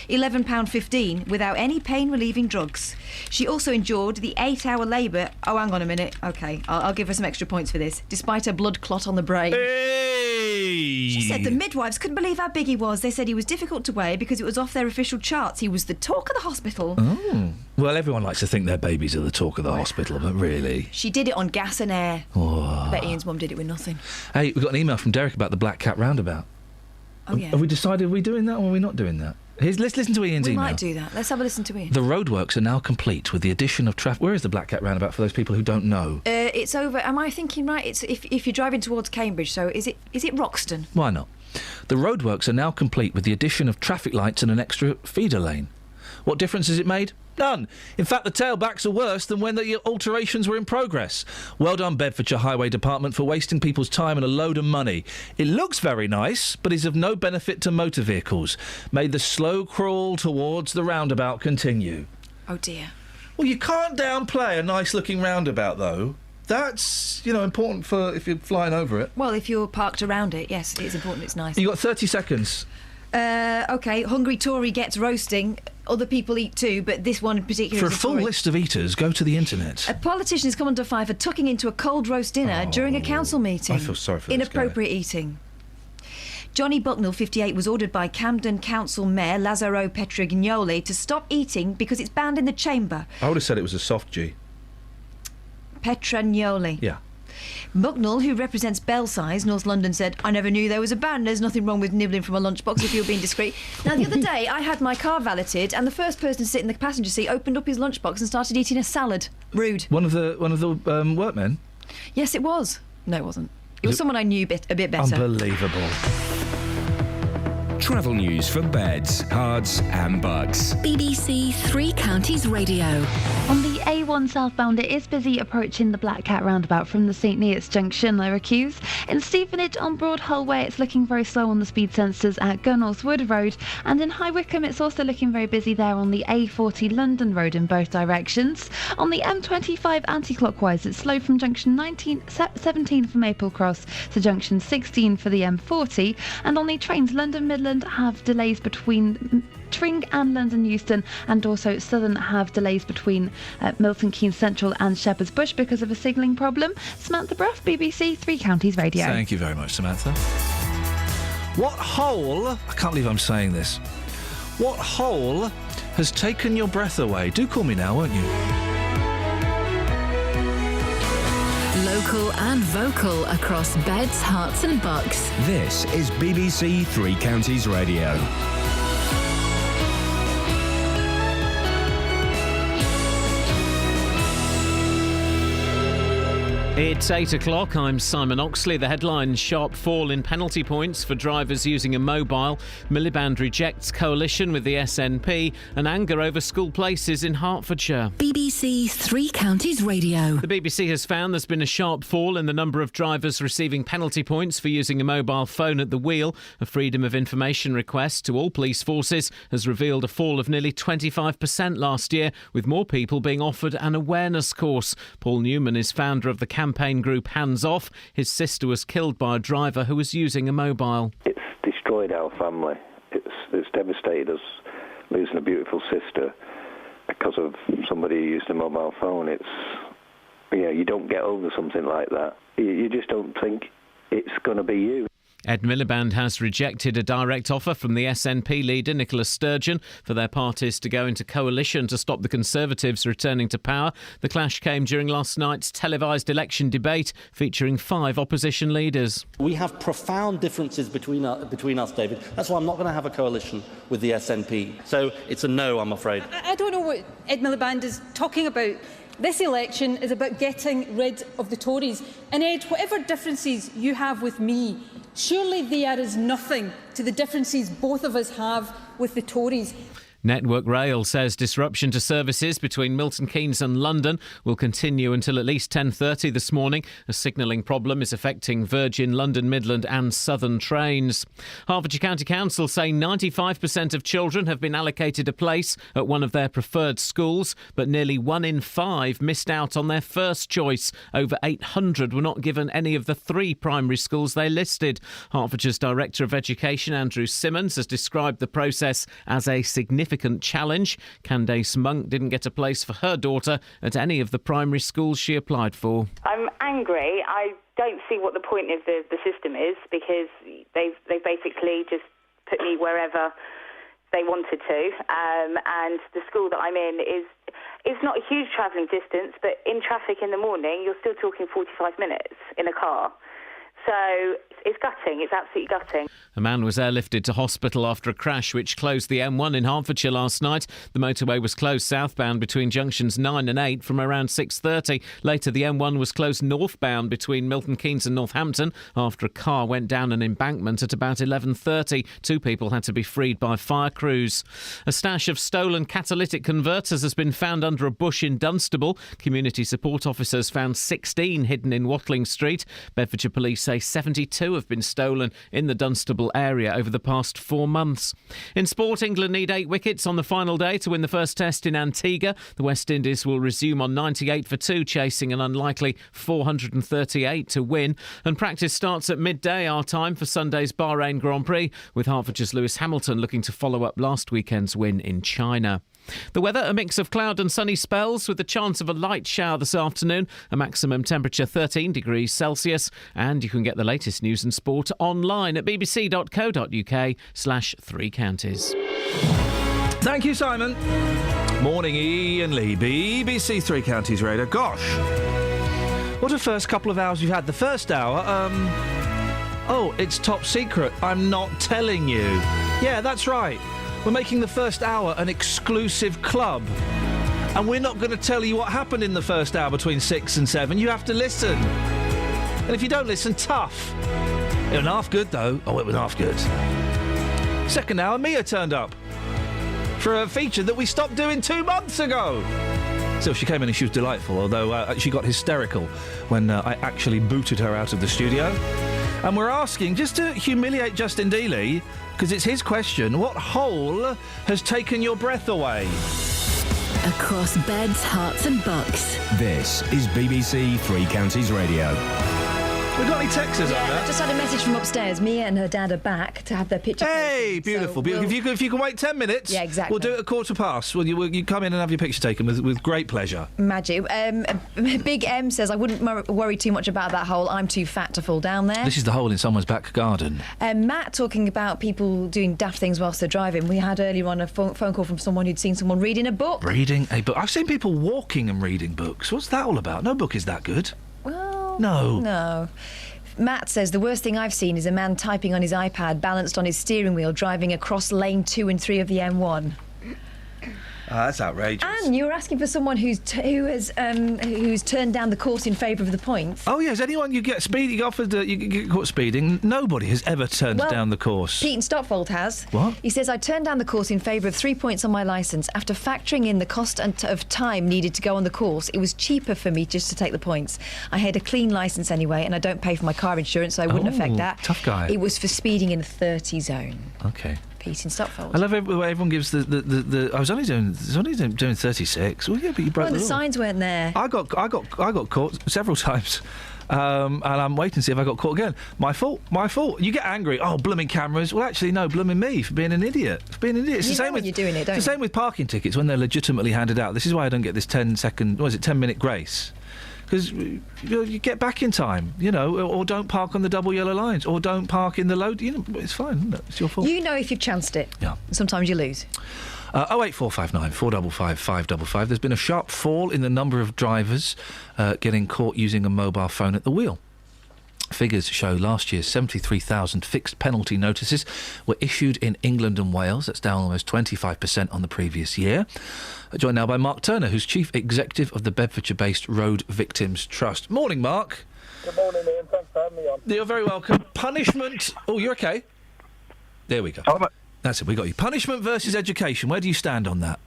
£11.15 without any pain-relieving drugs. She also endured the 8-hour labour... Oh, hang on a minute. OK, I'll give her some extra points for this. Despite a blood clot on the brain. Hey! She said the midwives couldn't believe how big he was. They said he was difficult to weigh because it was off their official charts. He was the talk of the hospital. Oh. Well, everyone likes to think their babies are the talk of the hospital, but really... She did it on gas and air. Oh. I bet Ian's mum did it with nothing. Hey, we got an email from Derek about the Black Cat Roundabout. Oh, yeah. Have we decided we're doing that or are we not doing that? Let's listen to Ian's email. We might do that. Let's have a listen to Ian. The roadworks are now complete with the addition of traffic... Where is the Black Cat Roundabout for those people who don't know? It's over... Am I thinking right? It's if you're driving towards Cambridge, so is it Roxton? Why not? The roadworks are now complete with the addition of traffic lights and an extra feeder lane. What difference has it made? None. In fact, the tailbacks are worse than when the alterations were in progress. Well done, Bedfordshire Highway Department, for wasting people's time and a load of money. It looks very nice, but is of no benefit to motor vehicles. May the slow crawl towards the roundabout continue. Oh, dear. Well, you can't downplay a nice-looking roundabout, though. That's, important for if you're flying over it. Well, if you're parked around it, yes, it's important, it's nice. You've got 30 seconds. OK, hungry Tory gets roasting. Other people eat too, but this one in particular For is a full Tory. list of eaters, go to the internet. A politician has come under fire for tucking into a cold roast dinner during a council meeting. I feel sorry for this guy. Inappropriate eating. Johnny Bucknell, 58, was ordered by Camden Council Mayor Lazzaro Petrignoli to stop eating because it's banned in the chamber. I would have said it was a soft G. Petrignoli. Yeah. Bucknell, who represents Belsize, North London, said, I never knew there was a ban. There's nothing wrong with nibbling from a lunchbox if you're being discreet. Now, the other day, I had my car valeted, and the first person to sit in the passenger seat opened up his lunchbox and started eating a salad. Rude. One of the workmen? Yes, it was. No, it wasn't. It was someone I knew a bit better. Unbelievable. Travel news for beds, cards and bugs. BBC Three Counties Radio. On the A1 southbound, it is busy approaching the Black Cat roundabout from the St Neots Junction, Lyricuse. In Stevenage on Broad Hull Way, it's looking very slow on the speed sensors at Gunnells Wood Road. And in High Wycombe, it's also looking very busy there on the A40 London Road in both directions. On the M25 anti-clockwise, it's slow from junction 17 for Maple Cross to junction 16 for the M40. And on the trains, London Midland have delays between Tring and London Euston, and also Southern have delays between Milton Keynes Central and Shepherd's Bush because of a signalling problem. Samantha Bruff, BBC Three Counties Radio. Thank you very much, Samantha. What hole, I can't believe I'm saying this, what hole has taken your breath away? Do call me now, won't you? Local and vocal across beds, hearts and bucks. This is BBC Three Counties Radio. It's 8 o'clock. I'm Simon Oxley. The headline: sharp fall in penalty points for drivers using a mobile. Miliband rejects coalition with the SNP, and anger over school places in Hertfordshire. BBC Three Counties Radio. The BBC has found there's been a sharp fall in the number of drivers receiving penalty points for using a mobile phone at the wheel. A Freedom of Information request to all police forces has revealed a fall of nearly 25% last year, with more people being offered an awareness course. Paul Newman is founder of the campaign group Hands Off. His sister was killed by a driver who was using a mobile. It's destroyed our family. It's devastated us, losing a beautiful sister because of somebody who used a mobile phone. You don't get over something like that. You just don't think it's going to be you. Ed Miliband has rejected a direct offer from the SNP leader Nicola Sturgeon for their parties to go into coalition to stop the Conservatives returning to power. The clash came during last night's televised election debate featuring 5 opposition leaders. We have profound differences between us, David. That's why I'm not going to have a coalition with the SNP. So it's a no, I'm afraid. I don't know what Ed Miliband is talking about. This election is about getting rid of the Tories. And Ed, whatever differences you have with me, surely they are as nothing to the differences both of us have with the Tories. Network Rail says disruption to services between Milton Keynes and London will continue until at least 10:30 this morning. A signalling problem is affecting Virgin, London Midland and Southern trains. Hertfordshire County Council say 95% of children have been allocated a place at one of their preferred schools, but nearly 1 in 5 missed out on their first choice. Over 800 were not given any of the 3 primary schools they listed. Hertfordshire's Director of Education, Andrew Simmons, has described the process as a significant challenge. Candace Monk didn't get a place for her daughter at any of the primary schools she applied for. I'm angry. I don't see what the point of the system is, because they've basically just put me wherever they wanted to, and the school that I'm in is not a huge travelling distance, but in traffic in the morning you're still talking 45 minutes in a car. So it's gutting. It's absolutely gutting. A man was airlifted to hospital after a crash which closed the M1 in Hertfordshire last night. The motorway was closed southbound between junctions 9 and 8 from around 6:30. Later, the M1 was closed northbound between Milton Keynes and Northampton after a car went down an embankment at about 11:30. 2 people had to be freed by fire crews. A stash of stolen catalytic converters has been found under a bush in Dunstable. Community support officers found 16 hidden in Watling Street. Bedfordshire police say 72 have been stolen in the Dunstable area over the past 4 months. In sport, England need 8 wickets on the final day to win the first test in Antigua. The West Indies will resume on 98 for 2, chasing an unlikely 438 to win. And practice starts at midday our time for Sunday's Bahrain Grand Prix, with Hertfordshire's Lewis Hamilton looking to follow up last weekend's win in China. The weather, a mix of cloud and sunny spells with the chance of a light shower this afternoon. A maximum temperature 13 degrees Celsius. And you can get the latest news and sport online at bbc.co.uk/3 counties. Thank you, Simon. Morning, Iain Lee, BBC Three Counties Radio. Gosh, what a first couple of hours you've had. The first hour, oh, it's top secret. I'm not telling you. Yeah, that's right. We're making the first hour an exclusive club. And we're not going to tell you what happened in the first hour between 6 and 7. You have to listen. And if you don't listen, tough. It was half good, though. Oh, it was half good. Second hour, Mia turned up for a feature that we stopped doing 2 months ago. So she came in and she was delightful, although she got hysterical when I actually booted her out of the studio. And we're asking, just to humiliate Justin Dealey, because it's his question, what hole has taken your breath away? Across beds, hearts and bucks. This is BBC Three Counties Radio. We got any texts on that? I just had a message from upstairs. Mia and her dad are back to have their picture taken. Hey, beautiful, so beautiful. If you can wait 10 minutes, yeah, exactly. We'll do it at 1:15. You come in and have your picture taken with great pleasure. Magic. Big M says, I wouldn't worry too much about that hole. I'm too fat to fall down there. This is the hole in someone's back garden. Matt talking about people doing daft things whilst they're driving. We had earlier on a phone call from someone who'd seen someone reading a book. Reading a book. I've seen people walking and reading books. What's that all about? No book is that good. Well, no. Matt says the worst thing I've seen is a man typing on his iPad balanced on his steering wheel driving across lane 2 and 3 of the M1. That's outrageous. And you were asking for someone who's turned down the course in favour of the points. Oh yes, anyone you get speeding offered, you get caught speeding. Nobody has ever turned down the course. Pete in Stockfold has. What? He says I turned down the course in favour of 3 points on my licence. After factoring in the cost of time needed to go on the course, it was cheaper for me just to take the points. I had a clean licence anyway, and I don't pay for my car insurance, so it wouldn't affect that. Tough guy. It was for speeding in a 30 zone. Okay. Pete in Stockfold. I love the way everyone gives the. I was only doing 36. Well, yeah, but you broke the law. signs weren't there. I got caught several times, and I'm waiting to see if I got caught again. My fault. You get angry. Oh, blooming cameras. Well, actually, no, blooming me for being an idiot. It's the same with you're doing it. Don't it's the same with parking tickets when they're legitimately handed out. This is why I don't get this 10-minute grace. Because you get back in time, or don't park on the double yellow lines, or don't park in the load. It's fine, isn't it? It's your fault. You know if you've chanced it. Yeah. Sometimes you lose. 08459 455 555. There's been a sharp fall in the number of drivers getting caught using a mobile phone at the wheel. Figures show last year 73,000 fixed penalty notices were issued in England and Wales. That's down almost 25% on the previous year. Joined now by Mark Turner, who's Chief Executive of the Bedfordshire-based Road Victims Trust. Morning, Mark. Good morning, Ian. Thanks for having me on. You're very welcome. Punishment... Oh, you're OK? There we go. That's it, we got you. Punishment versus education. Where do you stand on that?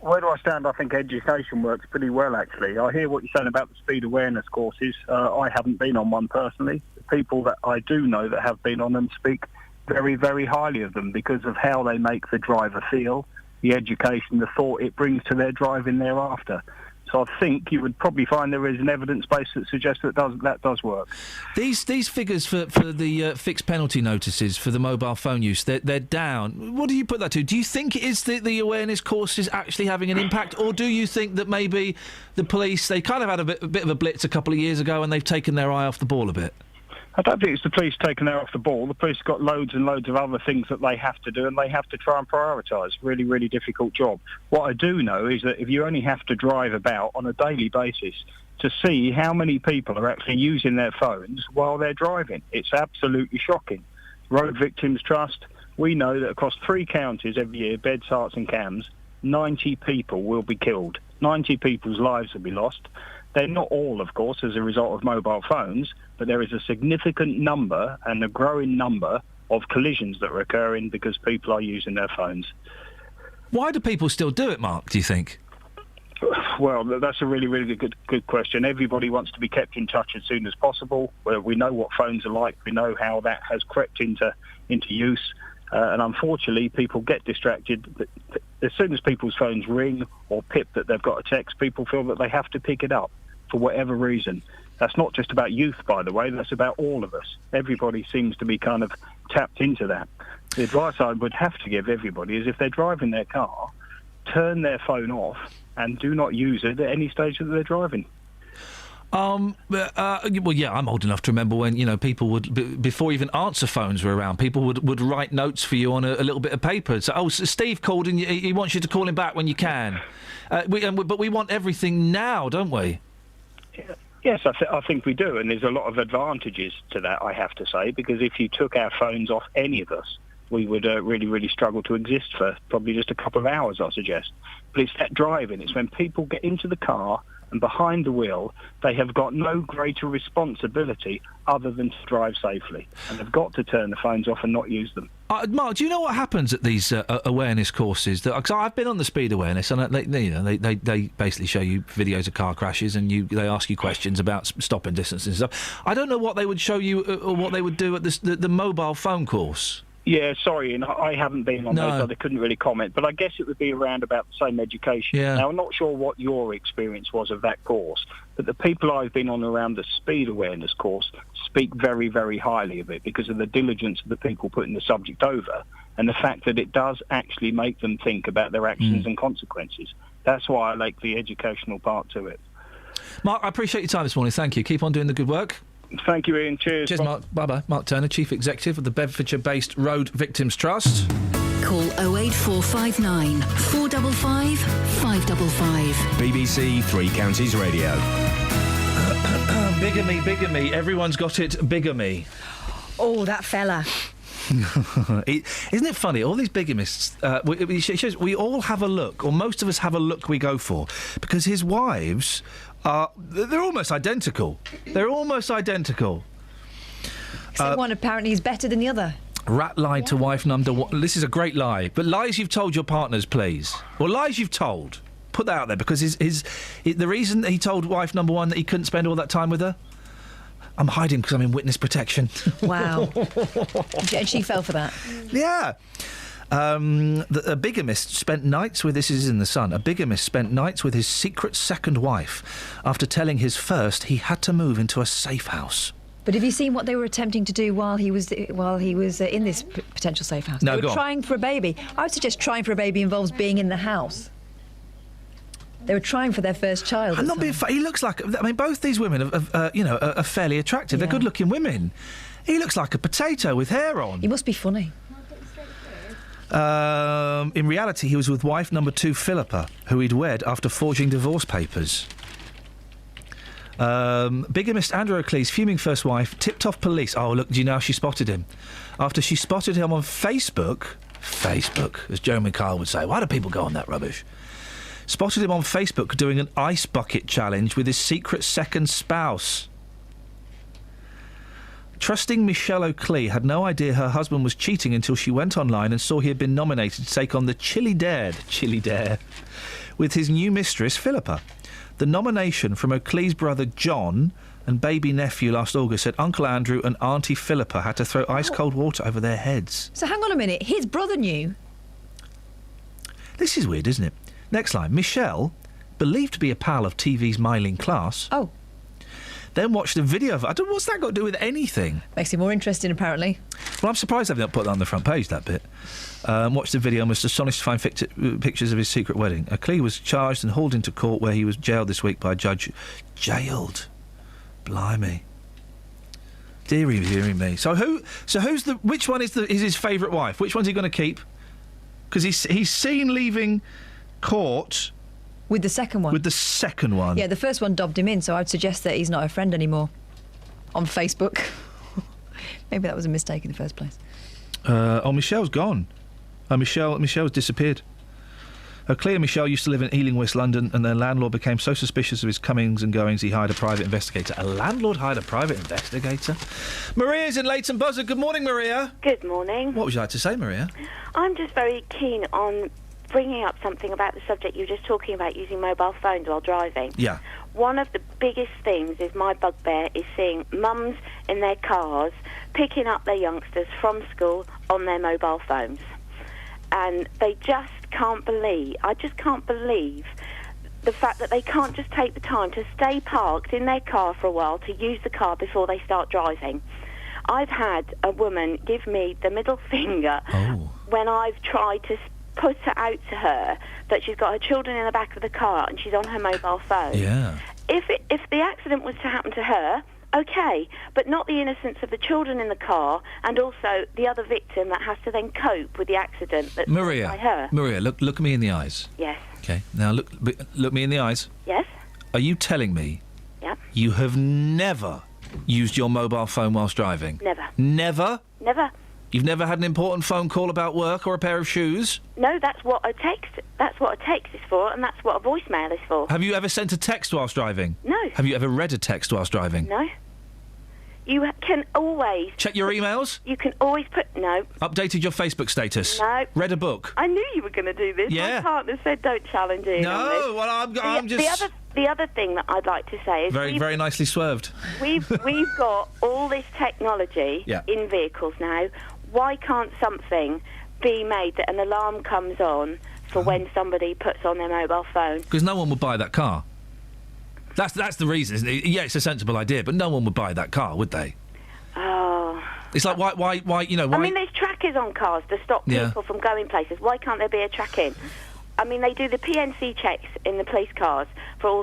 Where do I stand? I think education works pretty well, actually. I hear what you're saying about the speed awareness courses. I haven't been on one personally. The people that I do know that have been on them speak very, very highly of them because of how they make the driver feel, the education, the thought it brings to their driving thereafter. So I think you would probably find there is an evidence base that suggests that does work. These figures for the fixed penalty notices for the mobile phone use, they're down. What do you put that to? Do you think it is the awareness courses actually having an impact, or do you think that maybe the police, they kind of had a bit of a blitz a couple of years ago and they've taken their eye off the ball a bit? I don't think it's the police taking their off the ball. The police got loads and loads of other things that they have to do, and they have to try and prioritise. Really, really difficult job. What I do know is that if you only have to drive about on a daily basis to see how many people are actually using their phones while they're driving, it's absolutely shocking. Road Victims Trust, we know that across 3 counties every year, Beds, Herts and Cambs, 90 people will be killed. 90 people's lives will be lost. They're not all, of course, as a result of mobile phones, but there is a significant number and a growing number of collisions that are occurring because people are using their phones. Why do people still do it, Mark, do you think? Well, that's a really, really good question. Everybody wants to be kept in touch as soon as possible. We know what phones are like. We know how that has crept into use. And unfortunately, people get distracted. As soon as people's phones ring or pip that they've got a text, people feel that they have to pick it up for whatever reason. That's not just about youth, by the way. That's about all of us. Everybody seems to be kind of tapped into that. The advice I would have to give everybody is if they're driving their car, turn their phone off and do not use it at any stage that they're driving. Well, yeah, I'm old enough to remember when, people would, before even answer phones were around, people would write notes for you on a little bit of paper. So, Steve called and he wants you to call him back when you can. But we want everything now, don't we? Yes, I think we do, and there's a lot of advantages to that, I have to say, because if you took our phones off any of us, we would really, really struggle to exist for probably just a couple of hours, I suggest. But it's that driving. It's when people get into the car and behind the wheel, they have got no greater responsibility other than to drive safely. And they've got to turn the phones off and not use them. Mark, do you know what happens at these awareness courses? Because I've been on the speed awareness, and they basically show you videos of car crashes, and they ask you questions about stopping distance and stuff. I don't know what they would show you or what they would do at the mobile phone course. Yeah, sorry, and I haven't been on those, so I couldn't really comment. But I guess it would be around about the same education. Yeah. Now, I'm not sure what your experience was of that course, but the people I've been on around the speed awareness course speak very, very highly of it because of the diligence of the people putting the subject over and the fact that it does actually make them think about their actions and consequences. That's why I like the educational part to it. Mark, I appreciate your time this morning. Thank you. Keep on doing the good work. Thank you, Ian. Cheers. Cheers, Mark. Bye-bye. Mark Turner, Chief Executive of the Bedfordshire-based Road Victims Trust. Call 08459 455 555. BBC Three Counties Radio. Bigamy. Everyone's got it. Bigamy. Oh, that fella. Isn't it funny? All these bigamists, it shows we all have a look, or most of us have a look we go for, because his wives they're almost identical. Except one apparently is better than the other. Rat lied to wife number one. This is a great lie. But lies you've told your partners, please. Or lies you've told. Put that out there, because the reason he told wife number one that he couldn't spend all that time with her, I'm hiding because I'm in witness protection. Wow. And she fell for that. Yeah. A bigamist spent nights with... This is in The Sun. A bigamist spent nights with his secret second wife after telling his first he had to move into a safe house. But have you seen what they were attempting to do while he was in this potential safe house? No, they were trying for a baby. I would suggest trying for a baby involves being in the house. They were trying for their first child. I'm not being he looks like... I mean, both these women are fairly attractive. They're good-looking women. He looks like a potato with hair on. He must be funny. In reality, he was with wife number 2, Philippa, who he'd wed after forging divorce papers. Bigamist Andrew O'Clee's fuming first wife tipped off police. Oh, look, do you know how she spotted him? After she spotted him on Facebook, as Jeremy Kyle would say. Why do people go on that rubbish? Spotted him on Facebook doing an ice bucket challenge with his secret second spouse. Trusting Michelle O'Clee had no idea her husband was cheating until she went online and saw he had been nominated to take on the Chili Dare, with his new mistress, Philippa. The nomination from O'Clee's brother John and baby nephew last August said Uncle Andrew and Auntie Philippa had to throw ice-cold water over their heads. So hang on a minute, his brother knew? This is weird, isn't it? Next line. Michelle, believed to be a pal of TV's Myleene Klass... Oh. Then watched a video of... what's that got to do with anything? Makes it more interesting, apparently. Well, I'm surprised they've not put that on the front page, that bit. Watched the video and was astonished to find pictures of his secret wedding. O'Clee was charged and hauled into court where he was jailed this week by a judge. Jailed? Blimey. Deary me. So who's the... Which one is his favourite wife? Which one's he going to keep? Because he's seen leaving court... With the second one? With the second one. Yeah, the first one dobbed him in, so I'd suggest that he's not a friend anymore. On Facebook. Maybe that was a mistake in the first place. Michelle's gone. Michelle's disappeared. O'Clee and Michelle used to live in Ealing, West London, and their landlord became so suspicious of his comings and goings he hired a private investigator. A landlord hired a private investigator? Maria's in Leighton Buzzard. Good morning, Maria. Good morning. What would you like to say, Maria? I'm just very keen on bringing up something about the subject you were just talking about, using mobile phones while driving. Yeah. One of the biggest things is my bugbear is seeing mums in their cars picking up their youngsters from school on their mobile phones. And they just can't believe, I just can't believe the fact that they can't just take the time to stay parked in their car for a while to use the car before they start driving. I've had a woman give me the middle finger when I've tried to put it out to her that she's got her children in the back of the car and she's on her mobile phone. Yeah. If the accident was to happen to her, okay, but not the innocence of the children in the car and also the other victim that has to then cope with the accident that's caused by her. Maria, look at me in the eyes. Yes. Okay. Now look me in the eyes. Yes. Are you telling me you have never used your mobile phone whilst driving? Never. Never? Never. You've never had an important phone call about work or a pair of shoes? No, that's what a text is for, and that's what a voicemail is for. Have you ever sent a text whilst driving? No. Have you ever read a text whilst driving? No. You can always... Check your emails? You can always put... No. Updated your Facebook status? No. Read a book? I knew you were going to do this. Yeah. My partner said don't challenge Iain on this. No, well, I'm just... The other thing that I'd like to say is... Very nicely swerved. We've got all this technology in vehicles now. Why can't something be made that an alarm comes on for when somebody puts on their mobile phone? Because no one would buy that car. That's the reason, isn't it? Yeah, it's a sensible idea, but no one would buy that car, would they? Oh. It's like, why, you know, why... I mean, there's trackers on cars to stop people from going places. Why can't there be a track-in? I mean, they do the PNC checks in the police cars for all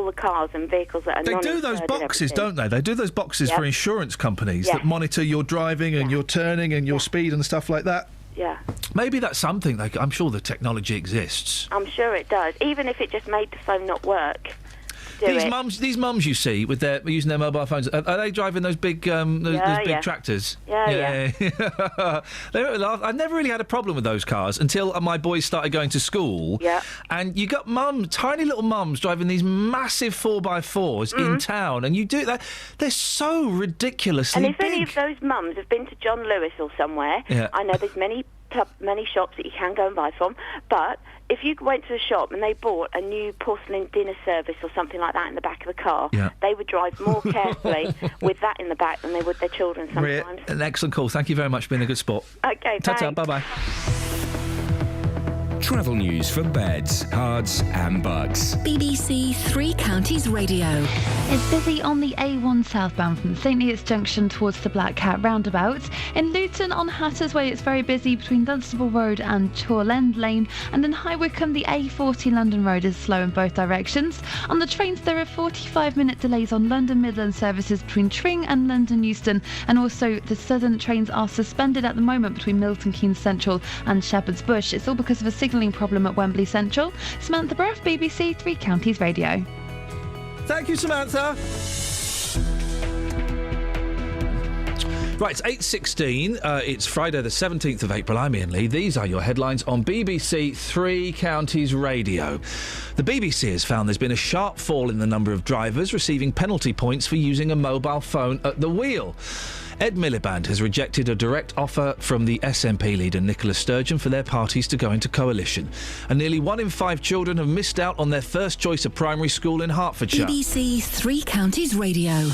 the cars and vehicles that are They do those boxes, don't they? They do those boxes for insurance companies that monitor your driving and your turning and your speed and stuff like that. Yeah. Maybe that's something. I'm sure the technology exists. I'm sure it does. Even if it just made the phone not work. These mums you see using their mobile phones, are they driving those big tractors? Yeah. I've never really had a problem with those cars until my boys started going to school. Yeah. And you got tiny little mums driving these massive 4x4s in town, and you do that. They're so ridiculously And if any of those mums have been to John Lewis or somewhere, I know there's many shops that you can go and buy from, but if you went to a shop and they bought a new porcelain dinner service or something like that in the back of the car, they would drive more carefully with that in the back than they would their children sometimes. Maria, an excellent call. Thank you very much for being a good sport. Okay, Ta-ta, thanks. bye-bye. Travel news for beds, cards and bugs. BBC Three Counties Radio. It's busy on the A1 southbound from St Neots Junction towards the Black Cat roundabout. In Luton on Hatters Way, it's very busy between Dunstable Road and Torrend Lane. And in High Wycombe, the A40 London Road is slow in both directions. On the trains, there are 45-minute delays on London Midland services between Tring and London Euston. And also, the southern trains are suspended at the moment between Milton Keynes Central and Shepherd's Bush. It's all because of a signalling problem at Wembley Central. Samantha Bruff, BBC Three Counties Radio. Thank you, Samantha. Right, it's 8:16. It's Friday the 17th of April. I'm Iain Lee. These are your headlines on BBC Three Counties Radio. The BBC has found there's been a sharp fall in the number of drivers receiving penalty points for using a mobile phone at the wheel. Ed Miliband has rejected a direct offer from the SNP leader Nicola Sturgeon for their parties to go into coalition. And nearly 1 in 5 children have missed out on their first choice of primary school in Hertfordshire. BBC Three Counties Radio.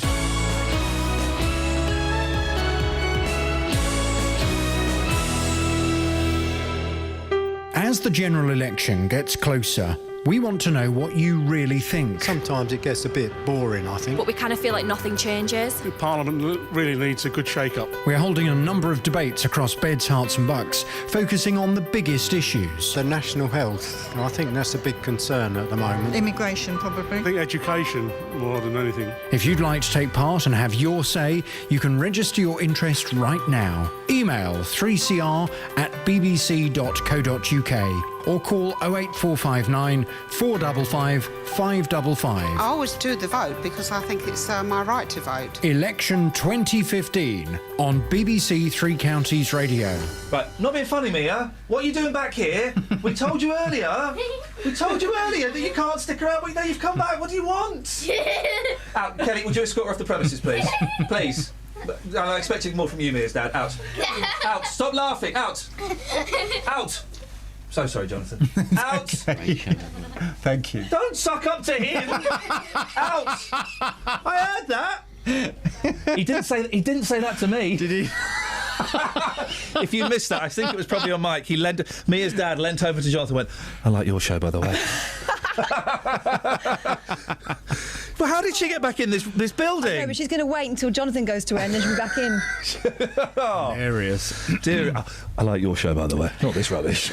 As the general election gets closer, we want to know what you really think. Sometimes it gets a bit boring, I think. But we kind of feel like nothing changes. Parliament really needs a good shake-up. We're holding a number of debates across beds, hearts and bucks, focusing on the biggest issues. The national health, I think that's a big concern at the moment. Immigration, probably. I think education more than anything. If you'd like to take part and have your say, you can register your interest right now. Email 3cr@bbc.co.uk or call 08459 455 555. I always do the vote because I think it's my right to vote. Election 2015 on BBC Three Counties Radio. Right, not being funny, Mia. What are you doing back here? We told you earlier. We told you earlier that you can't stick around. But now you've come back. What do you want? Out, Kelly, would you escort her off the premises, please? Please. I'm expecting more from you, Mia's dad. Out. Out. Stop laughing. Out. Out. So sorry, Jonathan. Out. Thank you. Don't suck up to him. Out. I heard that. He didn't say that to me. Did he? If you missed that, I think it was probably on mic. Mia's dad leant over to Jonathan and went, "I like your show, by the way." Well, how did she get back in this building? I don't know, but she's going to wait until Jonathan goes to her and then she'll be back in. Hilarious. Dear, I like your show, by the way. Not this rubbish.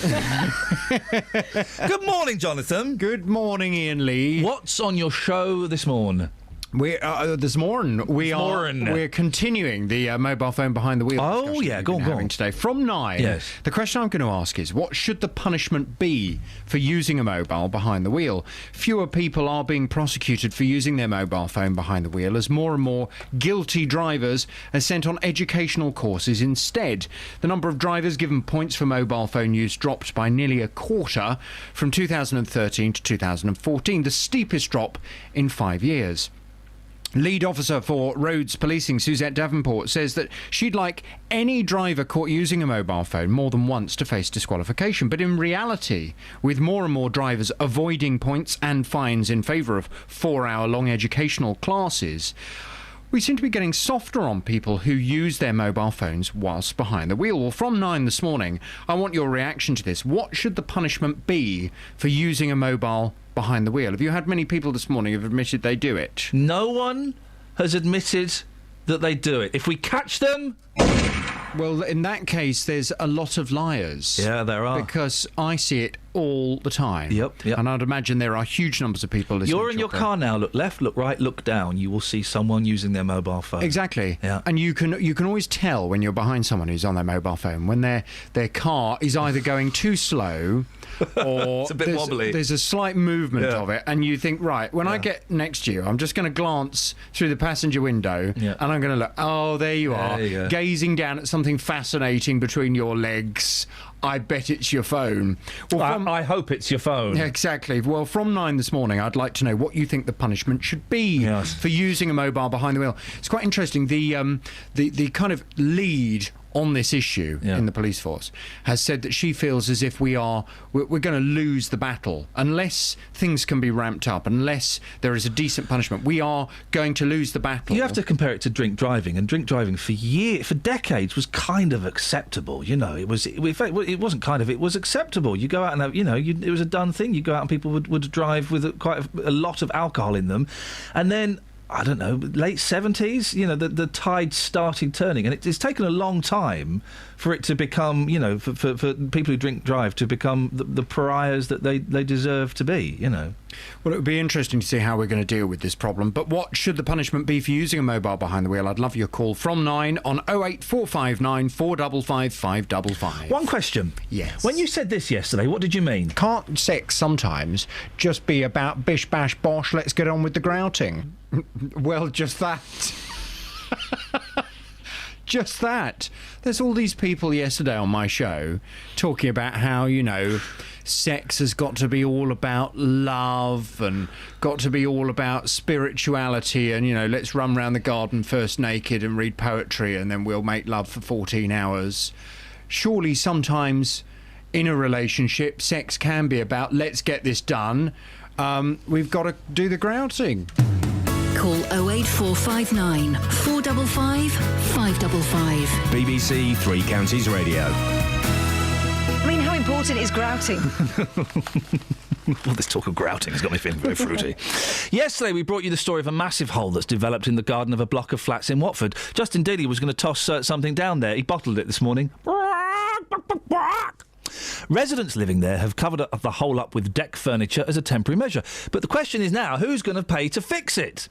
Good morning, Jonathan. Good morning, Iain Lee. What's on your show this morning? This morning we're continuing the mobile phone behind the wheel. Oh yeah, go on. Today from 9. Yes. The question I'm going to ask is, what should the punishment be for using a mobile behind the wheel? Fewer people are being prosecuted for using their mobile phone behind the wheel, as more and more guilty drivers are sent on educational courses instead. The number of drivers given points for mobile phone use dropped by nearly a quarter from 2013 to 2014, the steepest drop in 5 years. Lead officer for roads policing, Suzette Davenport, says that she'd like any driver caught using a mobile phone more than once to face disqualification. But in reality, with more and more drivers avoiding points and fines in favour of 4-hour-long educational classes, we seem to be getting softer on people who use their mobile phones whilst behind the wheel. Well, from 9 this morning, I want your reaction to this. What should the punishment be for using a mobile behind the wheel? Have you had many people this morning who have admitted they do it? No one has admitted that they do it. If we catch them... Well, in that case, there's a lot of liars. Yeah, there are. Because I see it all the time. Yep. And I'd imagine there are huge numbers of people listening. You're in your car now. Look left, look right, look down. You will see someone using their mobile phone. Exactly. Yeah. And you can always tell when you're behind someone who's on their mobile phone, when their car is either going too slow or it's a bit wobbly. There's a slight movement of it, and you think, right, when I get next to you, I'm just going to glance through the passenger window, and I'm going to look, oh, there you are, gazing down at something fascinating between your legs. I bet it's your phone. Well, I hope it's your phone. Yeah, exactly. Well, from 9 this morning, I'd like to know what you think the punishment should be for using a mobile behind the wheel. It's quite interesting. The kind of lead on this issue in the police force, has said that she feels as if we're going to lose the battle unless things can be ramped up, unless there is a decent punishment. We are going to lose the battle. You have to compare it to drink driving, and drink driving for decades was kind of acceptable. You know, it wasn't kind of, it was acceptable. You go out and have, it was a done thing. You go out and people would drive with quite a lot of alcohol in them, and then, I don't know, late 70s, the tide started turning, and it's taken a long time for it to become, for people who drive to become the pariahs that they deserve to be, Well, it would be interesting to see how we're going to deal with this problem. But what should the punishment be for using a mobile behind the wheel? I'd love your call from 9 on 08459 455 555. One question. Yes. When you said this yesterday, what did you mean? Can't sex sometimes just be about bish, bash, bosh, let's get on with the grouting? Well, just that. Just that. There's all these people yesterday on my show talking about how, sex has got to be all about love and got to be all about spirituality and, let's run round the garden first naked and read poetry and then we'll make love for 14 hours. Surely sometimes in a relationship, sex can be about let's get this done. We've got to do the grouting. Call 08459 455 555. BBC Three Counties Radio. I mean, how important is grouting? Well, this talk of grouting has got me feeling very fruity. Yesterday, we brought you the story of a massive hole that's developed in the garden of a block of flats in Watford. Justin Dealey was going to toss something down there. He bottled it this morning. Residents living there have covered up the hole up with deck furniture as a temporary measure. But the question is now, who's going to pay to fix it?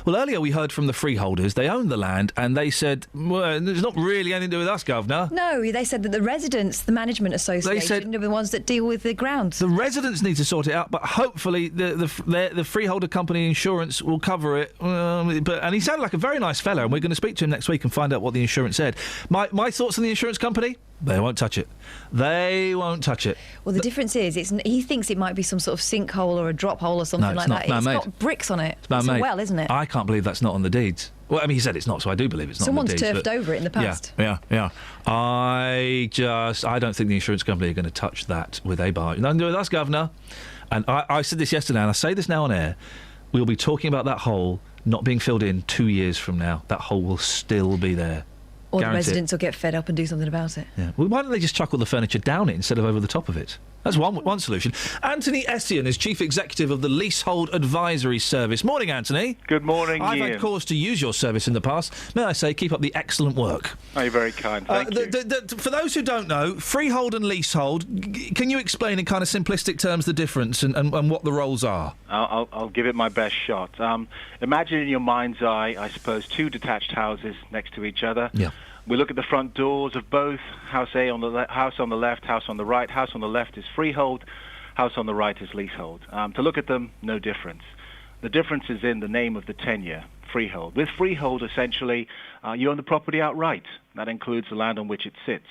Well, earlier we heard from the freeholders. They own the land, and they said, well, there's not really anything to do with us, Governor. No, they said that the residents, the management association, are the ones that deal with the grounds. The residents need to sort it out, but hopefully the freeholder company insurance will cover it. And he sounded like a very nice fellow, and we're going to speak to him next week and find out what the insurance said. My thoughts on the insurance company? They won't touch it. They won't touch it. Well, the difference is, he thinks it might be some sort of sinkhole or a drop hole or something like that. It's got bricks on it. It's a well, isn't it? I can't believe that's not on the deeds. Well, I mean, he said it's not, so I do believe it's not on the deeds. Someone's turfed over it in the past. Yeah. I don't think the insurance company are going to touch that with a bar. Nothing to do with us, Governor. And I said this yesterday, and I say this now on air. We'll be talking about that hole not being filled in 2 years from now. That hole will still be there. Or the residents will get fed up and do something about it. Yeah. Well, why don't they just chuck all the furniture down it instead of over the top of it? That's one solution. Anthony Essian is Chief Executive of the Leasehold Advisory Service. Morning, Anthony. Good morning, I've Iain. had cause to use your service in the past. May I say, keep up the excellent work. Oh, you're very kind. Thank you. For those who don't know, freehold and leasehold, can you explain in kind of simplistic terms the difference and what the roles are? I'll give it my best shot. Imagine in your mind's eye, I suppose, two detached houses next to each other. Yeah. We look at the front doors of both. House A on the house on the left, house on the right. House on the left is freehold. House on the right is leasehold. To look at them, no difference. The difference is in the name of the tenure, freehold. With freehold, essentially, you own the property outright. That includes the land on which it sits.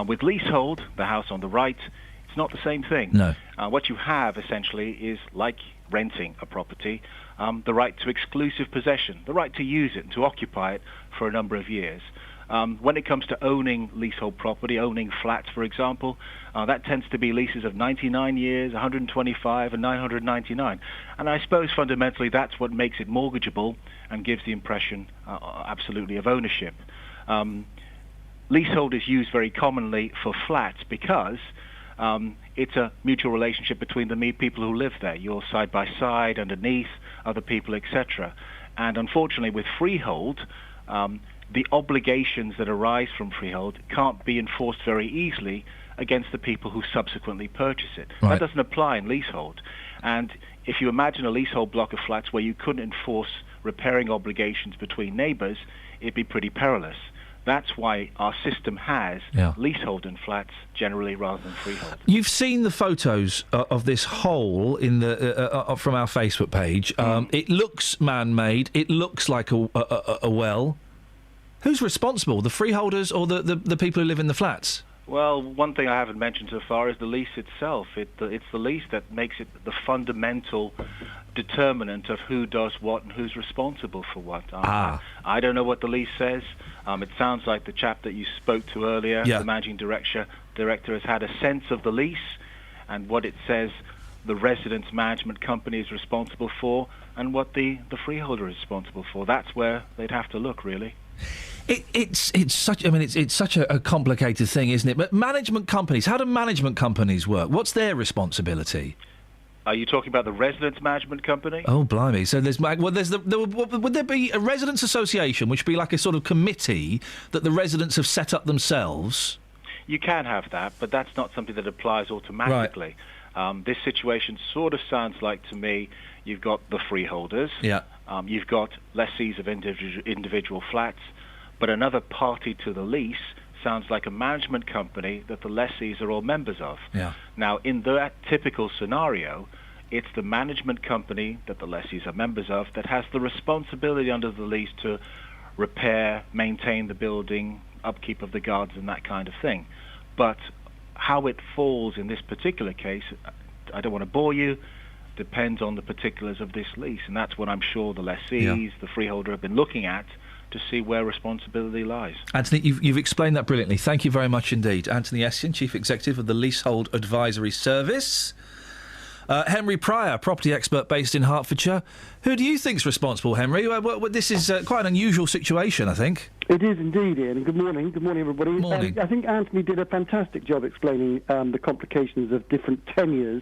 With leasehold, the house on the right, it's not the same thing. No. What you have, essentially, is like renting a property, the right to exclusive possession, the right to use it and to occupy it for a number of years. When it comes to owning leasehold property, owning flats, for example, that tends to be leases of 99 years, 125 and 999. And I suppose fundamentally that's what makes it mortgageable and gives the impression absolutely of ownership. Leasehold is used very commonly for flats because it's a mutual relationship between the people who live there. You're side by side, underneath, other people, etc. And unfortunately with freehold, the obligations that arise from freehold can't be enforced very easily against the people who subsequently purchase it. Right. That doesn't apply in leasehold. And if you imagine a leasehold block of flats where you couldn't enforce repairing obligations between neighbours, it'd be pretty perilous. That's why our system has leasehold in flats generally rather than freehold. You've seen the photos of this hole in the from our Facebook page. It looks man-made. It looks like a well. Who's responsible, the freeholders or the people who live in the flats? Well, one thing I haven't mentioned so far is the lease itself. It's the lease that makes it the fundamental determinant of who does what and who's responsible for what. I don't know what the lease says. It sounds like the chap that you spoke to earlier, the managing director, has had a sense of the lease and what it says the residence management company is responsible for and what the freeholder is responsible for. That's where they'd have to look, really. It's such a complicated thing, isn't it? But management companies, how do management companies work? What's their responsibility? Are you talking about the residence management company? Oh, blimey! So would there be a residents association, which would be like a sort of committee that the residents have set up themselves? You can have that, but that's not something that applies automatically. Right. This situation sort of sounds like to me you've got the freeholders. Yeah. You've got lessees of individual flats. But another party to the lease sounds like a management company that the lessees are all members of. Yeah. Now, in that typical scenario, it's the management company that the lessees are members of that has the responsibility under the lease to repair, maintain the building, upkeep of the gardens and that kind of thing. But how it falls in this particular case, I don't want to bore you, depends on the particulars of this lease. And that's what I'm sure the lessees, the freeholder have been looking at to see where responsibility lies. Anthony, you've explained that brilliantly. Thank you very much indeed. Anthony Essian, Chief Executive of the Leasehold Advisory Service. Henry Pryor, property expert based in Hertfordshire. Who do you think's responsible, Henry? This is quite an unusual situation, I think. It is indeed, Ian. Good morning. Good morning, everybody. Morning. I think Anthony did a fantastic job explaining the complications of different tenures.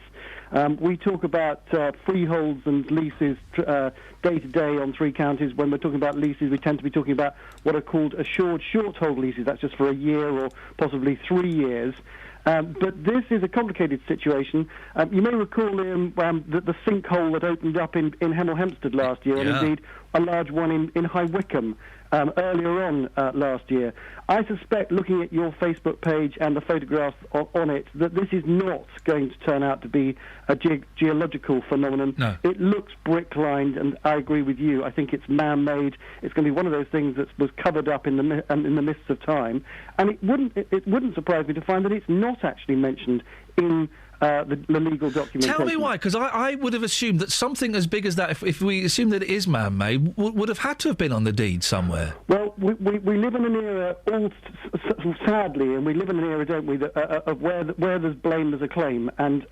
We talk about freeholds and leases day to day on 3 counties. When we're talking about leases, we tend to be talking about what are called assured short-hold leases. That's just for a year or possibly 3 years. But this is a complicated situation. You may recall, Ian, the sinkhole that opened up in Hemel Hempstead last year, and indeed a large one in High Wycombe earlier on last year. I suspect, looking at your Facebook page and the photographs on it, that this is not going to turn out to be a geological phenomenon. No. It looks brick-lined, and I agree with you. I think it's man-made. It's going to be one of those things that was covered up in the mists of time. And it wouldn't surprise me to find that it's not actually mentioned in the legal documentation. Tell me why, because I would have assumed that something as big as that, if we assume that it is man-made, would have had to have been on the deed somewhere. Well, we live in an era, sadly, and we live in an era, don't we, of where there's blame, there's a claim, and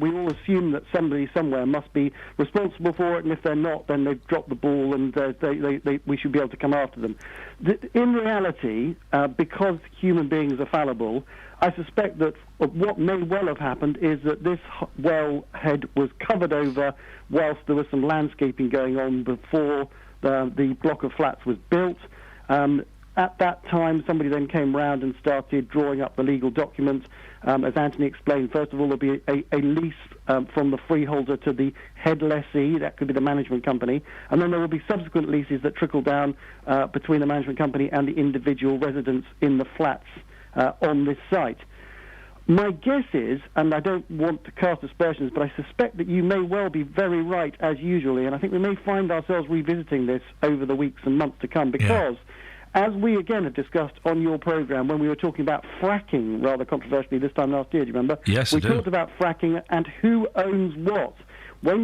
we all assume that somebody somewhere must be responsible for it, and if they're not, then they've dropped the ball, and we should be able to come after them. In reality, because human beings are fallible, I suspect that what may well have happened is that this wellhead was covered over whilst there was some landscaping going on before the block of flats was built. At that time, somebody then came round and started drawing up the legal documents. As Anthony explained, first of all, there'll be a lease from the freeholder to the head lessee. That could be the management company. And then there will be subsequent leases that trickle down between the management company and the individual residents in the flats on this site. My guess is, and I don't want to cast aspersions, but I suspect that you may well be very right, as usually, and I think we may find ourselves revisiting this over the weeks and months to come, because as we again have discussed on your programme when we were talking about fracking, rather controversially this time last year, do you remember? Yes, we talked about fracking and who owns what. Although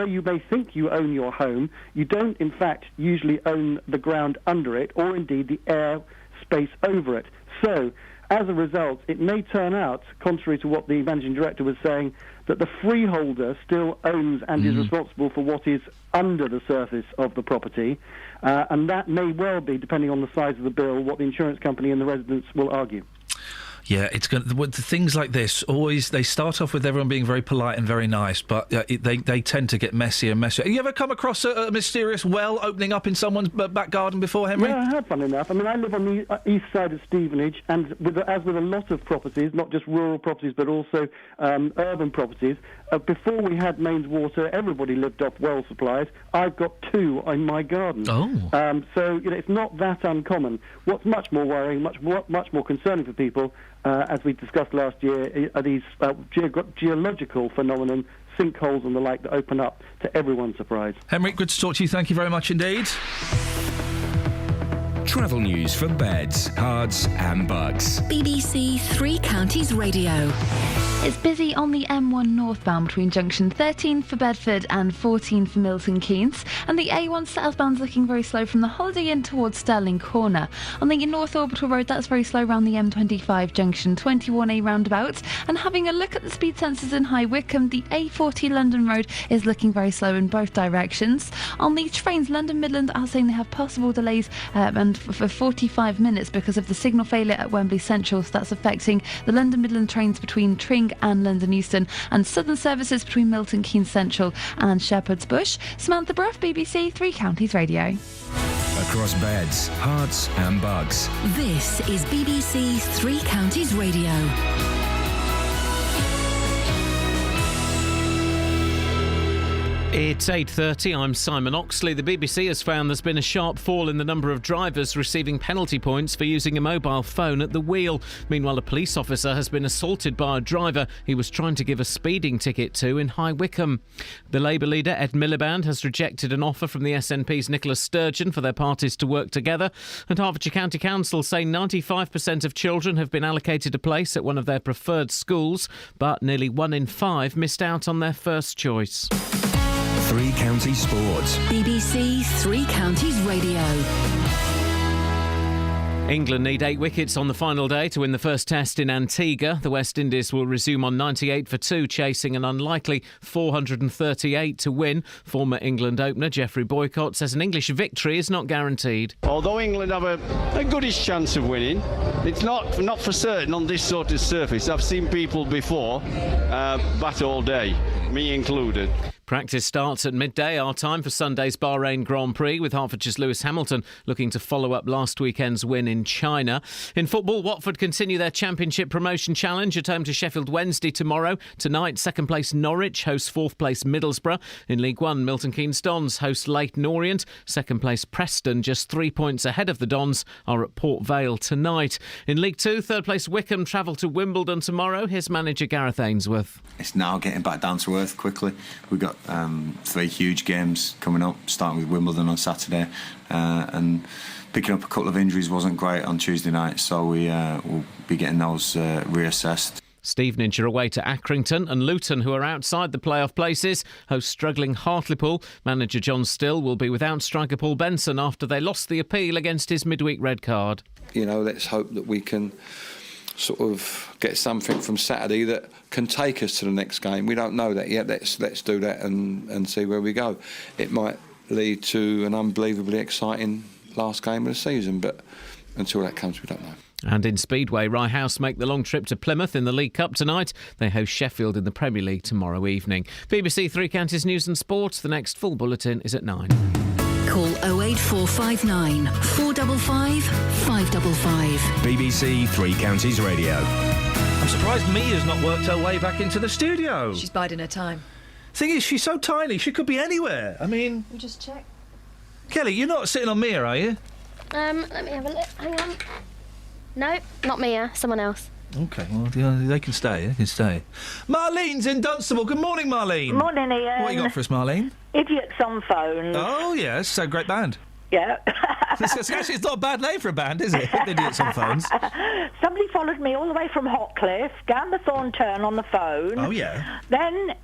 you may think you own your home, you don't in fact usually own the ground under it, or indeed the air space over it. So, as a result, it may turn out, contrary to what the managing director was saying, that the freeholder still owns and is responsible for what is under the surface of the property, and that may well be, depending on the size of the bill, what the insurance company and the residents will argue. Yeah, it's going. Things like this always they start off with everyone being very polite and very nice, but they tend to get messier and messier. Have you ever come across a mysterious well opening up in someone's back garden before, Henry? Yeah, I have, fun enough. I mean, I live on the east side of Stevenage, and as with a lot of properties, not just rural properties but also urban properties, before we had mains water, everybody lived off well supplies. I've got 2 in my garden. Oh. So it's not that uncommon. What's much more worrying, much more concerning for people, as we discussed last year, are these geological phenomenon, sinkholes and the like, that open up to everyone's surprise. Henry, good to talk to you. Thank you very much indeed. Travel news for beds, cards and bugs. BBC Three Counties Radio. It's busy on the M1 northbound between junction 13 for Bedford and 14 for Milton Keynes, and the A1 southbound's looking very slow from the Holiday Inn towards Stirling Corner. On the North Orbital Road, that's very slow around the M25 junction 21A roundabout, and having a look at the speed sensors in High Wycombe, the A40 London Road is looking very slow in both directions. On the trains, London Midland are saying they have possible delays and for 45 minutes because of the signal failure at Wembley Central, so that's affecting the London Midland trains between Tring and London Euston, and southern services between Milton Keynes Central and Shepherd's Bush. Samantha Bruff, BBC Three Counties Radio. Across beds, hearts and bugs. This is BBC Three Counties Radio. It's 8:30, I'm Simon Oxley. The BBC has found there's been a sharp fall in the number of drivers receiving penalty points for using a mobile phone at the wheel. Meanwhile, a police officer has been assaulted by a driver he was trying to give a speeding ticket to in High Wycombe. The Labour leader, Ed Miliband, has rejected an offer from the SNP's Nicola Sturgeon for their parties to work together. And Hertfordshire County Council say 95% of children have been allocated a place at one of their preferred schools, but nearly 1 in 5 missed out on their first choice. Three Counties Sports. BBC Three Counties Radio. England need 8 wickets on the final day to win the first test in Antigua. The West Indies will resume on 98 for 2, chasing an unlikely 438 to win. Former England opener Geoffrey Boycott says an English victory is not guaranteed. Although England have a goodish chance of winning, it's not for certain on this sort of surface. I've seen people before bat all day, me included. Practice starts at midday, our time for Sunday's Bahrain Grand Prix, with Hertfordshire's Lewis Hamilton looking to follow up last weekend's win in China. In football, Watford continue their Championship promotion challenge at home to Sheffield Wednesday tomorrow. Tonight, second place Norwich hosts fourth place Middlesbrough. In League One, Milton Keynes Dons host Leyton Orient. Second place Preston, just 3 points ahead of the Dons, are at Port Vale tonight. In League Two, third place Wycombe travel to Wimbledon tomorrow. Here's manager Gareth Ainsworth. It's now getting back down to earth quickly. We've got 3 huge games coming up, starting with Wimbledon on Saturday, and picking up a couple of injuries wasn't great on Tuesday night, so we'll be getting those reassessed. Stevenage are away to Accrington, and Luton, who are outside the playoff places, host struggling Hartlepool. Manager John Still will be without striker Paul Benson after they lost the appeal against his midweek red card. You know, let's hope that we can sort of get something from Saturday that can take us to the next game. We don't know that yet. Let's do that and see where we go. It might lead to an unbelievably exciting last game of the season, but until that comes, we don't know. And in Speedway, Rye House make the long trip to Plymouth in the League Cup tonight. They host Sheffield in the Premier League tomorrow evening. BBC Three Counties News and Sport. The next full bulletin is at 9. Call 08459 455 555. BBC Three Counties Radio. I'm surprised Mia's not worked her way back into the studio. She's biding her time. Thing is, she's so tiny, she could be anywhere. I mean... Let me just check. Kelly, you're not sitting on Mia, are you? Let me have a look. Hang on. No, not Mia. Someone else. OK, well, they can stay. They can stay. Marlene's in Dunstable. Good morning, Marlene. Morning, Ian. What you got for us, Marlene? Idiots on Phones. Oh, yes. So great band. Yeah. Actually, it's not a bad name for a band, is it? Idiots on Phones. Somebody followed me all the way from Hotcliffe, down the Thorn Turn on the phone. Oh, yeah. Then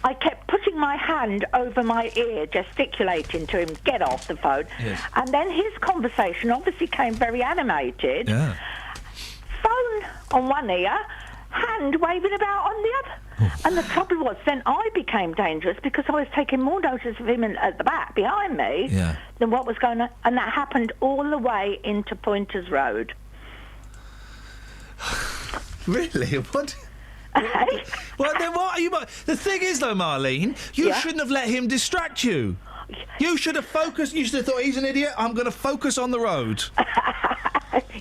I kept putting my hand over my ear, gesticulating to him, get off the phone. Yes. And then his conversation obviously came very animated. Yeah. Phone on one ear, hand waving about on the other. And the trouble was, then I became dangerous because I was taking more notice of him at the back behind me than what was going on. And that happened all the way into Pointers Road. Really? What? Well, then what are you... The thing is, though, Marlene, you shouldn't have let him distract you. You should have focused... You should have thought, he's an idiot, I'm going to focus on the road.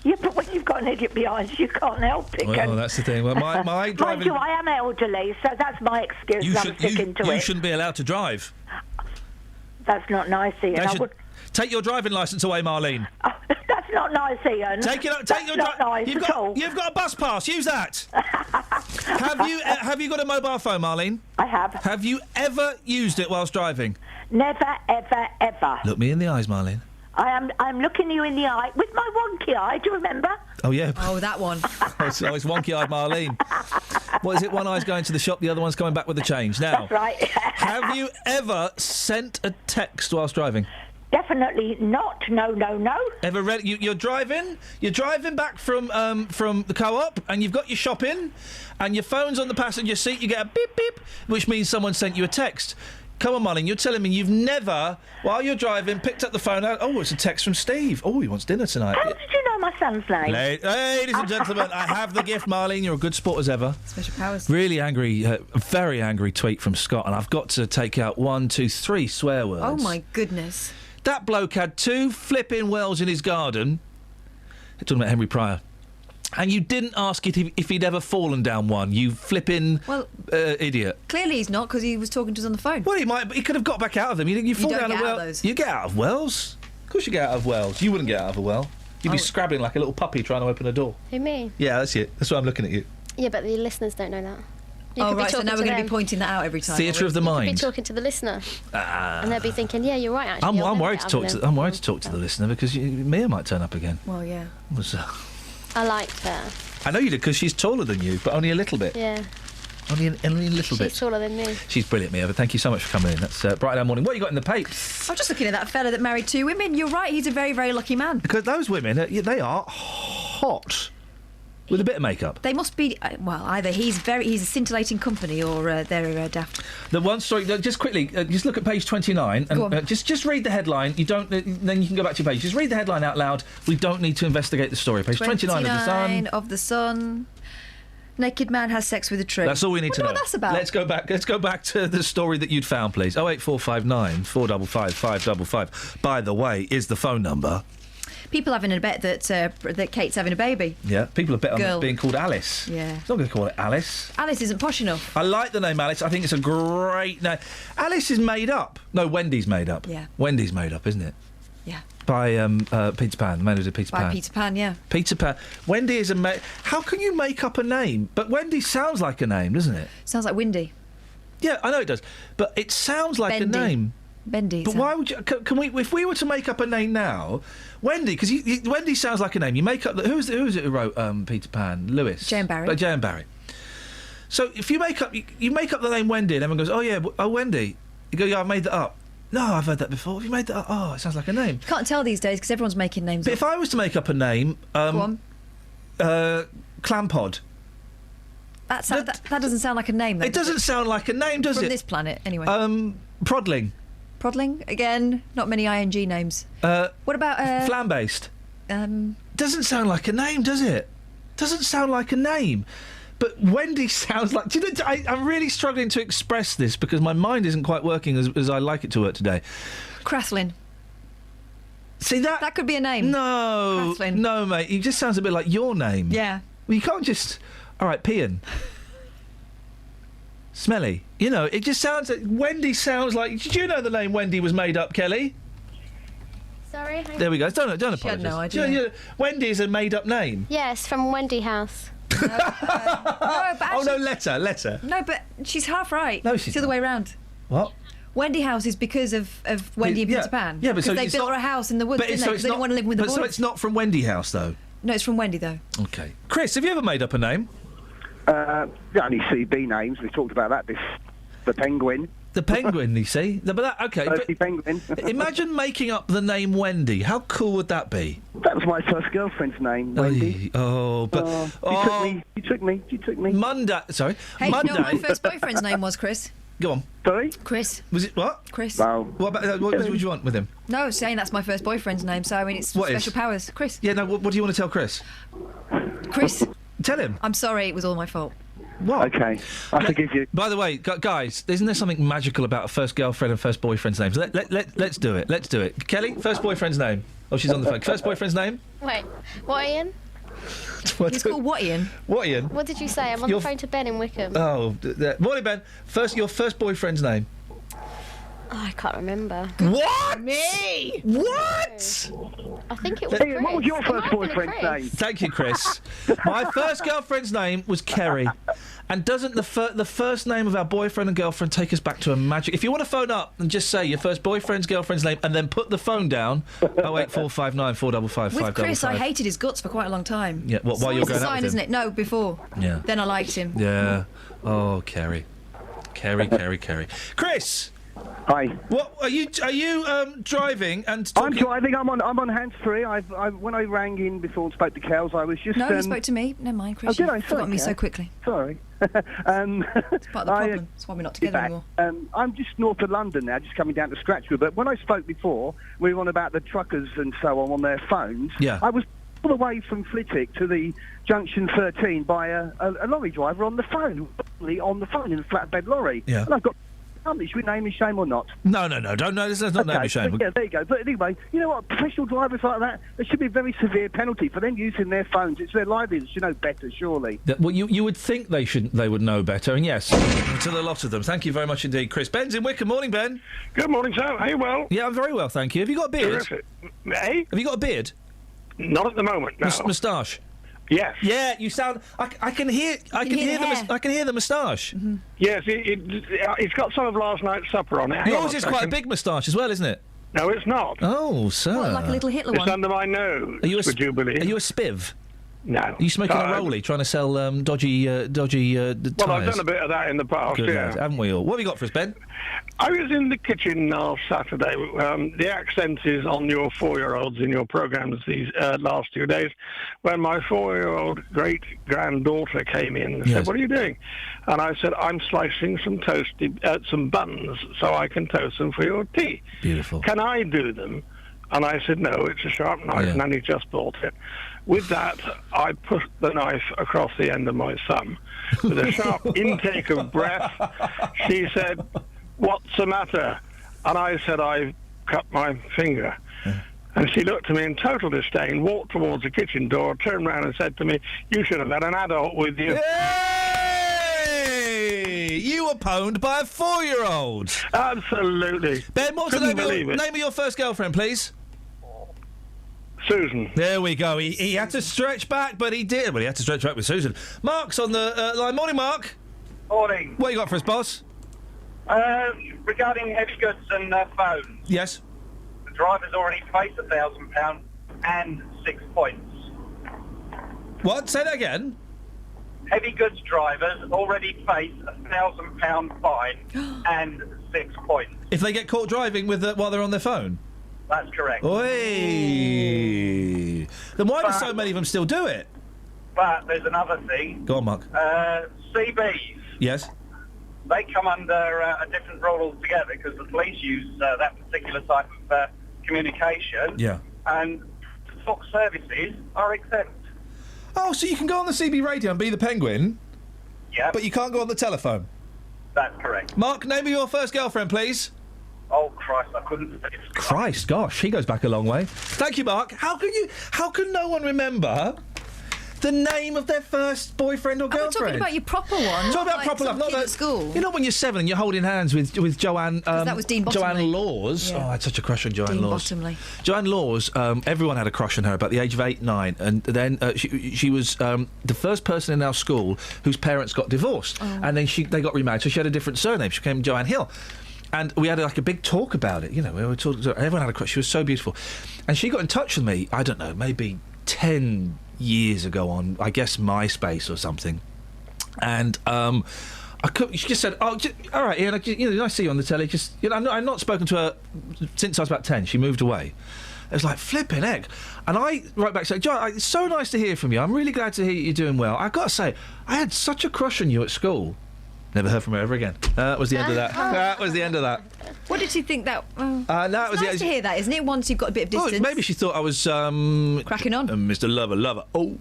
Yeah, but when you've got an idiot behind you, you can't help it. Well, that's the thing. Well, my driving... Mind you, I am elderly, so that's my excuse. I'm sticking to it. You shouldn't be allowed to drive. That's not nice, Ian. Take your driving licence away, Marlene. That's not nice, Ian. Take your not nice at all. You've got a bus pass. Use that. Have you got a mobile phone, Marlene? I have. Have you ever used it whilst driving? Never, ever, ever. Look me in the eyes, Marlene. I'm looking you in the eye with my wonky eye. Do you remember? Oh, yeah. Oh, that one. It's wonky-eyed Marlene. What is it? One eye's going to the shop, the other one's coming back with the change. Now, That's right. have you ever sent a text whilst driving? Definitely not. No. Ever read? You're driving back from the co-op, and you've got your shopping, and your phone's on the passenger seat. You get a beep beep, which means someone sent you a text. Come on, Marlene, you're telling me you've never, while you're driving, picked up the phone out. Oh, it's a text from Steve. Oh, he wants dinner tonight. How did you know my son's name? Ladies and gentlemen, I have the gift, Marlene. You're a good sport as ever. Special powers. Really angry, very angry tweet from Scott, and I've got to take out 1, 2, 3 swear words. Oh, my goodness. That bloke had 2 flipping wells in his garden. They're talking about Henry Pryor. And you didn't ask if he'd ever fallen down one, you flipping idiot. Clearly he's not, because he was talking to us on the phone. Well, he could have got back out of them. You fall don't down get a well. out of those. You get out of wells. Of course you get out of wells. You wouldn't get out of a well. You'd be scrabbling like a little puppy trying to open a door. Who, me? Yeah, that's it. That's why I'm looking at you. Yeah, but the listeners don't know that. You Oh, could be right, so talking now we're to going to them. be pointing that out every time. Theatre of the You could mind. be talking to the listener, and they'll be thinking, "Yeah, you're right. Actually, I'm I'll never worried get to out talk of to. them." I'm worried to talk to the listener because Mia might turn up again. Well, yeah. I liked her. I know you did because she's taller than you, but only a little bit. Yeah, Only a little bit. she's taller than me. She's brilliant, Mia. But thank you so much for coming in. That's Bright Down Morning. What you got in the papes? I was just looking at that fella that married 2 women. You're right, he's a very, very lucky man. Because those women, they are hot with a bit of makeup. They must be, well, either he's a scintillating company or they're daft. The one story, just quickly, just look at page 29 Go on. and just read the headline. You don't, then you can go back to your page. Just read the headline out loud. We don't need to investigate the story. Page 29 of the Sun. Of the Sun. Naked man has sex with a tree. That's all we need to know. What that's about? Let's go back to the story that you'd found, please. 08459 455 555. By the way, is the phone number. People having a bet that Kate's having a baby. Yeah, people have bet on Girl. being called Alice. Yeah. It's not going to call it Alice. Alice isn't posh enough. I like the name Alice. I think it's a great name. Alice is made up. No, Wendy's made up. Yeah. Wendy's made up, isn't it? Yeah. By Peter Pan. The man who did Peter Pan. By Peter Pan, yeah. Peter Pan. Wendy is How can you make up a name? But Wendy sounds like a name, doesn't it? Sounds like Windy. Yeah, I know it does. But it sounds like Bendy. a name. Bendy. But why would you? Can we? If we were to make up a name now, Wendy, because Wendy sounds like a name. You make up. Who's it who wrote Peter Pan? Lewis. J.M. Barrie. J.M. Barrie. So if you make up the name Wendy, and everyone goes, "Oh yeah, Wendy." You go, "Yeah, I've made that up." No, I've heard that before. Have you made that up? Oh, it sounds like a name. Can't tell these days because everyone's making names But up. if I was to make up a name, Go on. Clampod. That doesn't sound like a name, though. It doesn't sound like a name, does From it? this planet, anyway. Prodling. Prodling? Again, not many ING names. What about... Flam-based. Doesn't sound like a name, does it? Doesn't sound like a name. But Wendy sounds like... Do you know, I'm really struggling to express this because my mind isn't quite working as I like it to work today. Crathlin. See, that could be a name. No. Crathlin. No, mate. It just sounds a bit like your name. Yeah. Well, you can't just... All right, Pian. Smelly. You know, it just sounds... Wendy sounds like... Did you know the name Wendy was made up, Kelly? Sorry. There we go. Don't apologise. She had no idea. Wendy is a made-up name. Yes, from Wendy House. No, but actually, no, letter. No, but she's half right. No, she's It's the other way around. What? Wendy House is because of Wendy and Yeah. Peter Pan. Yeah, but so because they it's built not- her a house in the woods, But didn't so they? 'Cause it's they didn't not- want to live with the but boys. so it's not from Wendy House, though? No, it's from Wendy, though. OK. Chris, have you ever made up a name? Only CB names. We talked about that before. The Penguin. The Penguin, you see? OK. Percy Penguin. Imagine making up the name Wendy. How cool would that be? That was my first girlfriend's name, Wendy. You took me. Monday. Sorry. Hey, Monday. you know what my first boyfriend's name was, Chris? Go on. Sorry? Chris. Was it what? Chris. Wow. What about what would you want with him? No, saying that's my first boyfriend's name, so I mean it's What is? special powers. Chris. Yeah, no, what do you want to tell Chris? Chris. Tell him. I'm sorry, it was all my fault. What? Okay, I forgive you. By the way, guys, isn't there something magical about a first girlfriend and first boyfriend's names? Let's do it. Let's do it. Kelly, first boyfriend's name. Oh, she's on the phone. First boyfriend's name? Wait, what, Ian? He's called what, Ian? What, Ian? What did you say? I'm on the phone to Ben in Wickham. Oh, morning, Ben. Your first boyfriend's name. I can't remember. What? Me? What? I think it was Hey, Chris. what was your It first might have been boyfriend's Chris. name? Thank you, Chris. My first girlfriend's name was Kerry. And doesn't the first name of our boyfriend and girlfriend take us back to a magic... If you want to phone up and just say your first boyfriend's girlfriend's name and then put the phone down, 08459 455 With 555. Chris, I hated his guts for quite a long time. Yeah, what, while you were It's a going out sign, with isn't him? it? No, before. Yeah. Then I liked him. Yeah. Oh, Kerry. Kerry. Chris! Hi. What are you driving and I'm talking? driving. I'm on hands free. When I rang in before and spoke to Kels, I was just. No, you spoke to me. Never mind, Chris. Oh, did I? You forgot Sorry, me so Kev. quickly. Sorry. It's part of the problem. That's why we're not together anymore. I'm just north of London now, just coming down to Scratchwood. But when I spoke before, we were on about the truckers and so on their phones. Yeah. I was all the way from Flitwick to the Junction 13 by a lorry driver on the phone in a flatbed lorry. Yeah. And I've got. Should we name his shame or not? No, don't. No, let's not name his shame. Yeah, there you go. But anyway, you know what? Professional drivers like that, there should be a very severe penalty for them using their phones. It's their livelihoods. You know better, surely. Well, you would think they would know better, and yes, to the lot of them. Thank you very much indeed, Chris. Ben's in Wickham. Morning, Ben. Good morning, sir. Are you well? Yeah, I'm very well, thank you. Have you got a beard? Terrific. Eh? Have you got a beard? Not at the moment, no. Moustache? Yes. Yeah, you sound. I can hear the moustache. Mm-hmm. Yes, it's got some of last night's supper on it. Hang on Yours a is quite a second. big moustache as well, isn't it? No, it's not. Oh, sir. What, like a little Hitler It's one? under my nose. Would you believe? Are you a spiv? No. Are you smoking a rollie, trying to sell dodgy tyres? Well, I've done a bit of that in the past, Good yeah. lad, haven't we all? What have you got for us, Ben? I was in the kitchen last Saturday. The accent is on your 4-year-olds in your programmes these last 2 days. When my 4-year-old great-granddaughter came in and said, "What are you doing?" And I said, "I'm slicing some buns so I can toast them for your tea." Beautiful. Can I do them? And I said, "No, it's a sharp knife," and Nanny just bought it. With that, I put the knife across the end of my thumb. With a sharp intake of breath, she said, "What's the matter?" And I said, "I've cut my finger." And she looked at me in total disdain, walked towards the kitchen door, turned around and said to me, "You should have had an adult with you." Hey! You were pwned by a 4-year-old. Absolutely. Ben, what's the Couldn't name of your first girlfriend, please? Susan. There we go. He had to stretch back, but he did. Well, he had to stretch back with Susan. Mark's on the line. Morning, Mark. Morning. What you got for us, boss? Regarding heavy goods and phones, Yes. the driver's already faced £1,000 and 6 points. What? Say that again. Heavy goods drivers already face £1,000 fine and 6 points. If they get caught driving with while they're on their phone? That's correct. Oi! Then why do so many of them still do it? But there's another thing. Go on, Mark. CBs, Yes. they come under a different rule altogether because the police use that particular type of communication. Yeah. And Fox services are exempt. Oh, so you can go on the CB radio and be the Penguin? Yeah. But you can't go on the telephone? That's correct. Mark, name of your first girlfriend, please. Oh, Christ, I couldn't... Christ, gosh, he goes back a long way. Thank you, Mark. How can no one remember the name of their first boyfriend or girlfriend? We're talking about your proper one. Talk about like proper love, some not kid that at school. You know when you're 7 and you're holding hands with Joanne. That was Dean Bottomley. Joanne Laws. Yeah. Oh, I had such a crush on Joanne Dean Laws. Bottomley. Joanne Laws. Everyone had a crush on her about the age of 8, 9, and then she was the first person in our school whose parents got divorced, and then they got remarried, so she had a different surname. She became Joanne Hill. And we had like a big talk about it, you know. We were talking. Everyone had a crush. She was so beautiful, and she got in touch with me. I don't know, maybe 10 years ago on, I guess, MySpace or something. And she just said, "Oh, all right, Ian. I see you on the telly. Just, I've not spoken to her since I was about 10. She moved away." It was like flipping heck. And I wrote back saying, "John, it's so nice to hear from you. I'm really glad to hear you're doing well. I've got to say, I had such a crush on you at school." Never heard from her ever again. That was the end of that. That was the end of that. What did she think that... That was it's nice to hear that, isn't it? Once you've got a bit of distance. Oh, maybe she thought I was... cracking on. Mr. Lover. Oh.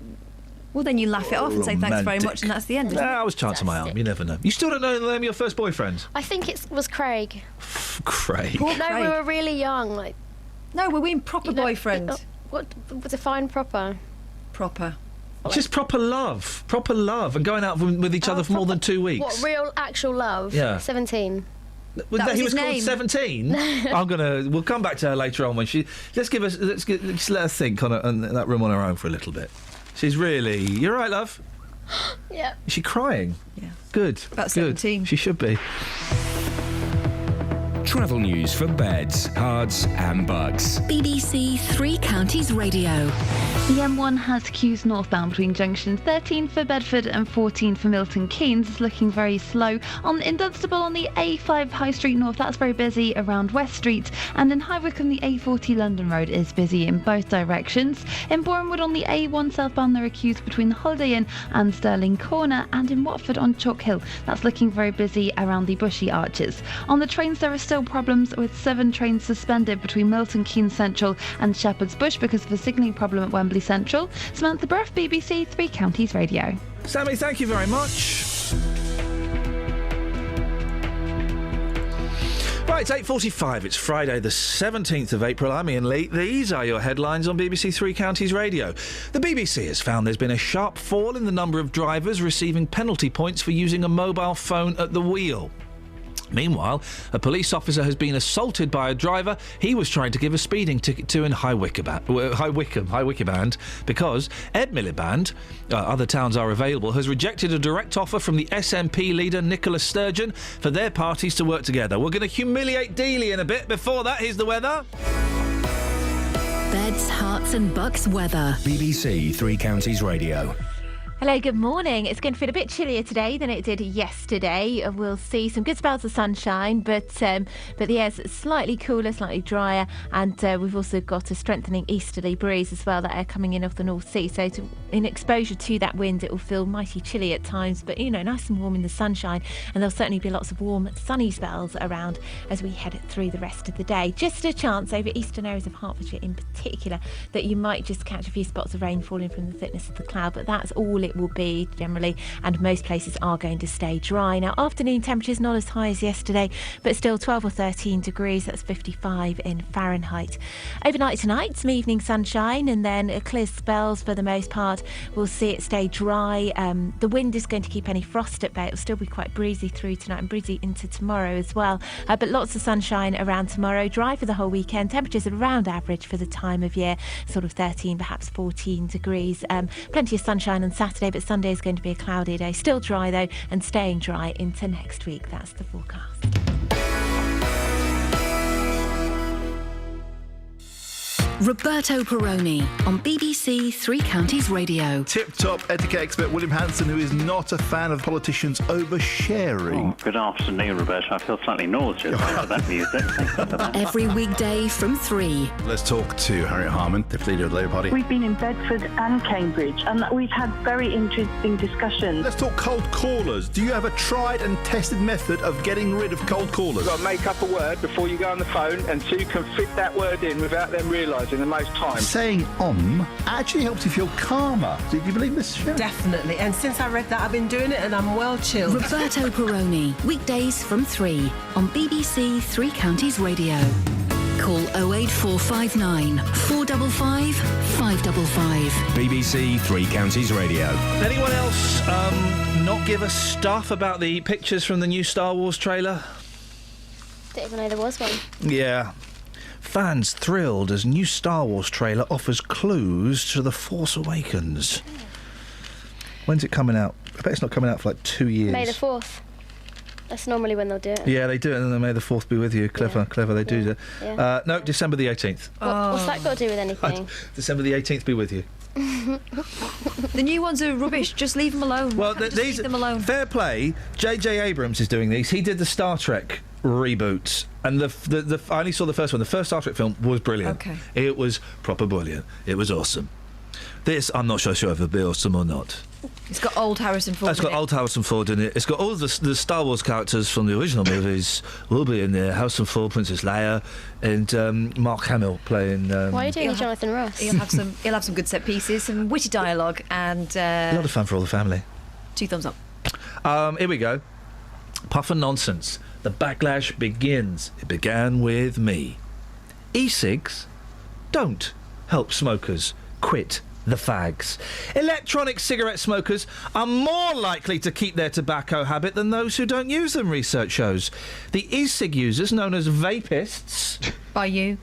Well, then you laugh it off and say thanks very Romantic. much, and that's the end, isn't it? I was chancing my arm. You never know. You still don't know the name of your first boyfriend? I think it was Craig. Craig. No, we were really young. Like. No, we're being proper boyfriend. What? Define proper. Proper. Just proper love, and going out with each other for more than 2 weeks. What, real, actual love? Yeah. 17. He was called 17. We'll come back to her later on when she. Let's let her think in that room on her own for a little bit. She's really. You're right, love. Yeah. Is she crying? Yeah. Good. About 17. She should be. Travel news for beds, cards and bugs. BBC Three Counties Radio. The M1 has queues northbound between junctions 13 for Bedford and 14 for Milton Keynes. It's looking very slow. In Dunstable on the A5 High Street North, that's very busy around West Street. And in High Wycombe, the A40 London Road is busy in both directions. In Bournemouth on the A1 southbound, there are queues between the Holiday Inn and Stirling Corner. And in Watford on Chalk Hill, that's looking very busy around the Bushy Arches. On the trains, there are still problems with 7 trains suspended between Milton Keynes Central and Shepherd's Bush because of a signalling problem at Wembley Central. Samantha Bruff, BBC Three Counties Radio. Sammy, thank you very much. Right, it's 8:45. It's Friday, the 17th of April. I'm Iain Lee. These are your headlines on BBC Three Counties Radio. The BBC has found there's been a sharp fall in the number of drivers receiving penalty points for using a mobile phone at the wheel. Meanwhile, a police officer has been assaulted by a driver he was trying to give a speeding ticket to in High Wycombe, because Ed Miliband, other towns are available, has rejected a direct offer from the SNP leader Nicola Sturgeon for their parties to work together. We're going to humiliate Dealey in a bit. Before that, here's the weather. Beds, Herts and bucks weather. BBC Three Counties Radio. Hello, good morning. It's going to feel a bit chillier today than it did yesterday. We'll see some good spells of sunshine, but the air's slightly cooler, slightly drier, and we've also got a strengthening easterly breeze as well, that air coming in off the North Sea. So in exposure to that wind, it will feel mighty chilly at times, but, nice and warm in the sunshine, and there'll certainly be lots of warm, sunny spells around as we head through the rest of the day. Just a chance over eastern areas of Hertfordshire in particular that you might just catch a few spots of rain falling from the thickness of the cloud, but that's all it will be generally, and most places are going to stay dry. Now, afternoon temperatures not as high as yesterday, but still 12 or 13 degrees, that's 55 in Fahrenheit. Overnight tonight, some evening sunshine, and then clear spells for the most part. We'll see it stay dry. The wind is going to keep any frost at bay. It'll still be quite breezy through tonight and breezy into tomorrow as well, but lots of sunshine around tomorrow. Dry for the whole weekend. Temperatures around average for the time of year, sort of 13, perhaps 14 degrees. Plenty of sunshine on Saturday, but Sunday is going to be a cloudy day. Still dry though, and staying dry into next week. That's the forecast. Roberto Perroni on BBC Three Counties Radio. Tip-top etiquette expert William Hanson, who is not a fan of politicians oversharing. Good afternoon, Roberto. I feel slightly nauseous after that music. Every weekday from 3. Let's talk to Harriet Harman, the leader of the Labour Party. We've been in Bedford and Cambridge, and we've had very interesting discussions. Let's talk cold callers. Do you have a tried and tested method of getting rid of cold callers? You've got to make up a word before you go on the phone, and so you can fit that word in without them realising the most time. Saying actually helps you feel calmer. Do you believe this, Sharon? Definitely. And since I read that, I've been doing it and I'm well chilled. Roberto Perroni, weekdays from 3 on BBC Three Counties Radio. Call 08459 455 555. BBC Three Counties Radio. Anyone else not give a stuff about the pictures from the new Star Wars trailer? Didn't even know there was one. Yeah. Fans thrilled as new Star Wars trailer offers clues to The Force Awakens. When's it coming out? I bet it's not coming out for like 2 years. May the 4th. That's normally when they'll do it. Yeah, they do it, and then May the 4th be with you. Clever, they do that. Yeah. No, December the 18th. What's that got to do with anything? December the 18th be with you. The new ones are rubbish. Just leave them alone. Well, leave them alone. Fair play. J.J. Abrams is doing these. He did the Star Trek reboots, and I only saw the first one. The first Star Trek film was brilliant. Okay. It was proper brilliant. It was awesome. This, I'm not sure if it'll be awesome or not. It's got old Harrison Ford. It's got old Harrison Ford in it. It's got all the Star Wars characters from the original movies will be in there. Harrison Ford, Princess Leia, and Mark Hamill playing. Why are you doing Jonathan Ross? He'll have some good set pieces, some witty dialogue, and a lot of fun for all the family. 2 thumbs up. Here we go. Puff and nonsense. The backlash begins. It began with me. E-cigs don't help smokers quit the fags. Electronic cigarette smokers are more likely to keep their tobacco habit than those who don't use them, research shows. The e-cig users, known as vapists... By you.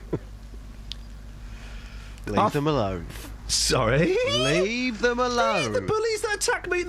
Leave them alone. Sorry? Leave them alone. The bullies that attack me.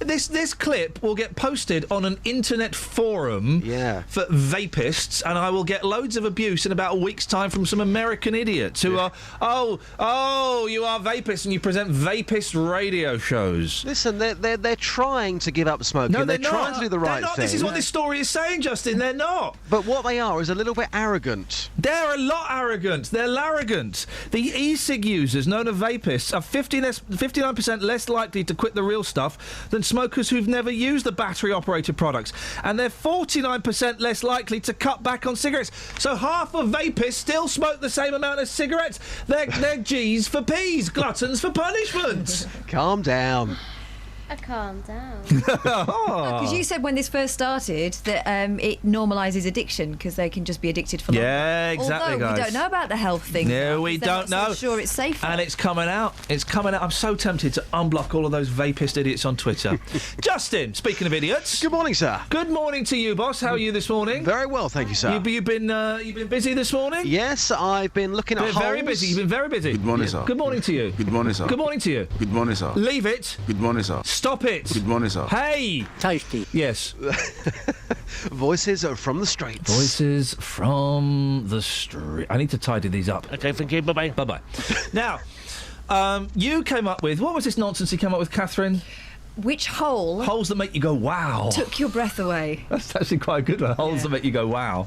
This clip will get posted on an internet forum for vapists, and I will get loads of abuse in about a week's time from some American idiots who are, you are vapists and you present vapist radio shows. Listen, they're trying to give up smoking. No, they're trying to do the right thing. This is what this story is saying, Justin. They're not. But what they are is a little bit arrogant. They're a lot arrogant. They're larrogant. The e-cig users, known as vapists, are 59% less likely to quit the real stuff than smokers who've never used the battery-operated products. And they're 49% less likely to cut back on cigarettes. So half of vapists still smoke the same amount of cigarettes. They're G's for P's, gluttons for punishment. Calm down. Calm down. Because you said when this first started that it normalises addiction because they can just be addicted for longer. Yeah, exactly, Although guys. we don't know about the health thing. No, we don't know. So sure it's safer. And it's coming out. It's coming out. I'm so tempted to unblock all of those vapist idiots on Twitter. Justin, speaking of idiots. Good morning, sir. Good morning to you, boss. How are you this morning? Very well, thank you, sir. You've been busy this morning? Yes, I've been looking at holes. Very busy. You've been very busy. Good morning, sir. Good morning to you. Good morning, sir. Good morning to you. Good morning, sir. Leave it. Good morning, sir. Stop it. Good morning, sir. Hey! Tasty. Yes. Voices from the streets. Voices from the street. I need to tidy these up. Okay, thank you. Bye-bye. Bye-bye. Now, you came up with... What was this nonsense you came up with, Catherine? Which hole... Holes that make you go, wow. ...took your breath away? That's actually quite a good one. Holes that make you go, wow.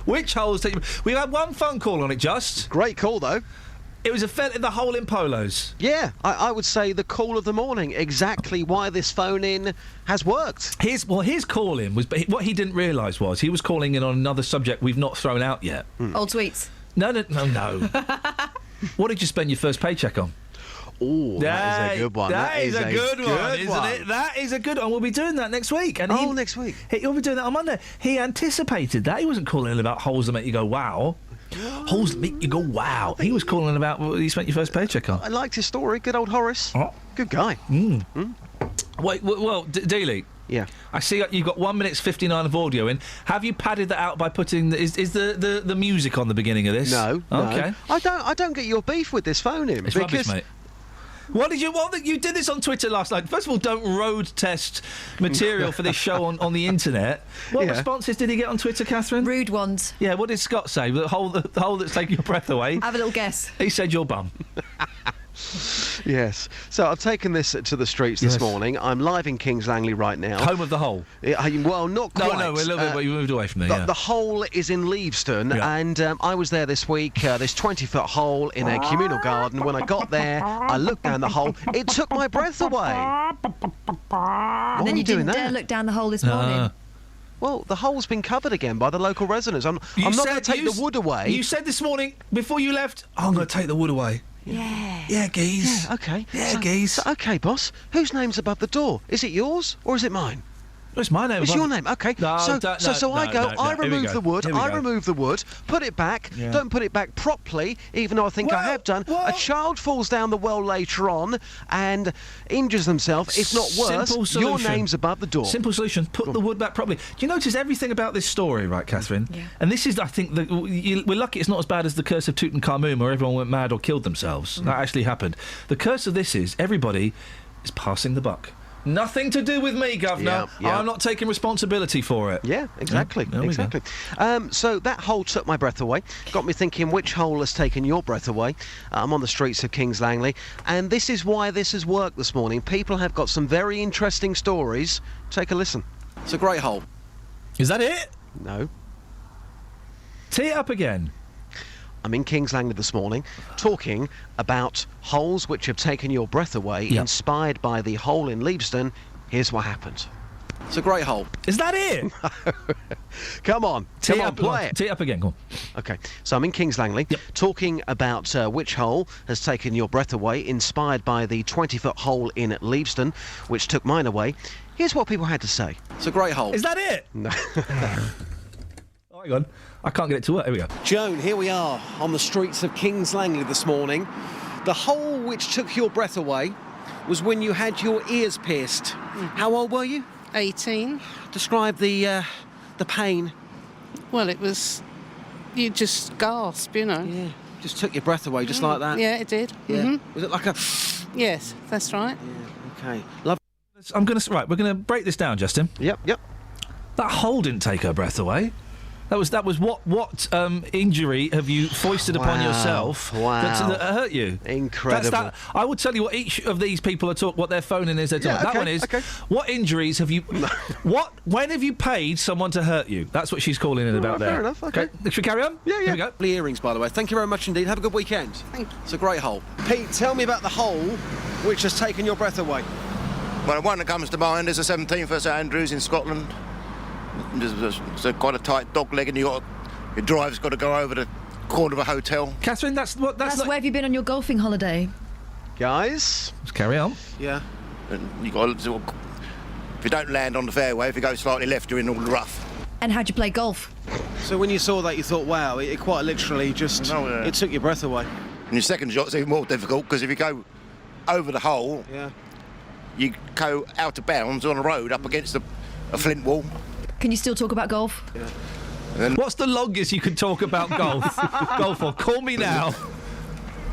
Which holes take you... We've had one phone call on it, Just. Great call, though. It was a the hole in polos. Yeah, I would say the call of the morning. Exactly why this phone-in has worked. His call-in was... What he didn't realise was he was calling in on another subject we've not thrown out yet. Old tweets. No. What did you spend your first paycheck on? Oh, that is a good one. That is a good one, isn't it? That is a good one. We'll be doing that next week. And next week. He'll be doing that on Monday. He anticipated that. He wasn't calling in about holes that make you go, wow. Holes that make you go, wow. He was calling about what you spent your first paycheck on. I liked his story. Good old Horace. Oh. Good guy. Wait, well, Dealey. Yeah. I see you've got 1 minute 59 of audio in. Have you padded that out by putting... Is the music on the beginning of this? No. Okay. I don't get your beef with this phone in. It's rubbish, mate. You did this on Twitter last night. First of all, don't road test material for this show on the internet. What responses did he get on Twitter, Catherine? Rude ones. Yeah, what did Scott say? The hole that's taking your breath away. Have a little guess. He said your bum. Yes. So I've taken this to the streets this morning. I'm live in Kings Langley right now. Home of the hole. Well, not quite. No, we're a little bit. You moved away from there. The hole is in Leavesden, and I was there this week. This 20-foot hole in a communal garden. When I got there, I looked down the hole. It took my breath away. And then you didn't dare look down the hole this morning. Well, the hole's been covered again by the local residents. I'm not going to take the wood away. You said this morning before you left, I'm going to take the wood away. Yeah, geez. Yeah, okay. Yeah, geez. Okay, boss. Whose name's above the door? Is it yours or is it mine? It's my name. It's your name. Okay. I remove the wood. I remove the wood. Put it back. Yeah. Don't put it back properly, even though I think I have done. A child falls down the well later on and injures themselves. It's not worse. Your name's above the door. Simple solution. Put the wood back properly. Do you notice everything about this story, right, Catherine? Yeah. And this is, I think, we're lucky it's not as bad as the curse of Tutankhamun, where everyone went mad or killed themselves. That actually happened. The curse of this is everybody is passing the buck. Nothing to do with me, Governor. I'm not taking responsibility for it. Yeah, exactly. Exactly. So that hole took my breath away. Got me thinking, which hole has taken your breath away? I'm on the streets of Kings Langley, and this is why this has worked this morning. People have got some very interesting stories. Take a listen. It's a great hole. Is that it? No. Tee it up again. I'm in Kings Langley this morning talking about holes which have taken your breath away, inspired by the hole in Leavesden. Here's what happened. It's a great hole. Is that it? Come on. Tee it up again. Go on. Okay. So I'm in Kings Langley talking about which hole has taken your breath away, inspired by the 20-foot hole in Leavesden, which took mine away. Here's what people had to say. It's a great hole. Is that it? No. Oh, hang on. I can't get it to work. Here we go. Joan, here we are on the streets of Kings Langley this morning, The hole which took your breath away was when you had your ears pierced. How old were you? 18. Describe the pain. Well, it was... You just gasp, you know. Yeah. Just took your breath away, just like that. Yeah, it did. Yeah. Mm-hmm. Was it like a... Yes, that's right. Yeah, okay. Love. We're going to break this down, Justin. Yep. That hole didn't take her breath away. That was what injury have you foisted upon yourself that hurt you? Incredible. I will tell you what each of these people are what their phoning is. They're talking. That one is what injuries have you? When have you paid someone to hurt you? That's what she's calling in about there. Fair enough. Okay. Should we carry on? Yeah. Here we go. The earrings, by the way. Thank you very much indeed. Have a good weekend. Thank you. It's a great hole. Pete, tell me about the hole which has taken your breath away. Well, one that comes to mind is the 17th at St Andrews in Scotland. It's quite a tight dog leg, and your drive's got to go over the corner of a hotel. Catherine, that's Where have you been on your golfing holiday? Guys, let's carry on. Yeah, and you got to, if you don't land on the fairway, if you go slightly left, you're in all the rough. And how'd you play golf? So when you saw that, you thought, wow, it quite literally just it took your breath away. And your second shot's even more difficult because if you go over the hole, you go out of bounds on a road up against a flint wall. Can you still talk about golf? Yeah. What's the longest you can talk about golf? Golf or call me now.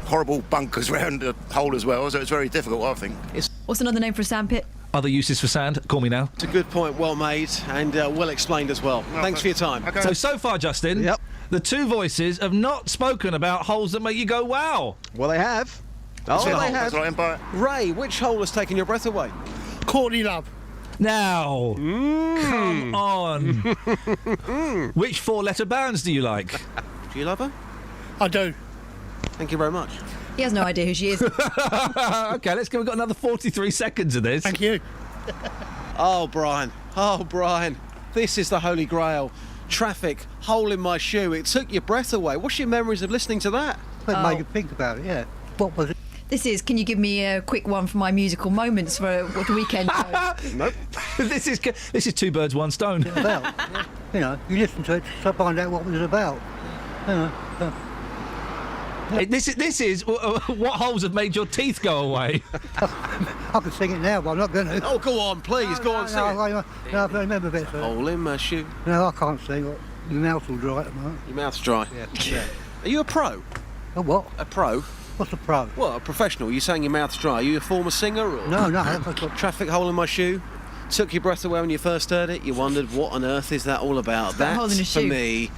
Horrible bunkers round the hole as well, so it's very difficult, I think. What's another name for a sandpit? Other uses for sand? Call me now. It's a good point, well made, and well explained as well. Thanks for your time. Okay. So far, Justin, the two voices have not spoken about holes that make you go, wow. Well, they have. Oh, they have. have. That's right, Empire. Ray, which hole has taken your breath away? Courtney Love. Now, come on. Which four-letter bands do you like? Do you love her? I do. Thank you very much. He has no idea who she is. Okay, let's go. We've got another 43 seconds of this. Thank you. Oh, Brian. This is the Holy Grail. Traffic, hole in my shoe. It took your breath away. What's your memories of listening to that? It made you think about it, yeah. What was it? This is, can you give me a quick one for my musical moments for the weekend? Nope. This is two birds, one stone. It's about, you know, you listen to it to find out what it was about. You know, This is what holes have made your teeth go away. I can sing it now, but I'm not going to. Oh, go on, please, go on, sing it. No, I remember a bit. Hole in my shoe. No, I can't sing. My mouth's all dry at the moment. Your mouth's dry? Yeah. Are you a pro? A what? A pro? What's a pro? Well, a professional. You're saying your mouth's dry. Are you a former singer? Or? No. Traffic, hole in my shoe. Took your breath away when you first heard it. You wondered, what on earth is that all about? That hole in a for shoe. me,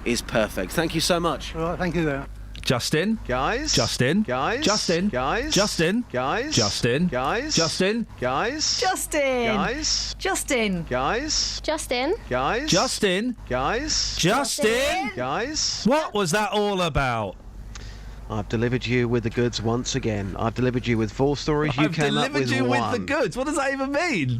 is perfect. Thank you so much. All right, thank you very much. Justin. Guys. Justin. Guys. Justin. Guys. Justin. Guys. Justin. Guys. Justin. Guys. Justin. Guys. Justin. Guys. Justin. Guys. Justin. Guys. Justin. Guys. What was that all about? I've delivered you with the goods once again. I've delivered you with 4 stories. You came up with delivered you one. with the goods. What does that even mean?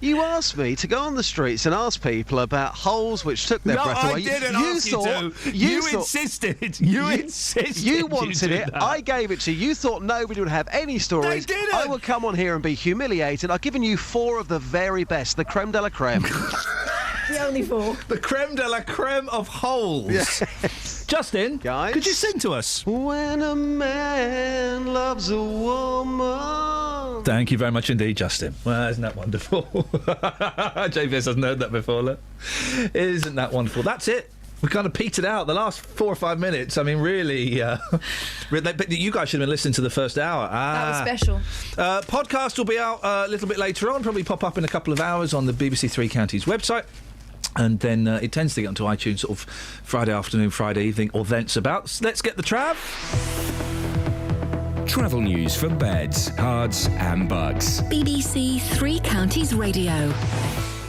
You asked me to go on the streets and ask people about holes which took their breath away. I didn't ask you to. You insisted. You insisted. You wanted do it. that. I gave it to you. You thought nobody would have any stories. They didn't. I would come on here and be humiliated. I've given you 4 of the very best, the creme de la creme. The only 4. The creme de la creme of holes. Yes. Justin, guys, could you sing to us? When a man loves a woman. Thank you very much indeed, Justin. Well, isn't that wonderful? JVS hasn't heard that before, look. Isn't that wonderful? That's it. We kind of petered out the last 4 or 5 minutes. I mean, really. But you guys should have been listening to the first hour. That was special. Podcast will be out a little bit later on, probably pop up in a couple of hours on the BBC Three Counties website. And then it tends to get onto iTunes sort of Friday afternoon, Friday evening, or thence about. Let's get the trav. Travel news for beds, cards and bugs. BBC Three Counties Radio.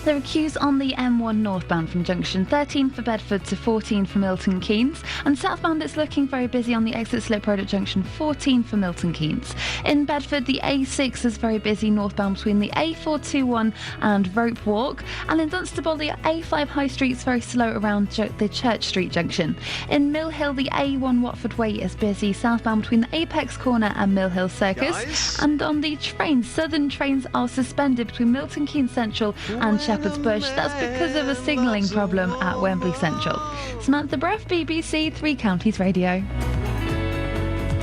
There are queues on the M1 northbound from junction 13 for Bedford to 14 for Milton Keynes, and southbound it's looking very busy on the exit slip road at junction 14 for Milton Keynes. In Bedford, the A6 is very busy northbound between the A421 and Rope Walk, and in Dunstable, the A5 High Street is very slow around the Church Street junction. In Mill Hill, the A1 Watford Way is busy southbound between the Apex Corner and Mill Hill Circus. And on the trains, southern trains are suspended between Milton Keynes Central and Shepherd's Bush. That's because of a signalling problem at Wembley Central. Samantha Bruff, BBC Three Counties Radio.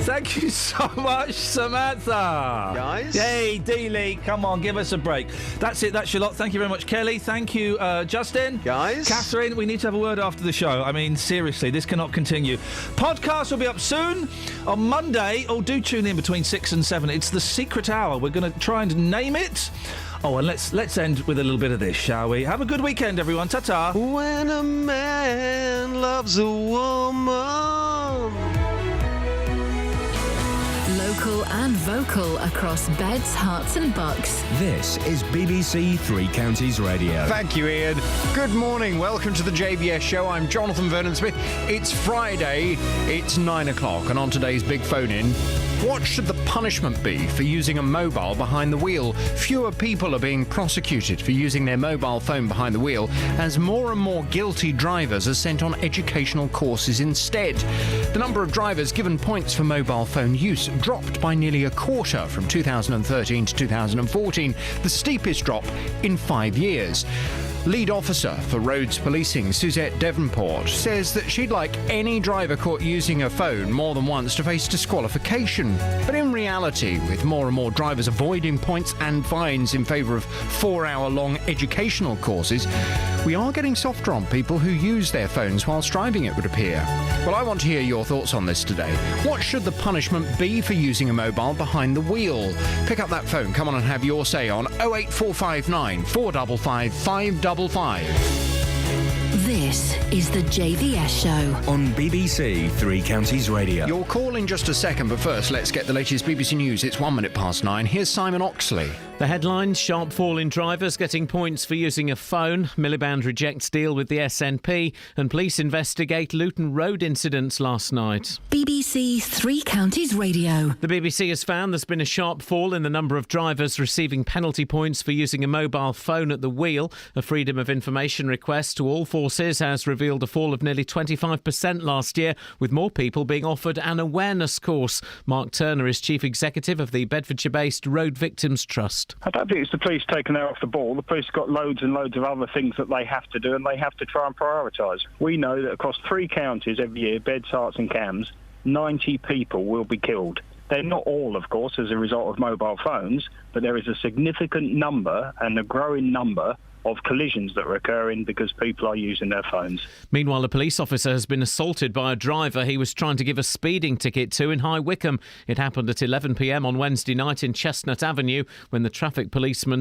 Thank you so much, Samantha. Guys. Hey, Dealey, come on, give us a break. That's it, that's your lot. Thank you very much, Kelly. Thank you, Justin. Guys. Catherine, we need to have a word after the show. I mean, seriously, this cannot continue. Podcast will be up soon on Monday. Oh, do tune in between 6 and 7. It's the secret hour. We're going to try and name it. Oh, and let's end with a little bit of this, shall we? Have a good weekend, everyone. Ta-ta. When a man loves a woman. Local and vocal across Beds, Herts and Bucks. This is BBC Three Counties Radio. Thank you, Ian. Good morning. Welcome to the JVS show. I'm Jonathan Vernon-Smith. It's Friday. It's 9 o'clock. And on today's Big Phone-In, what should the punishment be for using a mobile behind the wheel? Fewer people are being prosecuted for using their mobile phone behind the wheel as more and more guilty drivers are sent on educational courses instead. The number of drivers given points for mobile phone use dropped by nearly a quarter from 2013 to 2014, the steepest drop in 5 years. Lead officer for roads policing, Suzette Devonport, says that she'd like any driver caught using a phone more than once to face disqualification. But in reality, with more and more drivers avoiding points and fines in favour of 4-hour-long educational courses, we are getting softer on people who use their phones whilst driving, it would appear. Well, I want to hear your thoughts on this today. What should the punishment be for using a mobile behind the wheel? Pick up that phone, come on and have your say on 08459 455 555. This is the JVS show on BBC Three Counties Radio. Your call in just a second, but first let's get the latest BBC News. It's 1 minute past 9. Here's Simon Oxley. The headlines: sharp fall in drivers getting points for using a phone, Miliband rejects deal with the SNP, and police investigate Luton Road incidents last night. BBC Three Counties Radio. The BBC has found there's been a sharp fall in the number of drivers receiving penalty points for using a mobile phone at the wheel. A Freedom of Information request to all forces has revealed a fall of nearly 25% last year, with more people being offered an awareness course. Mark Turner is Chief Executive of the Bedfordshire-based Road Victims Trust. I don't think it's the police taking their off the ball. The police have got loads and loads of other things that they have to do, and they have to try and prioritise. We know that across 3 counties every year, Beds, Herts and Cambs, 90 people will be killed. They're not all, of course, as a result of mobile phones, but there is a significant number and a growing number of collisions that are occurring because people are using their phones. Meanwhile, a police officer has been assaulted by a driver he was trying to give a speeding ticket to in High Wycombe. It happened at 11 p.m. on Wednesday night in Chestnut Avenue when the traffic policeman